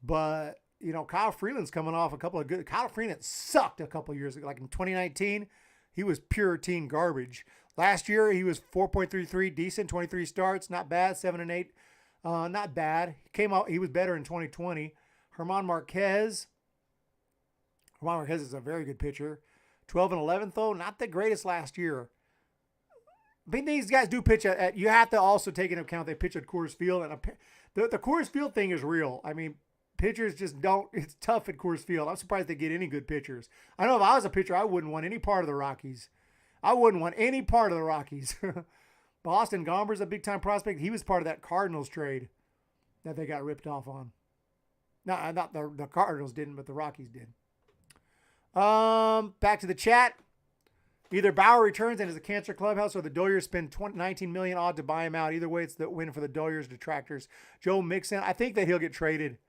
But, you know, Kyle Freeland's coming off a couple of good. Kyle Freeland sucked a couple of years ago. Like in 2019, he was pure teen garbage. Last year, he was 4.33, decent, 23 starts, not bad, 7 and 8. Not bad. He came out, he was better in 2020. German Marquez. German Marquez is a very good pitcher. 12 and 11, though, not the greatest last year. I mean, these guys do pitch at you have to also take into account they pitch at Coors Field. And the Coors Field thing is real. I mean, pitchers just don't, it's tough at Coors Field. I'm surprised they get any good pitchers. I know if I was a pitcher, I wouldn't want any part of the Rockies. I wouldn't want any part of the Rockies. Boston Gomber's a big-time prospect. He was part of that Cardinals trade that they got ripped off on. No, not the Cardinals didn't, but the Rockies did. Back to the chat. Either Bauer returns and is a cancer clubhouse, or the Doyers spend $19 million odd to buy him out. Either way, it's the win for the Doyers detractors. Joe Mixon, I think that he'll get traded.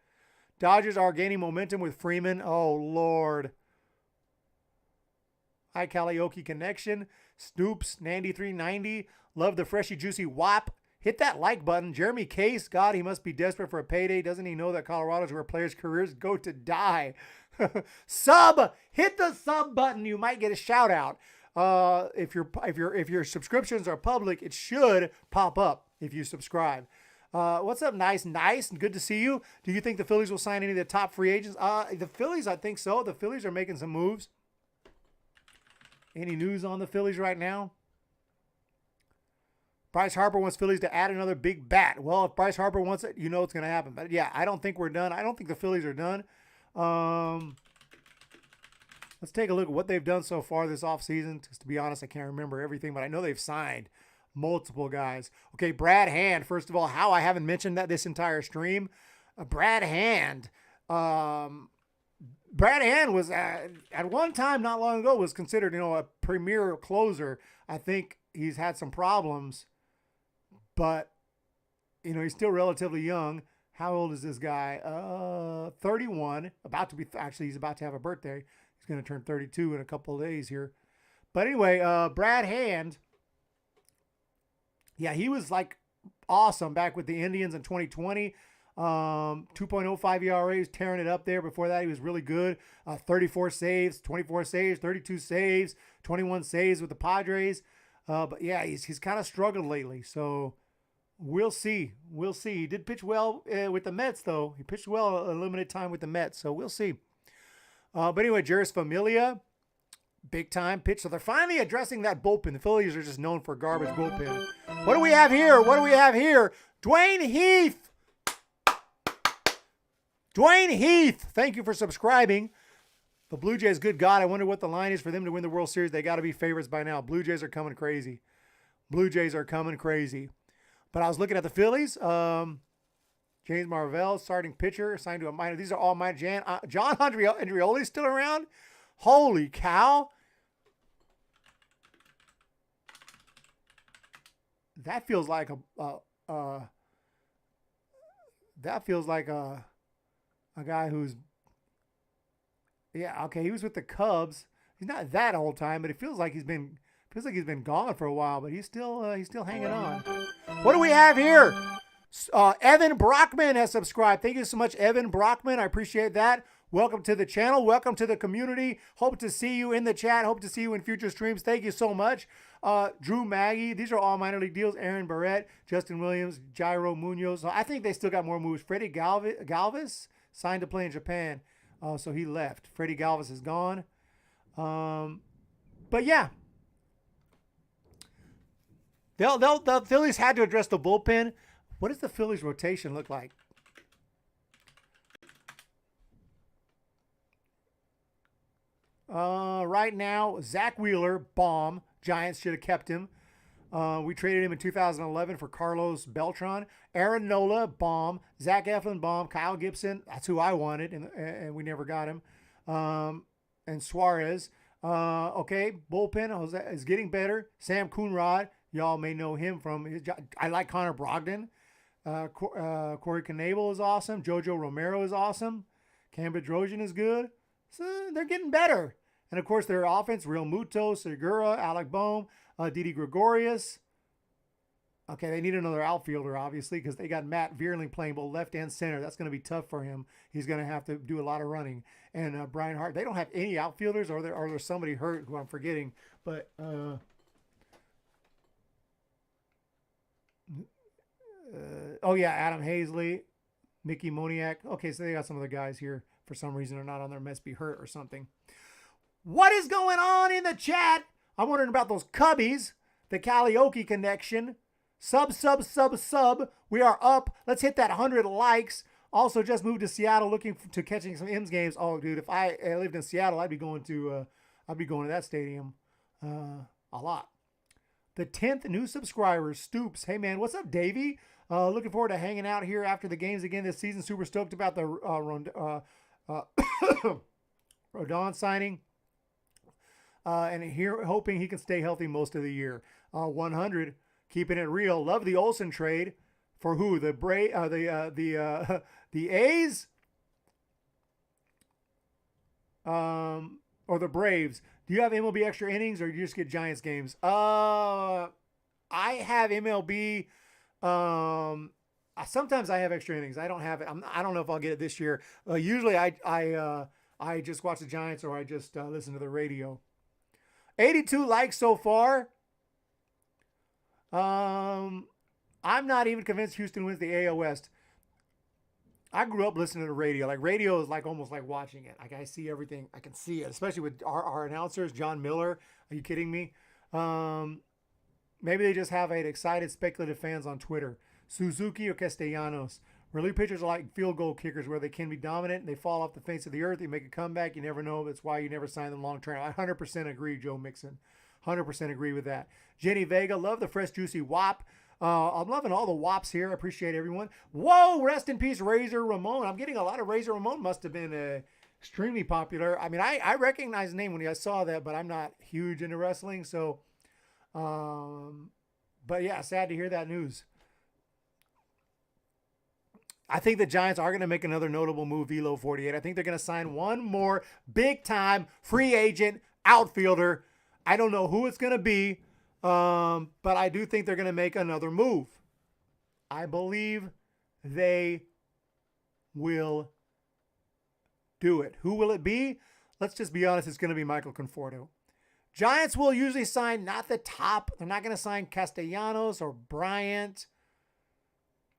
Dodgers are gaining momentum with Freeman. Oh, Lord. Hi, Karaoke Connection. Stoops, Nandy390. Love the freshy, juicy WAP. Hit that like button. Jeremy Case, God, he must be desperate for a payday. Doesn't he know that Colorado's where players' careers go to die? Sub, hit the sub button. You might get a shout out. If your subscriptions are public, it should pop up if you subscribe. What's up, nice? Good to see you. Do you think the Phillies will sign any of the top free agents? The Phillies, I think so. The Phillies are making some moves. Any news on the Phillies right now? Bryce Harper wants Phillies to add another big bat. Well, if Bryce Harper wants it, you know it's going to happen. But yeah, I don't think we're done. I don't think the Phillies are done. Let's take a look at what they've done so far this offseason. Because to be honest, I can't remember everything, but I know they've signed multiple guys. Okay, Brad Hand. First of all, how I haven't mentioned that this entire stream. Brad Hand. Brad Hand was at one time not long ago was considered, you know, a premier closer. I think he's had some problems, but you know, he's still relatively young. How old is this guy? 31. About to be, actually, he's about to have a birthday. He's going to turn 32 in a couple of days here. But anyway, Brad Hand. Yeah, he was like awesome back with the Indians in 2020. 2.05 ERA, he was tearing it up there. Before that, he was really good. 34 saves, 24 saves, 32 saves, 21 saves with the Padres. But yeah, he's kind of struggled lately. So we'll see. We'll see. He did pitch well with the Mets, though. He pitched well a limited time with the Mets. So we'll see. But anyway, Jeurys Familia, big time pitch. So they're finally addressing that bullpen. The Phillies are just known for garbage bullpen. What do we have here? What do we have here? Dwayne Heath. Dwayne Heath, thank you for subscribing. The Blue Jays, good God, I wonder what the line is for them to win the World Series. They got to be favorites by now. Blue Jays are coming crazy. Blue Jays are coming crazy. But I was looking at the Phillies. James Marvell, starting pitcher, signed to a minor. These are all minor. John Andreoli's still around? Holy cow. that feels like a guy who's, yeah, okay, he was with the Cubs. He's not that whole time, but it feels like he's been gone for a while, but he's still hanging on. What do we have here? Evan Brockman has subscribed. Thank you so much, Evan Brockman. I appreciate that. Welcome to the channel. Welcome to the community. Hope to see you in the chat. Hope to see you in future streams. Thank you so much. Drew Maggie. These are all minor league deals. Aaron Barrett, Justin Williams, Jairo Munoz. So I think they still got more moves. Freddie Galvis signed to play in Japan. So he left. Freddie Galvis is gone. But yeah. The Phillies had to address the bullpen. What does the Phillies rotation look like? Right now, Zach Wheeler, bomb. Giants should have kept him. We traded him in 2011 for Carlos Beltran. Aaron Nola, bomb. Zach Eflin, bomb. Kyle Gibson, that's who I wanted, and we never got him. And Suarez. Okay, bullpen is getting better. Sam Coonrod, y'all may know him from his job. I like Connor Brogdon. Corey Knebel is awesome. Jojo Romero is awesome. Cam Bedrosian is good. So they're getting better. And, of course, their offense, Real Muto, Segura, Alec Boehm, Didi Gregorius. Okay, they need another outfielder, obviously, because they got Matt Vierling playing both left and center. That's going to be tough for him. He's going to have to do a lot of running. And Brian Hart, they don't have any outfielders, or there's somebody hurt who I'm forgetting. But oh, yeah, Adam Hazley, Mickey Moniak. Okay, so they got some of the guys here for some reason are not on there, must be hurt or something. What is going on in the chat? I'm wondering about those Cubbies, the Karaoke connection. Sub. We are up. Let's hit that 100 likes. Also, just moved to Seattle, looking to catching some M's games. Oh, dude, if I lived in Seattle, I'd be going to that stadium a lot. The 10th new subscriber, Stoops. Hey man, what's up, Davey? Looking forward to hanging out here after the games again this season. Super stoked about the Rodón signing. And here, hoping he can stay healthy most of the year. 100, keeping it real. Love the Olson trade for who? The A's, or the Braves. Do you have MLB extra innings, or do you just get Giants games? I have MLB. Sometimes I have extra innings. I don't have it. I don't know if I'll get it this year. Usually I just watch the Giants, or I just listen to the radio. 82 likes so far. I'm not even convinced Houston wins the AL West. I grew up listening to radio. Like, radio is like almost like watching it. Like, I see everything. I can see it, especially with our announcers, John Miller. Are you kidding me? Maybe they just have excited speculative fans on Twitter. Suzuki or Castellanos. Relief pitchers are like field goal kickers where they can be dominant and they fall off the face of the earth. They make a comeback. You never know. That's why you never sign them long term. I 100% agree, Joe Mixon. 100% agree with that. Jenny Vega, love the fresh, juicy WAP. I'm loving all the WAPs here. I appreciate everyone. Whoa, rest in peace, Razor Ramon. I'm getting a lot of Razor Ramon. Must have been extremely popular. I mean, I recognize the name when I saw that, but I'm not huge into wrestling. So, but yeah, sad to hear that news. I think the Giants are going to make another notable move, Velo 48. I think they're going to sign one more big-time free agent outfielder. I don't know who it's going to be, but I do think they're going to make another move. I believe they will do it. Who will it be? Let's just be honest. It's going to be Michael Conforto. Giants will usually sign not the top. They're not going to sign Castellanos or Bryant.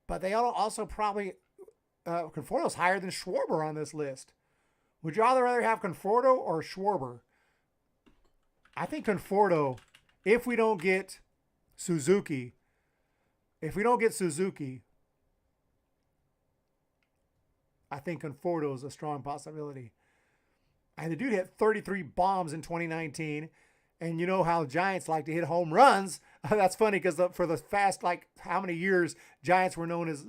But they also probably, Conforto's higher than Schwarber on this list. Would you rather have Conforto or Schwarber? I think Conforto, if we don't get Suzuki, I think Conforto is a strong possibility. And the dude hit 33 bombs in 2019. And you know how Giants like to hit home runs. That's funny because for the past, like, how many years, Giants were known as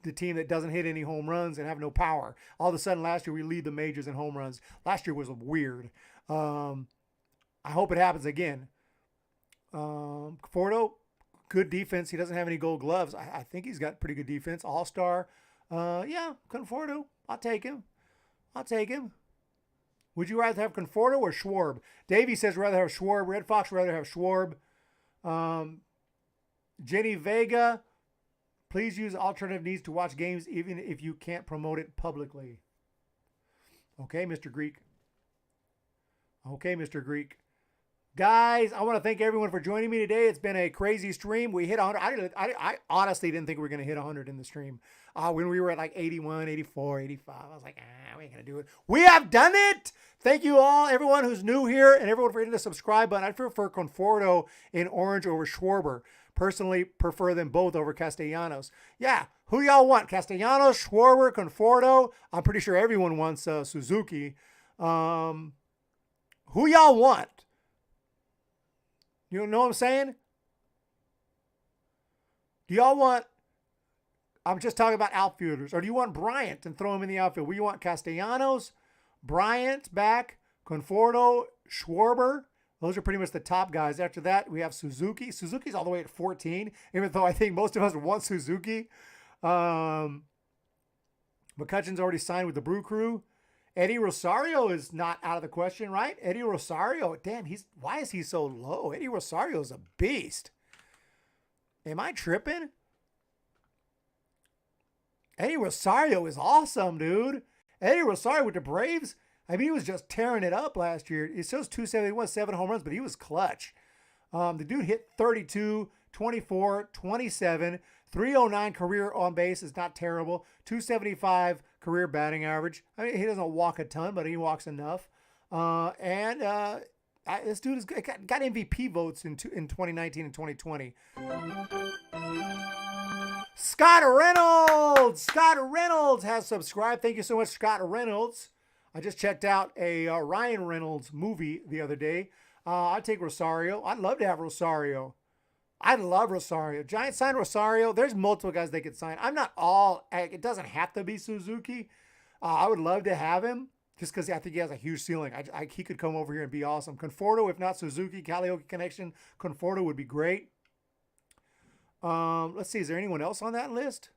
the team that doesn't hit any home runs and have no power. All of a sudden, last year, we lead the majors in home runs. Last year was weird. I hope it happens again. Conforto, good defense. He doesn't have any gold gloves. I think he's got pretty good defense. All-star. Yeah, Conforto. I'll take him. Would you rather have Conforto or Schwarb? Davey says rather have Schwarb. Red Fox rather have Schwarb. Jenny Vega, please use alternative needs to watch games even if you can't promote it publicly. Okay, Mr. Greek. Guys, I want to thank everyone for joining me today. It's been a crazy stream. We hit 100. I honestly didn't think we were going to hit 100 in the stream. When we were at like 81, 84, 85, I was like, we ain't going to do it. We have done it. Thank you all, everyone who's new here, and everyone for hitting the subscribe button. I prefer Conforto in orange over Schwarber. Personally, prefer them both over Castellanos. Yeah, who y'all want? Castellanos, Schwarber, Conforto. I'm pretty sure everyone wants Suzuki. Who y'all want? You know what I'm saying? Do y'all want, I'm just talking about outfielders, or do you want Bryant and throw him in the outfield? Will you want Castellanos, Bryant back, Conforto, Schwarber? Those are pretty much the top guys. After that, we have Suzuki. Suzuki's all the way at 14, even though I think most of us want Suzuki. McCutchen's already signed with the Brew Crew. Eddie Rosario is not out of the question, right? Eddie Rosario, damn, why is he so low? Eddie Rosario is a beast. Am I tripping? Eddie Rosario is awesome, dude. Eddie Rosario with the Braves, I mean, he was just tearing it up last year. It shows 271, 7 home runs, but he was clutch. The dude hit 32, 24, 27, 309 career on base is not terrible. 275 career batting average. I mean, he doesn't walk a ton, but he walks enough. This dude has got MVP votes in 2019 and 2020. Scott Reynolds has subscribed. Thank you so much, Scott Reynolds. I just checked out a Ryan Reynolds movie the other day. I'd take Rosario. I'd love to have Rosario. I love Rosario. Giants sign Rosario. There's multiple guys they could sign. I'm not all, it doesn't have to be Suzuki. I would love to have him just because I think he has a huge ceiling. He could come over here and be awesome. Conforto, if not Suzuki, Kalihoki connection, Conforto would be great. Let's see. Is there anyone else on that list?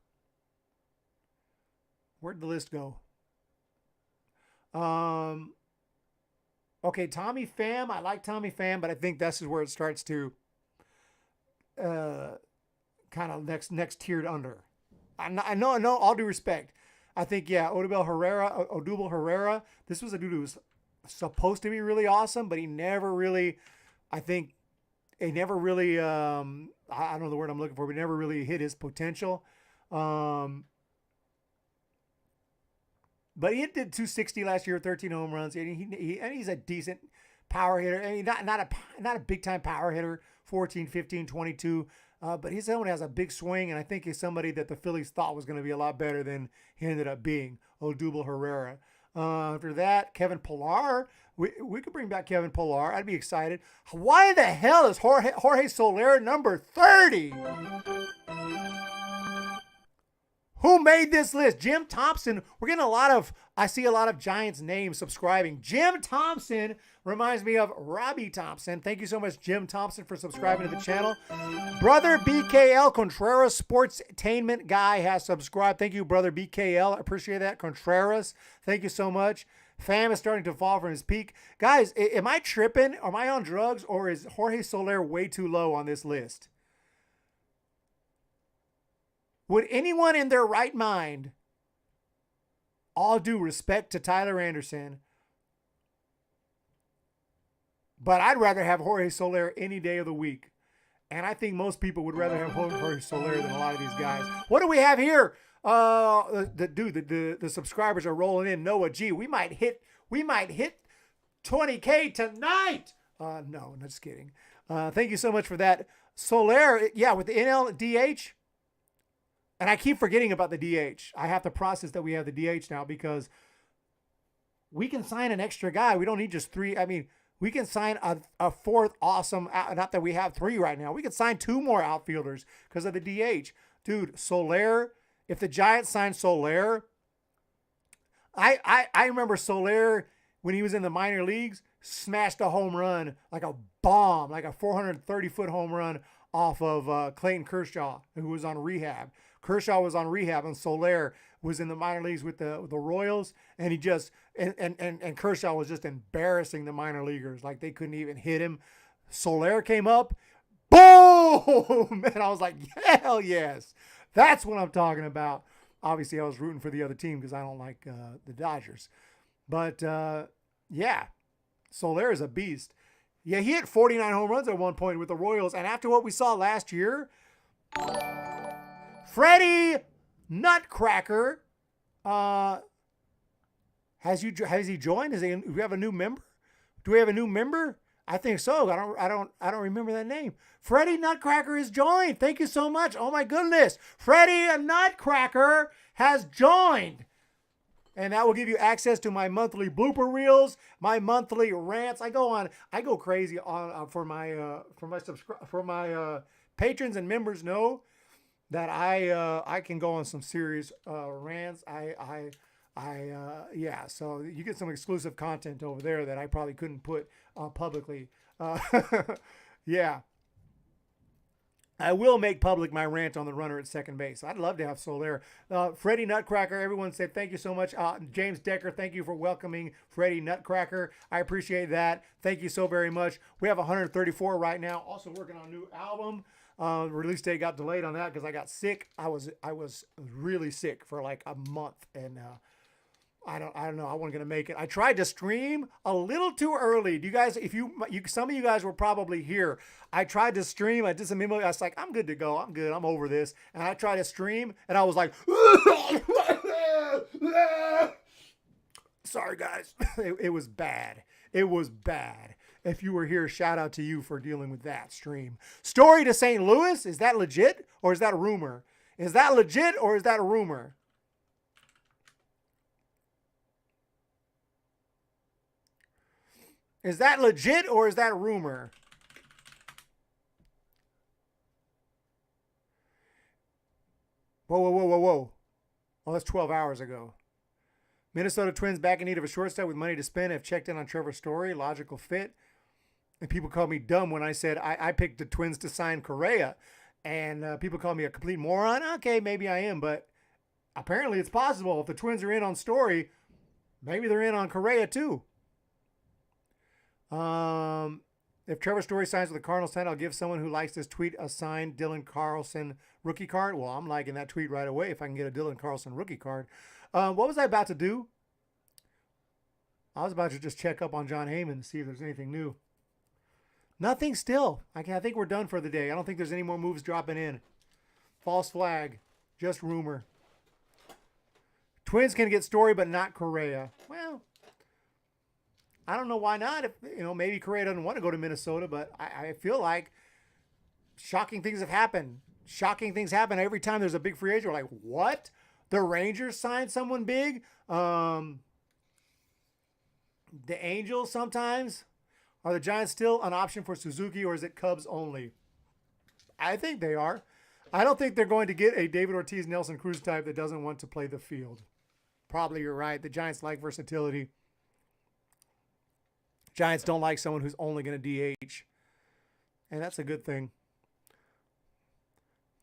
Where'd the list go? Okay, Tommy Pham. I like Tommy Pham, but I think this is where it starts to kind of next tiered under. I know, all due respect. I think, yeah, Odubel Herrera. This was a dude who was supposed to be really awesome, but he never really, I don't know the word I'm looking for, but he never really hit his potential. But he did 260 last year, 13 home runs, and he's a decent power hitter. I mean, not a big time power hitter, 14, 15, 22. But he's someone who has a big swing, and I think he's somebody that the Phillies thought was going to be a lot better than he ended up being. Odubel Herrera. After that, Kevin Pillar. We could bring back Kevin Pillar. I'd be excited. Why the hell is Jorge Soler number 30? Who made this list? Jim Thompson. We're getting I see a lot of Giants names subscribing. Jim Thompson reminds me of Robbie Thompson. Thank you so much, Jim Thompson, for subscribing to the channel. Brother BKL Contreras, sportstainment guy, has subscribed. Thank you, Brother BKL. I appreciate that. Contreras, thank you so much. Pham is starting to fall from his peak. Guys, am I tripping? Am I on drugs? Or is Jorge Soler way too low on this list? Would anyone in their right mind, all due respect to Tyler Anderson, but I'd rather have Jorge Soler any day of the week. And I think most people would rather have Jorge Soler than a lot of these guys. What do we have here? The subscribers are rolling in. Noah G. We might hit 20K tonight. No, just kidding. Thank you so much for that. Soler, yeah, with the NL DH. And I keep forgetting about the DH. I have to process that we have the DH now because we can sign an extra guy. We don't need just 3. I mean, we can sign a fourth awesome, not that we have 3 right now. We could sign 2 more outfielders because of the DH. Dude, Soler, if the Giants sign Soler, I remember Soler when he was in the minor leagues, smashed a home run like a bomb, like a 430-foot home run off of Clayton Kershaw, who was on rehab. Kershaw was on rehab, and Soler was in the minor leagues with the Royals, and he just and Kershaw was just embarrassing the minor leaguers. Like, they couldn't even hit him. Soler came up, boom! And I was like, hell yes. That's what I'm talking about. Obviously, I was rooting for the other team because I don't like the Dodgers. But, yeah, Soler is a beast. Yeah, he hit 49 home runs at one point with the Royals. And after what we saw last year, Freddie Nutcracker, has he joined? Do we have a new member? Do we have a new member? I think so. I don't remember that name. Freddie Nutcracker is joined. Thank you so much. Oh my goodness. Freddie Nutcracker has joined. And that will give you access to my monthly blooper reels, my monthly rants. I go crazy on for my patrons and members know that I can go on some serious rants. Yeah, so you get some exclusive content over there that I probably couldn't put publicly. Yeah. I will make public my rant on the runner at second base. I'd love to have Soler. Freddie Nutcracker, everyone said thank you so much. James Decker, thank you for welcoming Freddie Nutcracker. I appreciate that. Thank you so very much. We have 134 right now. Also working on a new album. Release date got delayed on that because I got sick. I was really sick for like a month, and I don't know. I wasn't gonna make it. I tried to stream a little too early. Do you guys? If you some of you guys were probably here. I tried to stream. I did some email. I was like, I'm good to go. I'm good. I'm over this. And I tried to stream, and I was like, sorry guys. It was bad. It was bad. If you were here, shout out to you for dealing with that stream. Story to St. Louis. Is that legit or is that a rumor? Is that legit or is that a rumor? Is that legit or is that a rumor? Whoa. Oh, that's 12 hours ago. Minnesota Twins back in need of a shortstop with money to spend. Have checked in on Trevor Story. Logical fit. And people called me dumb when I said I picked the Twins to sign Correa. And people call me a complete moron. Okay, maybe I am. But apparently it's possible. If the Twins are in on Story, maybe they're in on Correa too. If Trevor Story signs with the Cardinals tonight, I'll give someone who likes this tweet a signed Dylan Carlson rookie card. Well, I'm liking that tweet right away if I can get a Dylan Carlson rookie card. What was I about to do? I was about to just check up on John Heyman and see if there's anything new. Nothing still. I think we're done for the day. I don't think there's any more moves dropping in. False flag. Just rumor. Twins can get Story, but not Correa. Well, I don't know why not. If maybe Correa doesn't want to go to Minnesota, but I feel like shocking things have happened. Shocking things happen every time there's a big free agent. We're like, what? The Rangers signed someone big? The Angels sometimes? Are the Giants still an option for Suzuki, or is it Cubs only? I think they are. I don't think they're going to get a David Ortiz, Nelson Cruz type that doesn't want to play the field. Probably you're right. The Giants like versatility. Giants don't like someone who's only going to DH. And that's a good thing.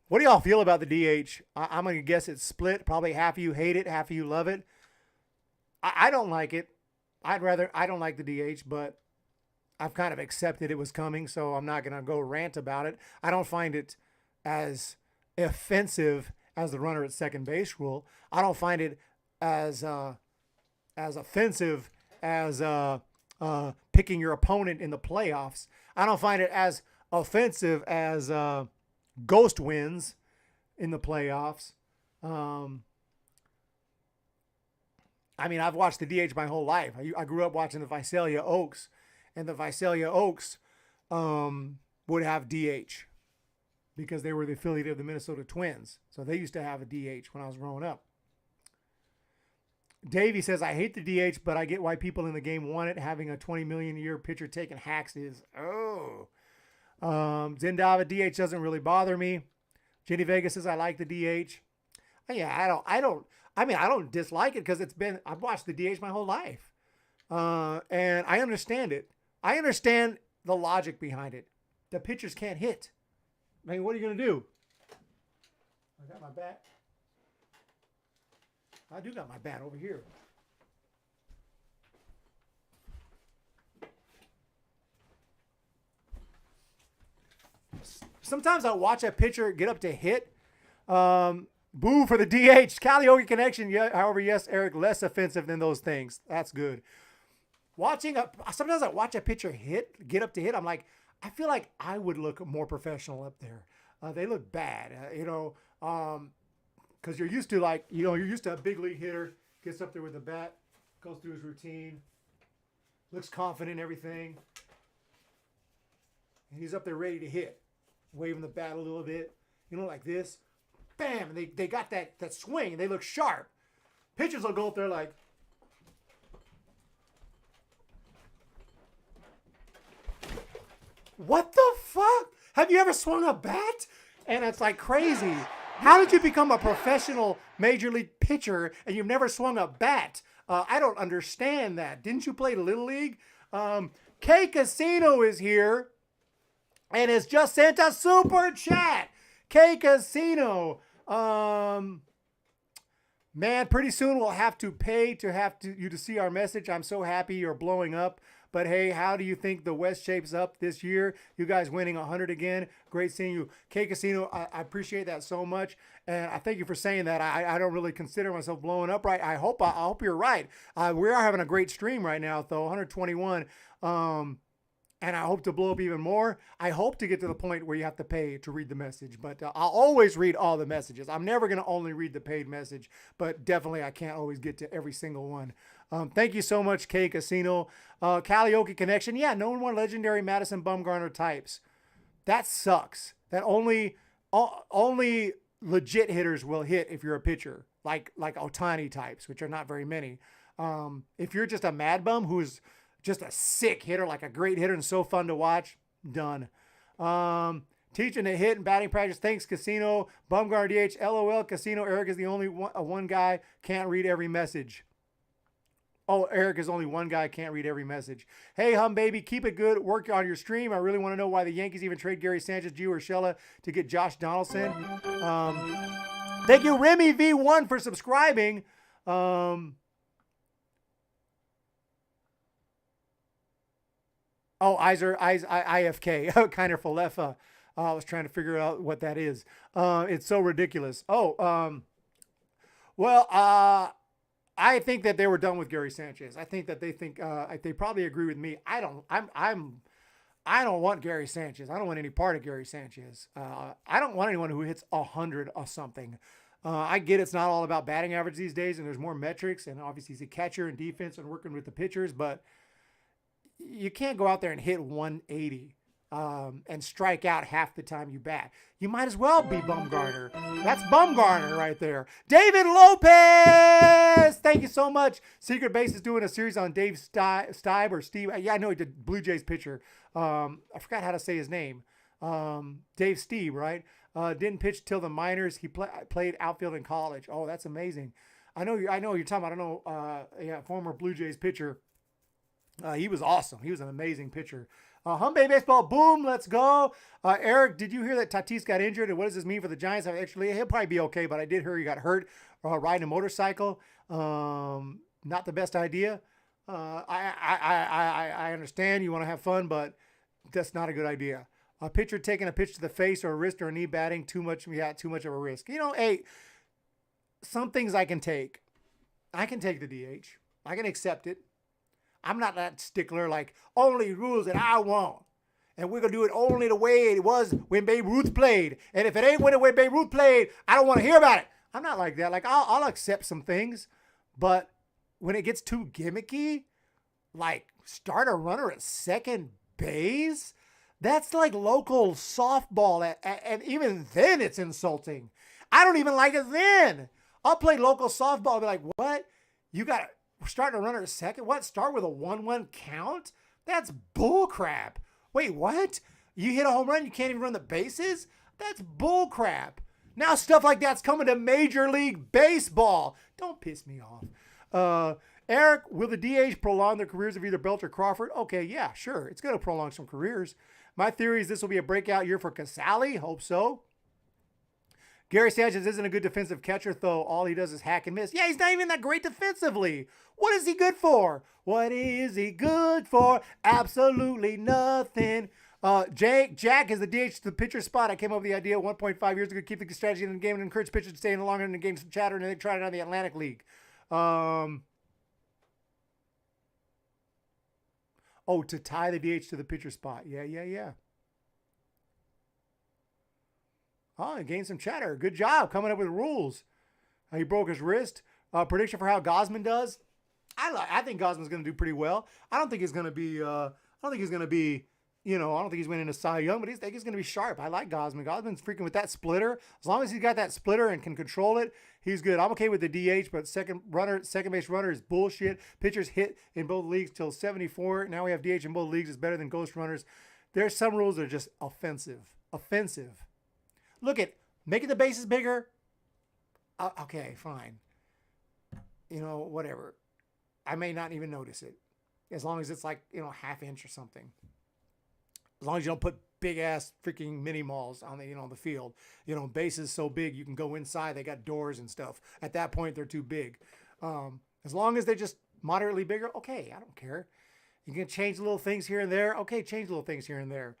What do y'all feel about the DH? I'm going to guess it's split. Probably half of you hate it, half of you love it. I don't like it. I don't like the DH, but I've kind of accepted it was coming, so I'm not going to go rant about it. I don't find it as offensive as the runner at second base rule. I don't find it as offensive as picking your opponent in the playoffs. I don't find it as offensive as ghost wins in the playoffs. I've watched the DH my whole life. I grew up watching the Visalia Oaks, and the Visalia Oaks would have DH because they were the affiliate of the Minnesota Twins. So they used to have a DH when I was growing up. Davey says, I hate the DH, but I get why people in the game want it. Having a $20 million a year pitcher taking hacks is, Zendava, DH doesn't really bother me. Jenny Vega says, I like the DH. Yeah, I don't dislike it because I've watched the DH my whole life. And I understand it. I understand the logic behind it. The pitchers can't hit. Man, what are you going to do? I got my bat. I do got my bat over here. Sometimes I watch a pitcher get up to hit. Boo for the DH. Karaoke connection. Yeah, however, yes, Eric, less offensive than those things. That's good. Sometimes I watch a pitcher get up to hit. I'm like, I feel like I would look more professional up there. They look bad, because you're used to you're used to a big league hitter gets up there with the bat, goes through his routine, looks confident in everything, and he's up there ready to hit, waving the bat a little bit, like this, bam, and they got that swing, and they look sharp. Pitchers will go up there like, what the fuck? Have you ever swung a bat? And it's like crazy. How did you become a professional major league pitcher and you've never swung a bat? I don't understand that. Didn't you play Little League? K Casino is here and has just sent a super chat. K Casino. Man, pretty soon we'll have to pay you to see our message. I'm so happy you're blowing up. But hey, how do you think the West shapes up this year? You guys winning 100 again. Great seeing you. K Casino, I appreciate that so much. And I thank you for saying that. I don't really consider myself blowing up right. I hope you're right. We are having a great stream right now, though, 121. And I hope to blow up even more. I hope to get to the point where you have to pay to read the message. But I'll always read all the messages. I'm never going to only read the paid message. But definitely I can't always get to every single one. Thank you so much, K Casino. Karaoke connection. Yeah, no more legendary Madison Bumgarner types. That sucks. That only legit hitters will hit if you're a pitcher, like Ohtani types, which are not very many. If you're just a mad bum who's just a sick hitter, like a great hitter and so fun to watch, done. Teaching to hit and batting practice. Thanks, Casino. Bumgarner DH. LOL, Casino. Eric is the only one guy can't read every message. Oh, Eric is only one guy, can't read every message. Hey, hum baby, keep it good. Work on your stream. I really want to know why the Yankees even trade Gary Sánchez, Gio Urshela to get Josh Donaldson. Thank you, Remy V1, for subscribing. IFK, Kiner-Falefa. I was trying to figure out what that is. It's so ridiculous. I think that they were done with Gary Sánchez. I think that they probably agree with me. I don't want Gary Sánchez. I don't want any part of Gary Sánchez. I don't want anyone who hits 100 or something. I get it's not all about batting average these days, and there's more metrics, and obviously he's a catcher and defense and working with the pitchers, but you can't go out there and hit 180 and strike out half the time you bat. You might as well be Bumgarner. That's Bumgarner right there. David Lopez! Thank you so much. Secret Base is doing a series on Dave Stieb or Steve. Yeah, I know he did Blue Jays pitcher. I forgot how to say his name. Dave Stieb, right? Didn't pitch till the minors. He played outfield in college. Oh, that's amazing. I know you're talking about. I don't know. Former Blue Jays pitcher. He was awesome. He was an amazing pitcher. Humbe Baseball, boom, let's go. Eric, did you hear that Tatis got injured? And what does this mean for the Giants? Actually, he'll probably be okay, but I did hear he got hurt riding a motorcycle. Not the best idea. I understand you want to have fun, but that's not a good idea. A pitcher taking a pitch to the face or a wrist or a knee batting, too much of a risk. Hey, some things I can take. I can take the DH. I can accept it. I'm not that stickler, like, only rules that I want. And we're going to do it only the way it was when Babe Ruth played. And if it ain't when the way Babe Ruth played, I don't want to hear about it. I'm not like that. Like, I'll accept some things. But when it gets too gimmicky, like start a runner at second base, that's like local softball. And even then it's insulting. I don't even like it then. I'll play local softball and be like, what? You got to start a runner at second? What? Start with a 1-1 count? That's bullcrap. Wait, what? You hit a home run, you can't even run the bases? That's bullcrap. Now stuff like that's coming to Major League Baseball. Don't piss me off. Eric, will the DH prolong their careers of either Belt or Crawford? Okay, yeah, sure. It's going to prolong some careers. My theory is this will be a breakout year for Casale. Hope so. Gary Sánchez isn't a good defensive catcher, though. All he does is hack and miss. Yeah, he's not even that great defensively. What is he good for? What is he good for? Absolutely nothing. Jack is the DH to the pitcher spot. I came up with the idea 1.5 years ago to keep the strategy in the game and encourage pitchers to stay in longer in the game, some chatter, and they tried it on the Atlantic League. To tie the DH to the pitcher spot. Yeah. Oh, and gained some chatter. Good job coming up with rules. He broke his wrist. Prediction for how Gausman does. I think Gosman's going to do pretty well. I don't think he's going to be. I don't think he's winning a Cy Young, but I think he's going to be sharp. I like Gausman. Gausman's freaking with that splitter. As long as he's got that splitter and can control it, he's good. I'm okay with the DH, but second base runner is bullshit. Pitchers hit in both leagues till 74. Now we have DH in both leagues. It's better than ghost runners. There's some rules that are just offensive. Look at making the bases bigger. Okay, fine. Whatever. I may not even notice it, as long as it's like half inch or something. As long as you don't put big ass freaking mini malls on the field. Bases so big you can go inside. They got doors and stuff. At that point, they're too big. As long as they're just moderately bigger, okay, I don't care. You can change little things here and there. Okay, change little things here and there.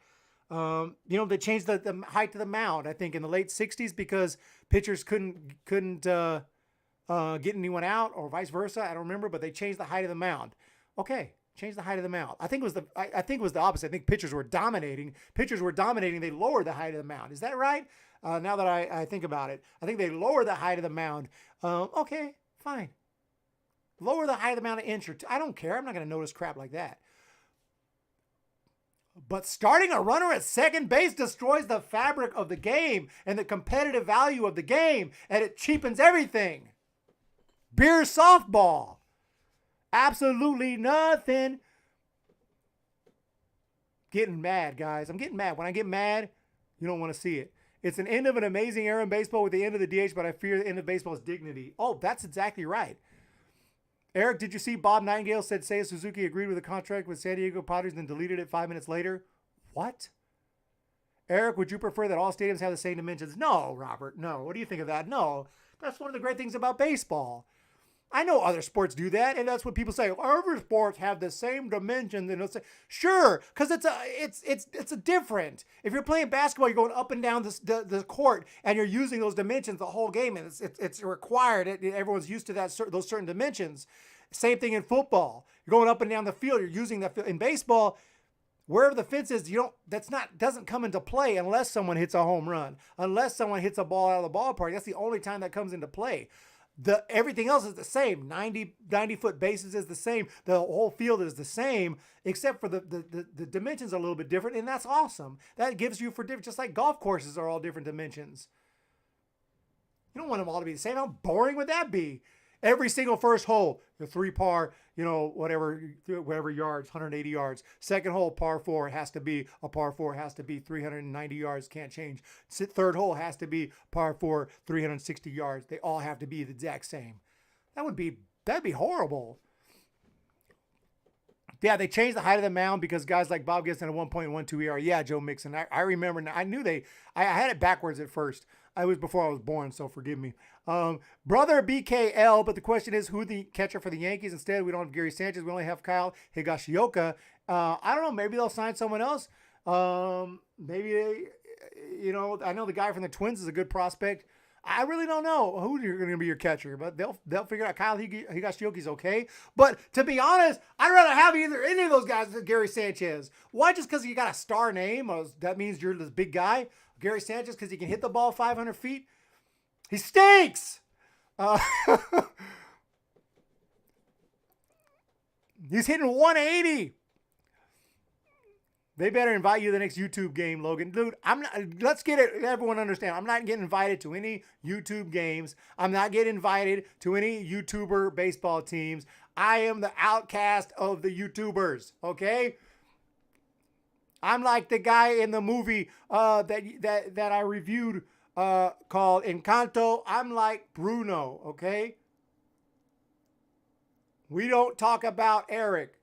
They changed the height of the mound, I think, in the late 60s because pitchers couldn't get anyone out or vice versa. I don't remember, but they changed the height of the mound. Okay, change the height of the mound. I think it was the opposite. I think pitchers were dominating. They lowered the height of the mound. Is that right? Now that I think about it, I think they lowered the height of the mound. Okay, fine. Lower the height of the mound an inch or two. I don't care. I'm not going to notice crap like that. But starting a runner at second base destroys the fabric of the game and the competitive value of the game, and it cheapens everything. Beer softball. Absolutely nothing. Getting mad, guys. I'm getting mad. When I get mad, you don't want to see it. It's an end of an amazing era in baseball with the end of the DH, but I fear the end of baseball's dignity. Oh, that's exactly right. Eric, did you see Bob Nightingale said Seiya Suzuki agreed with a contract with San Diego Padres and then deleted it 5 minutes later? What? Eric, would you prefer that all stadiums have the same dimensions? No, Robert, no. What do you think of that? No. That's one of the great things about baseball. I know other sports do that, and that's what people say. Other sports have the same dimensions. And say, sure, because it's a different. If you're playing basketball, you're going up and down the court, and you're using those dimensions the whole game, and it's required. Everyone's used to those certain dimensions. Same thing in football. You're going up and down the field. You're using that. In baseball, wherever the fence is, doesn't come into play unless someone hits a home run, unless someone hits a ball out of the ballpark. That's the only time that comes into play. Everything else is the same. 90-foot bases is the same. The whole field is the same, except for the dimensions are a little bit different, and that's awesome. That gives you just like golf courses are all different dimensions. You don't want them all to be the same. How boring would that be? Every single first hole, the 3 par, whatever yards, 180 yards. Second hole, par 4, has to be a par 4, has to be 390 yards, can't change. Third hole has to be par 4, 360 yards. They all have to be the exact same. That'd be horrible. Yeah, they changed the height of the mound because guys like Bob Gibson at 1.12 ERA. Yeah, Joe Mixon. I remember. I knew I had it backwards at first. I was before I was born, so forgive me. Brother BKL, but the question is who the catcher for the Yankees. Instead, we don't have Gary Sánchez. We only have Kyle Higashioka. I don't know. Maybe they'll sign someone else. Maybe I know the guy from the Twins is a good prospect. I really don't know who's going to be your catcher, but they'll figure out. Kyle Higashioka's okay. But to be honest, I'd rather have any of those guys than Gary Sánchez. Why? Just because you got a star name? That means you're this big guy. Gary Sánchez because he can hit the ball 500 feet. He stinks. He's hitting 180. They better invite you to the next YouTube game, Logan. Dude, let's get it. Everyone understand. I'm not getting invited to any YouTube games. I'm not getting invited to any YouTuber baseball teams. I am the outcast of the YouTubers. Okay. I'm like the guy in the movie that I reviewed called Encanto. I'm like Bruno. Okay. We don't talk about Eric.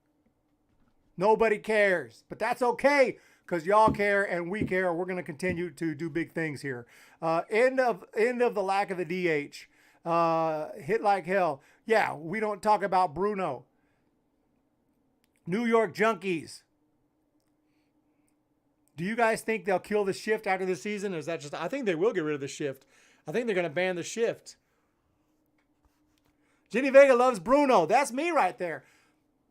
Nobody cares, but that's okay because y'all care and we care. We're going to continue to do big things here. End of the lack of the DH. Hit like hell. Yeah, we don't talk about Bruno. New York Junkies. Do you guys think they'll kill the shift after the season? Or is that just... I think they will get rid of the shift. I think they're going to ban the shift. Jenny Vega loves Bruno. That's me right there.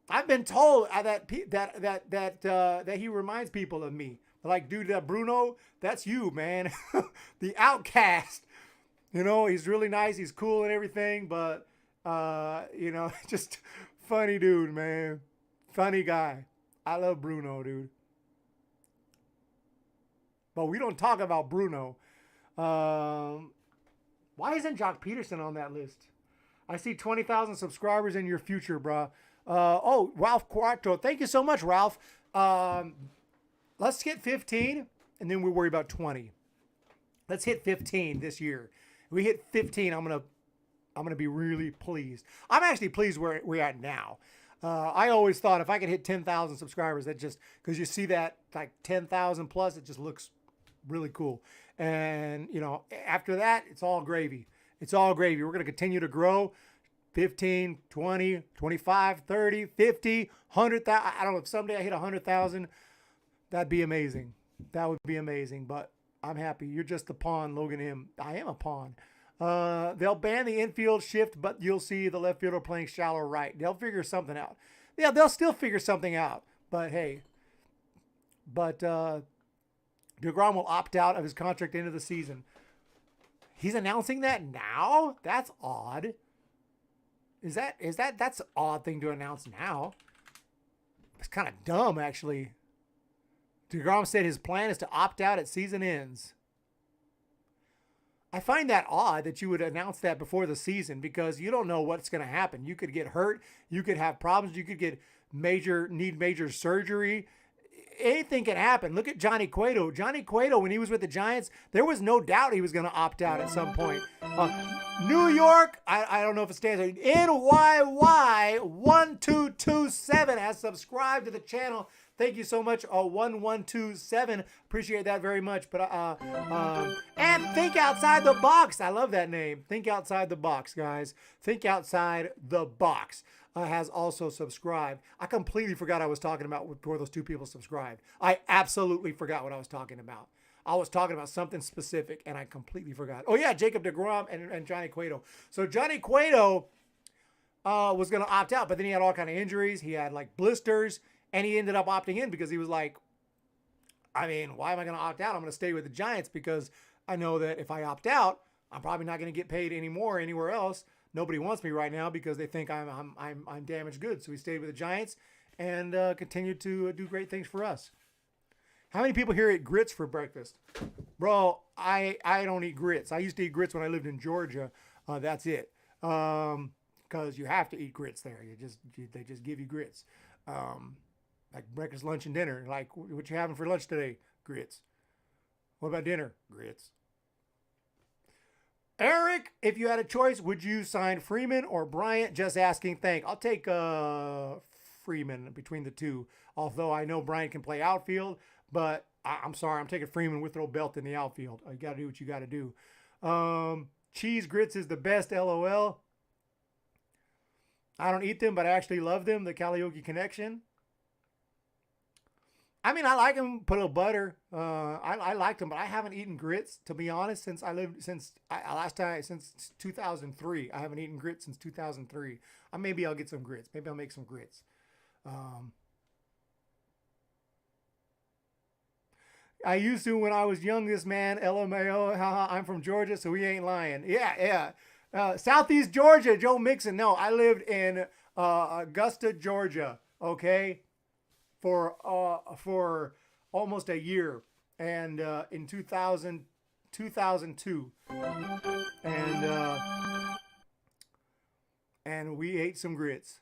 I've been told that he reminds people of me. Like, dude, that Bruno, that's you, man. The outcast. You know, he's really nice. He's cool and everything, but, you know, just funny dude, man. Funny guy. I love Bruno, dude. But we don't talk about Bruno. Why isn't Jock Peterson on that list? I see 20,000 subscribers in your future, bro. Ralph Quarto. Thank you so much, Ralph. Let's get 15, and then we'll worry about 20. Let's hit 15 this year. If we hit 15, I'm gonna be really pleased. I'm actually pleased where we're at now. I always thought if I could hit 10,000 subscribers, that just, because you see that like 10,000 plus, it just looks really cool. And, you know, after that, it's all gravy. It's all gravy. We're going to continue to grow. 15, 20, 25, 30, 50, 100,000. I don't know if someday I hit 100,000. That'd be amazing. That would be amazing. But I'm happy. You're just a pawn, Logan M. I am a pawn. They'll ban the infield shift, but you'll see the left fielder playing shallow right. They'll figure something out. Yeah, they'll still figure something out. But hey, DeGrom will opt out of his contract into the season. He's announcing that now? That's odd. That's an odd thing to announce now. It's kind of dumb, actually. DeGrom said his plan is to opt out at season ends. I find that odd that you would announce that before the season because you don't know what's going to happen. You could get hurt. You could have problems. You could need major surgery. Anything can happen. Look at Johnny Cueto. Johnny Cueto, when he was with the Giants, there was no doubt he was going to opt out at some point. New York, I don't know if it stands there. NYY1227 has subscribed to the channel. Thank you so much, 1127. Appreciate that very much. But and Think Outside the Box. I love that name. Think Outside the Box, guys. Think Outside the Box. Has also subscribed. I completely forgot I was talking about before those two people subscribed. I absolutely forgot what I was talking about. I was talking about something specific, and I completely forgot. Oh, yeah, Jacob deGrom and Johnny Cueto. So Johnny Cueto was going to opt out, but then he had all kind of injuries. He had, like, blisters, and he ended up opting in because he was like, I mean, why am I going to opt out? I'm going to stay with the Giants because I know that if I opt out, I'm probably not going to get paid anymore anywhere else. Nobody wants me right now because they think I'm damaged goods. So we stayed with the Giants and continued to do great things for us. How many people here eat grits for breakfast? Bro, I don't eat grits. I used to eat grits when I lived in Georgia. That's it. Because you have to eat grits there. They just give you grits. Like breakfast, lunch, and dinner. Like, what you having for lunch today? Grits. What about dinner? Grits. Eric, if you had a choice, would you sign Freeman or Bryant? Just asking. I'll take Freeman between the two. Although I know Bryant can play outfield, but I'm sorry, I'm taking Freeman with no belt in the outfield. You got to do what you got to do. Cheese grits is the best, LOL. I don't eat them, but I actually love them. The Karaoke Connection. I mean, I like them. Put a little butter. I liked them, but I haven't eaten grits, to be honest, since 2003. I haven't eaten grits since 2003. Maybe I'll get some grits. Maybe I'll make some grits. I used to when I was young. This man, LMAO. I'm from Georgia, so we ain't lying. Yeah. Southeast Georgia, Joe Mixon. No, I lived in Augusta, Georgia. Okay. For almost a year, and in 2002, and we ate some grits.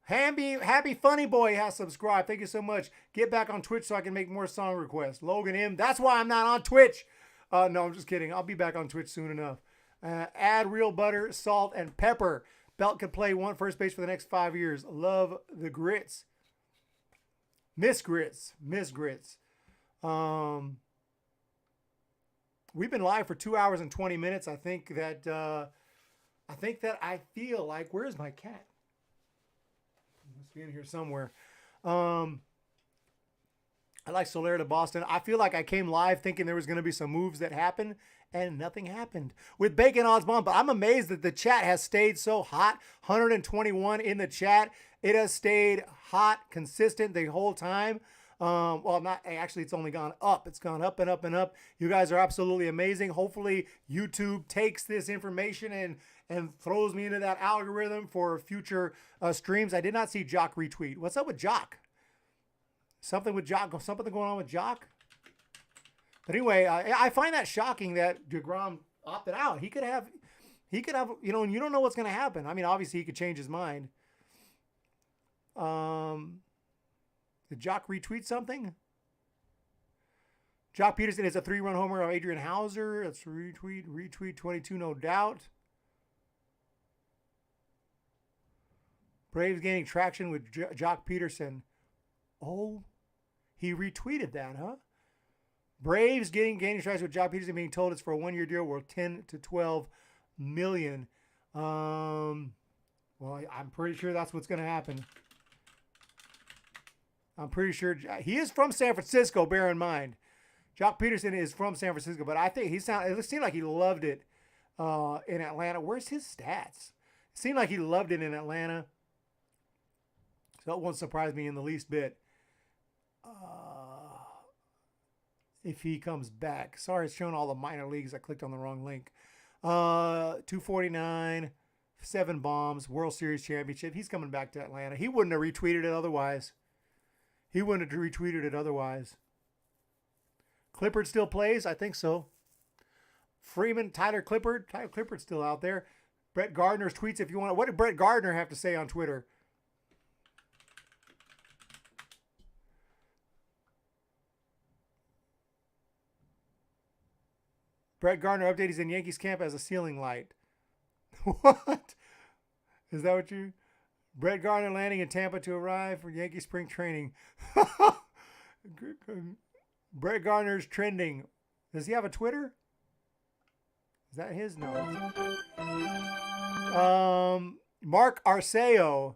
Happy Funny Boy has subscribed. Thank you so much. Get back on Twitch so I can make more song requests. Logan M. That's why I'm not on Twitch. No, I'm just kidding. I'll be back on Twitch soon enough. Add real butter, salt, and pepper. Belt could play first base for the next 5 years. Love the grits. Miss Grits. We've been live for 2 hours and 20 minutes. I think that I feel like, where's my cat? He must be in here somewhere. I like Soler to Boston. I feel like I came live thinking there was going to be some moves that happened, and nothing happened with Bacon Odds Bomb. But I'm amazed that the chat has stayed so hot. 121 in the chat. It has stayed hot, consistent the whole time. Well, not actually, it's only gone up. It's gone up and up and up. You guys are absolutely amazing. Hopefully, YouTube takes this information and throws me into that algorithm for future streams. I did not see Jock retweet. What's up with Jock? Something with Jock? Something going on with Jock? But anyway, I find that shocking that DeGrom opted out. He could have, you know, and you don't know what's going to happen. I mean, obviously, he could change his mind. Did Jock retweet something? Jock Peterson is a 3-run homer of Adrian Hauser. That's retweet 22, no doubt. Braves gaining traction with Jock Peterson. Oh, he retweeted that, huh? Braves gaining traction with Jock Peterson, being told it's for a 1-year deal worth 10 to 12 million. Well, I'm pretty sure that's what's going to happen. I'm pretty sure he is from San Francisco, bear in mind. Jock Peterson is from San Francisco, but I think it seemed like he loved it in Atlanta. Where's his stats? It seemed like he loved it in Atlanta. So it won't surprise me in the least bit if he comes back. Sorry, it's showing all the minor leagues. I clicked on the wrong link. 249, 7 bombs, World Series championship. He's coming back to Atlanta. He wouldn't have retweeted it otherwise. Clippard still plays? I think so. Freeman, Tyler Clippard. Tyler Clippard's still out there. Brett Gardner's tweets if you want. What did Brett Gardner have to say on Twitter? Brett Gardner update. He's in Yankees camp as a ceiling light. What? Is that what you... Brett Gardner landing in Tampa to arrive for Yankee spring training. Brett Gardner's trending. Does he have a Twitter? Is that his? No. Mark Arceo.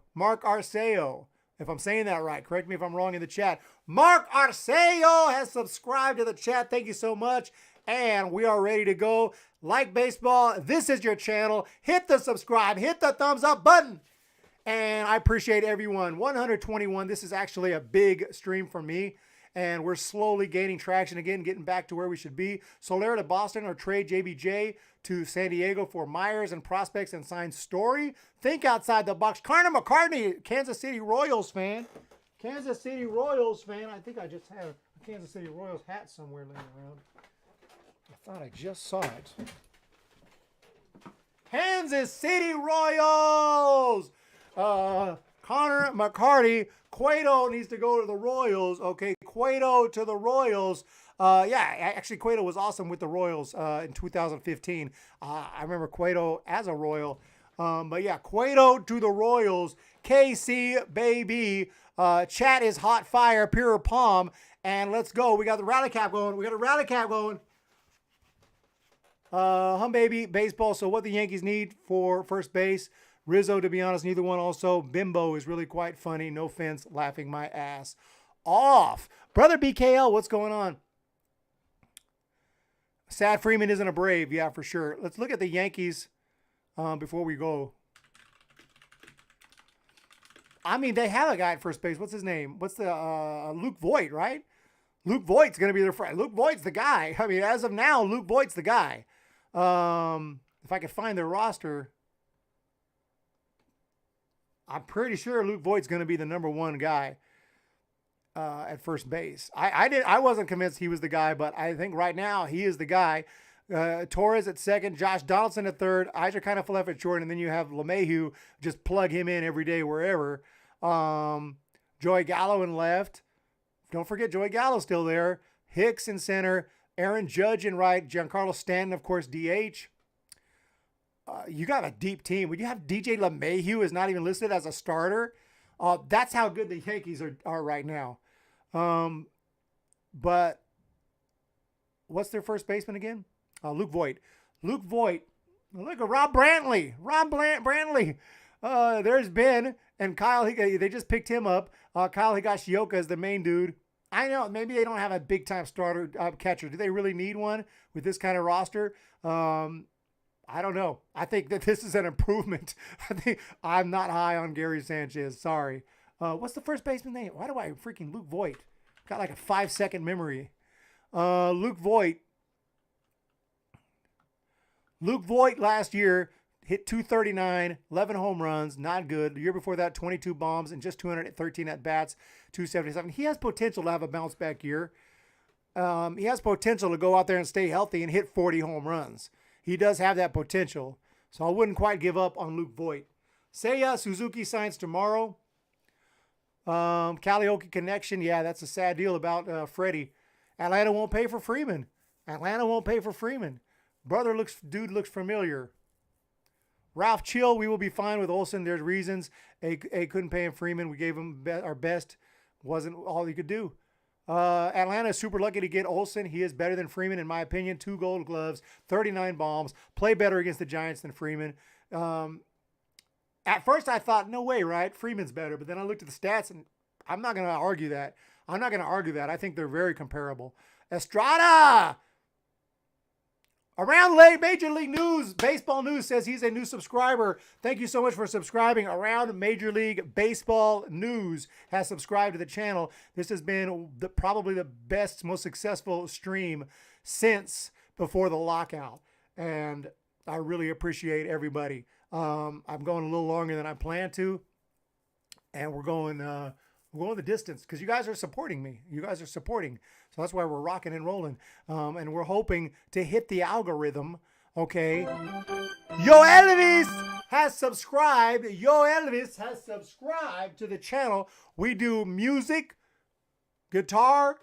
If I'm saying that right, correct me if I'm wrong in the chat. Mark Arceo has subscribed to the chat. Thank you so much. And we are ready to go. Like baseball, this is your channel. Hit the subscribe. Hit the thumbs up button. And I appreciate everyone. 121. This is actually a big stream for me. And we're slowly gaining traction again, getting back to where we should be. Soler to Boston or trade JBJ to San Diego for Myers and prospects and sign Story. Think outside the box. Carter McCartney, Kansas City Royals fan. I think I just had a Kansas City Royals hat somewhere laying around. I thought I just saw it. Kansas City Royals! Connor McCarty, Cueto needs to go to the Royals. Okay, Cueto to the Royals. Actually, Cueto was awesome with the Royals in 2015. I remember Cueto as a Royal. But yeah, Cueto to the Royals. KC, baby. Chat is hot fire, pure palm. And let's go. We got the rally cap going. Hum baby, baseball. So what the Yankees need for first base. Rizzo, to be honest, neither one also. Bimbo is really quite funny. No offense, laughing my ass off. Brother BKL, what's going on? Sad Freeman isn't a Brave. Yeah, for sure. Let's look at the Yankees before we go. I mean, they have a guy at first base. What's his name? What's the Luke Voigt, right? Luke Voigt's going to be their friend. Luke Voigt's the guy. I mean, as of now, Luke Voigt's the guy. If I could find their roster... I'm pretty sure Luke Voigt's going to be the number one guy at first base. I wasn't convinced he was the guy, but I think right now he is the guy. Torres at second, Josh Donaldson at third, Isiah Kiner-Falefa at short, and then you have LeMahieu. Just plug him in every day wherever. Joey Gallo in left. Don't forget Joey Gallo's still there. Hicks in center. Aaron Judge in right. Giancarlo Stanton, of course, DH. You got a deep team. When you have DJ LeMahieu is not even listed as a starter, that's how good the Yankees are right now. But what's their first baseman again? Luke Voit. Luke Voit. Look at Rob Brantley. Brantley. There's Ben and Kyle. They just picked him up. Kyle Higashioka is the main dude. I know maybe they don't have a big time starter catcher. Do they really need one with this kind of roster? I don't know. I think that this is an improvement. I'm not high on Gary Sánchez. Sorry. What's the first baseman name? Why do I freaking Luke Voit? Got like a 5-second memory. Luke Voit. Luke Voit last year hit 239, 11 home runs, not good. The year before that, 22 bombs and just 213 at-bats, 277. He has potential to have a bounce-back year. He has potential to go out there and stay healthy and hit 40 home runs. He does have that potential. So I wouldn't quite give up on Luke Voit. Seiya Suzuki signs tomorrow. Karaoke connection. Yeah, that's a sad deal about Freddie. Atlanta won't pay for Freeman. Dude looks familiar. Ralph Chill, we will be fine with Olson. There's reasons. A couldn't pay him Freeman. We gave him our best. Wasn't all he could do. Atlanta is super lucky to get Olson. He is better than Freeman, in my opinion. 2 gold gloves, 39 bombs. Play better against the Giants than Freeman. At first I thought, no way, right? Freeman's better. But then I looked at the stats, and I'm not going to argue that. I think they're very comparable. Estrada! Around Major League News, Baseball News says he's a new subscriber. Thank you so much for subscribing. Around Major League Baseball News has subscribed to the channel. This has been probably the best, most successful stream since before the lockout. And I really appreciate everybody. I'm going a little longer than I planned to. And we're going the distance because you guys are supporting me. So that's why we're rocking and rolling. And we're hoping to hit the algorithm. Okay. Yo Elvis has subscribed to the channel. We do music, guitar.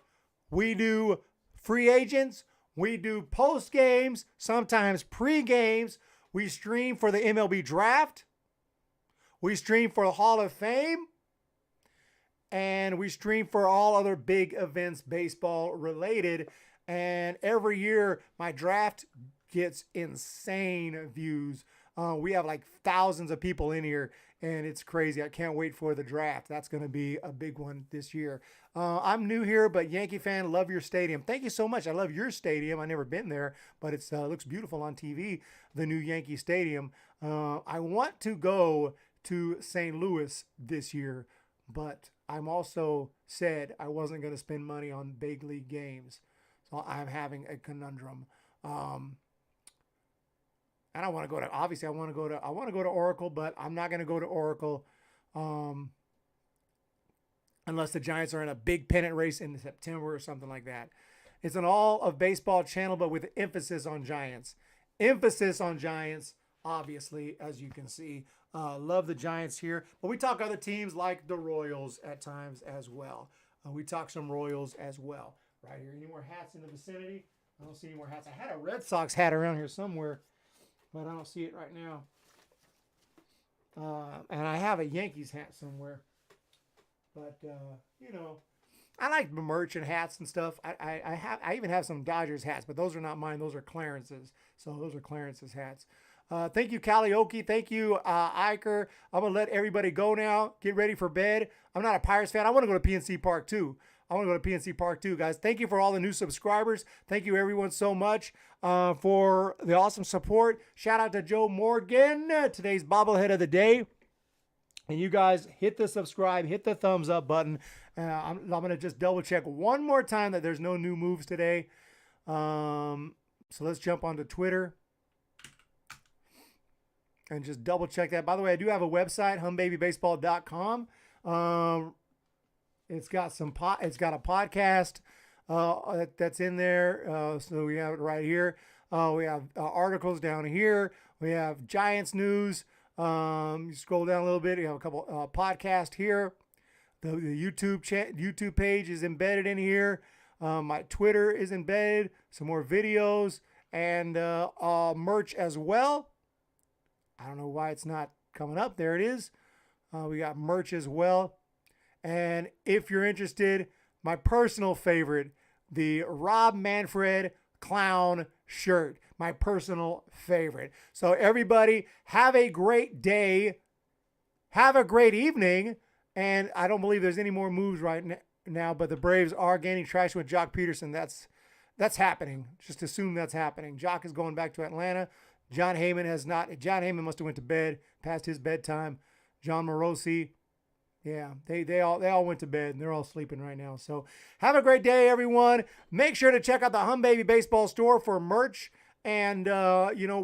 We do free agents. We do post games, sometimes pre-games. We stream for the MLB draft. We stream for the Hall of Fame. And we stream for all other big events, baseball related. And every year, my draft gets insane views. We have like thousands of people in here, and it's crazy. I can't wait for the draft. That's going to be a big one this year. I'm new here, but Yankee fan, love your stadium. Thank you so much. I love your stadium. I've never been there, but it looks beautiful on TV, the new Yankee Stadium. I want to go to St. Louis this year, but I'm also said I wasn't going to spend money on big league games. So I'm having a conundrum. And I want to go to, obviously I want to go to Oracle, but I'm not going to go to Oracle unless the Giants are in a big pennant race in September or something like that. It's an all of baseball channel, but with emphasis on Giants. Obviously, as you can see. Love the Giants here. But we talk other teams like the Royals at times as well. We talk some Royals as well. Right here. Any more hats in the vicinity? I don't see any more hats. I had a Red Sox hat around here somewhere, but I don't see it right now. And I have a Yankees hat somewhere. But, you know, I like the merch and hats and stuff. I even have some Dodgers hats, but those are not mine. Those are Clarence's. So those are Clarence's hats. Thank you, Karaoke. Thank you, Iker. I'm going to let everybody go now. Get ready for bed. I'm not a Pirates fan. I want to go to PNC Park, too. Guys. Thank you for all the new subscribers. Thank you, everyone, so much for the awesome support. Shout out to Joe Morgan, today's bobblehead of the day. And you guys hit the subscribe, hit the thumbs up button. I'm going to just double check one more time that there's no new moves today. So let's jump onto Twitter and just double check that. By the way, I do have a website, humbabybaseball.com. It's got a podcast that's in there. So we have it right here. We have articles down here. We have Giants news. You scroll down a little bit. You have a couple podcasts here. The YouTube page is embedded in here. My Twitter is embedded. Some more videos and merch as well. I don't know why it's not coming up. There it is. We got merch as well. And if you're interested, my personal favorite, the Rob Manfred clown shirt, my personal favorite. So everybody, have a great day. Have a great evening. And I don't believe there's any more moves right now, but the Braves are gaining traction with Jock Peterson. That's happening. Just assume that's happening. Jock is going back to Atlanta. John Heyman has not. John Heyman must have went to bed past his bedtime. John Morosi, yeah, they all went to bed and they're all sleeping right now. So have a great day, everyone. Make sure to check out the Hum Baby Baseball store for merch. And,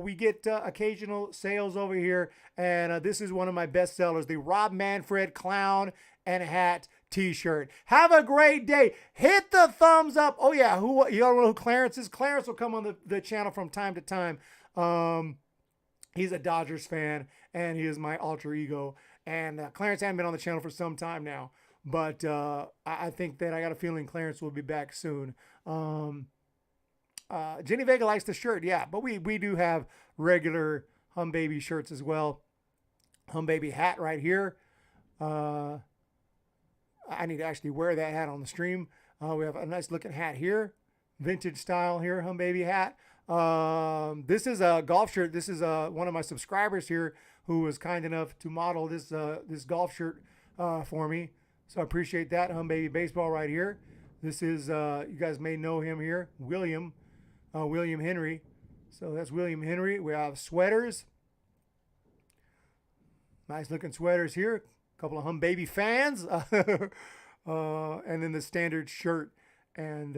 we get occasional sales over here. And this is one of my best sellers, the Rob Manfred Clown and Hat T-shirt. Have a great day. Hit the thumbs up. Oh, yeah. You don't know who Clarence is? Clarence will come on the channel from time to time. He's a Dodgers fan, and he is my alter ego. And Clarence hasn't been on the channel for some time now. But I think that I got a feeling Clarence will be back soon. Jenny Vega likes the shirt, yeah, but we do have regular Hum Baby shirts as well. Hum Baby hat right here. I need to actually wear that hat on the stream. We have a nice looking hat here, vintage style here, Hum Baby hat. This is a golf shirt. This is one of my subscribers here who was kind enough to model this golf shirt for me. So I appreciate that. Hum Baby Baseball right here. This is you guys may know him here, William Henry. So that's William Henry. We have sweaters. Nice looking sweaters here. A couple of Hum Baby fans. And then the standard shirt and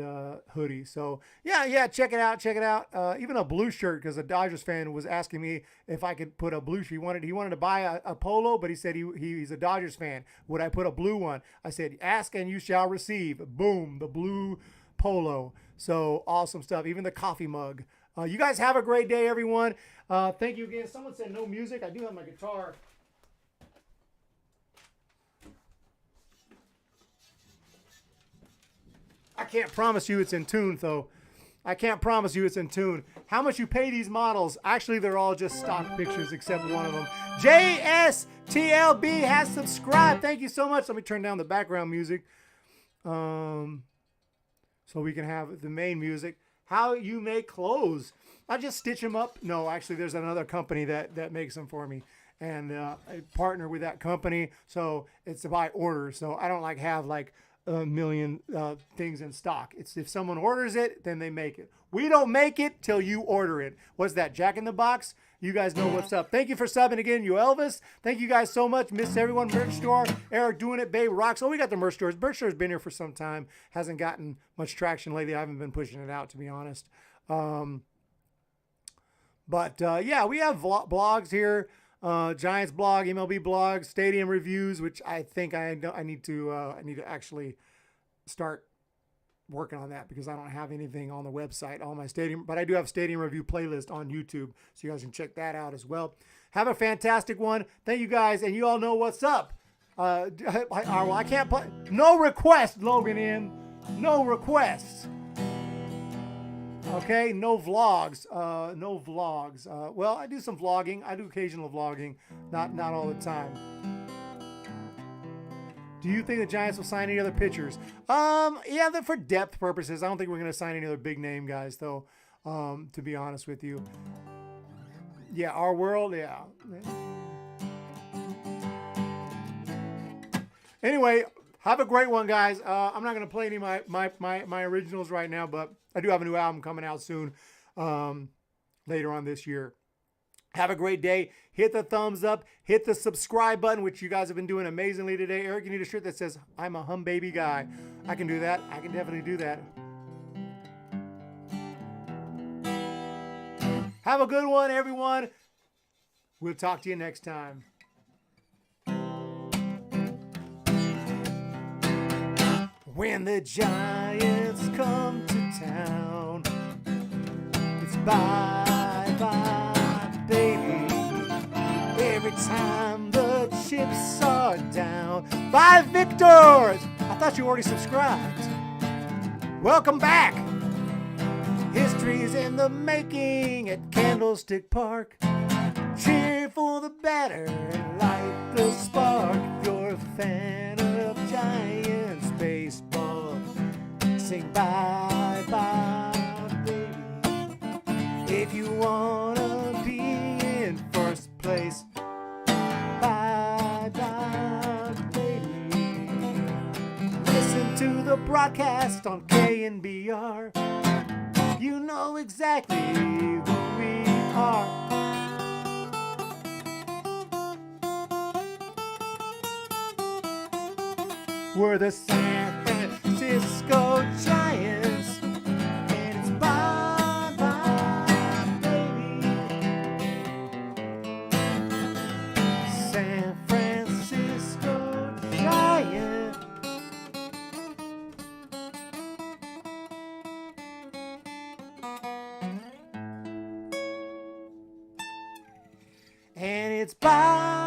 hoodie. So yeah, check it out. Even a blue shirt, because a Dodgers fan was asking me if I could put a blue shirt. He wanted to buy a polo, but he said he's a Dodgers fan. Would I put a blue one? I said, ask and you shall receive. Boom, the blue polo. So awesome stuff. Even the coffee mug. You guys have a great day, everyone. Thank you again. Someone said no music. I do have my guitar. I can't promise you it's in tune, though. I can't promise you it's in tune. How much you pay these models? Actually, they're all just stock pictures except one of them. JSTLB has subscribed. Thank you so much. Let me turn down the background music so we can have the main music. How you make clothes. I just stitch them up. No, actually, there's another company that makes them for me. And I partner with that company. So it's by order. So I don't have a million things in stock. It's if someone orders it, then they make it. We don't make it till you order it. What's that, Jack in the Box? You guys know what's up. Thank you for subbing again, you Elvis. Thank you guys so much. Miss everyone. Merch store, Eric doing it, Babe rocks. Oh, we got the merch stores. Merch store's been here for some time. Hasn't gotten much traction lately. I haven't been pushing it out, to be honest. Yeah, we have blogs here. Giants blog, MLB blog, stadium reviews, which I think I need to actually start working on that, because I don't have anything on the website on my stadium, but I do have stadium review playlist on YouTube, so you guys can check that out as well. Have a fantastic one. Thank you guys, and you all know what's up. I can't play. No request, Logan in. No requests. Okay, no vlogs. No vlogs. Well, I do some vlogging. I do occasional vlogging, not all the time. Do you think the Giants will sign any other pitchers? Yeah, for depth purposes. I don't think we're going to sign any other big name guys, though, to be honest with you. Yeah, our world, yeah. Anyway, have a great one, guys. I'm not going to play any of my originals right now, but I do have a new album coming out soon, later on this year. Have a great day. Hit the thumbs up. Hit the subscribe button, which you guys have been doing amazingly today. Eric, you need a shirt that says, I'm a Hum Baby guy. I can do that. I can definitely do that. Have a good one, everyone. We'll talk to you next time. When the Giants come to town, it's bye-bye, baby. Every time the chips are down. Bye, Victors! I thought you already subscribed. Welcome back. History's in the making at Candlestick Park. Cheer for the batter and light the spark. If you're a fan of Giants baseball, sing bye-bye, baby. If you wanna be in first place, bye bye, baby. Listen to the broadcast on KNBR. You know exactly who we are. We're the San Francisco Giants, and it's bye bye, baby. San Francisco Giants. And it's bye.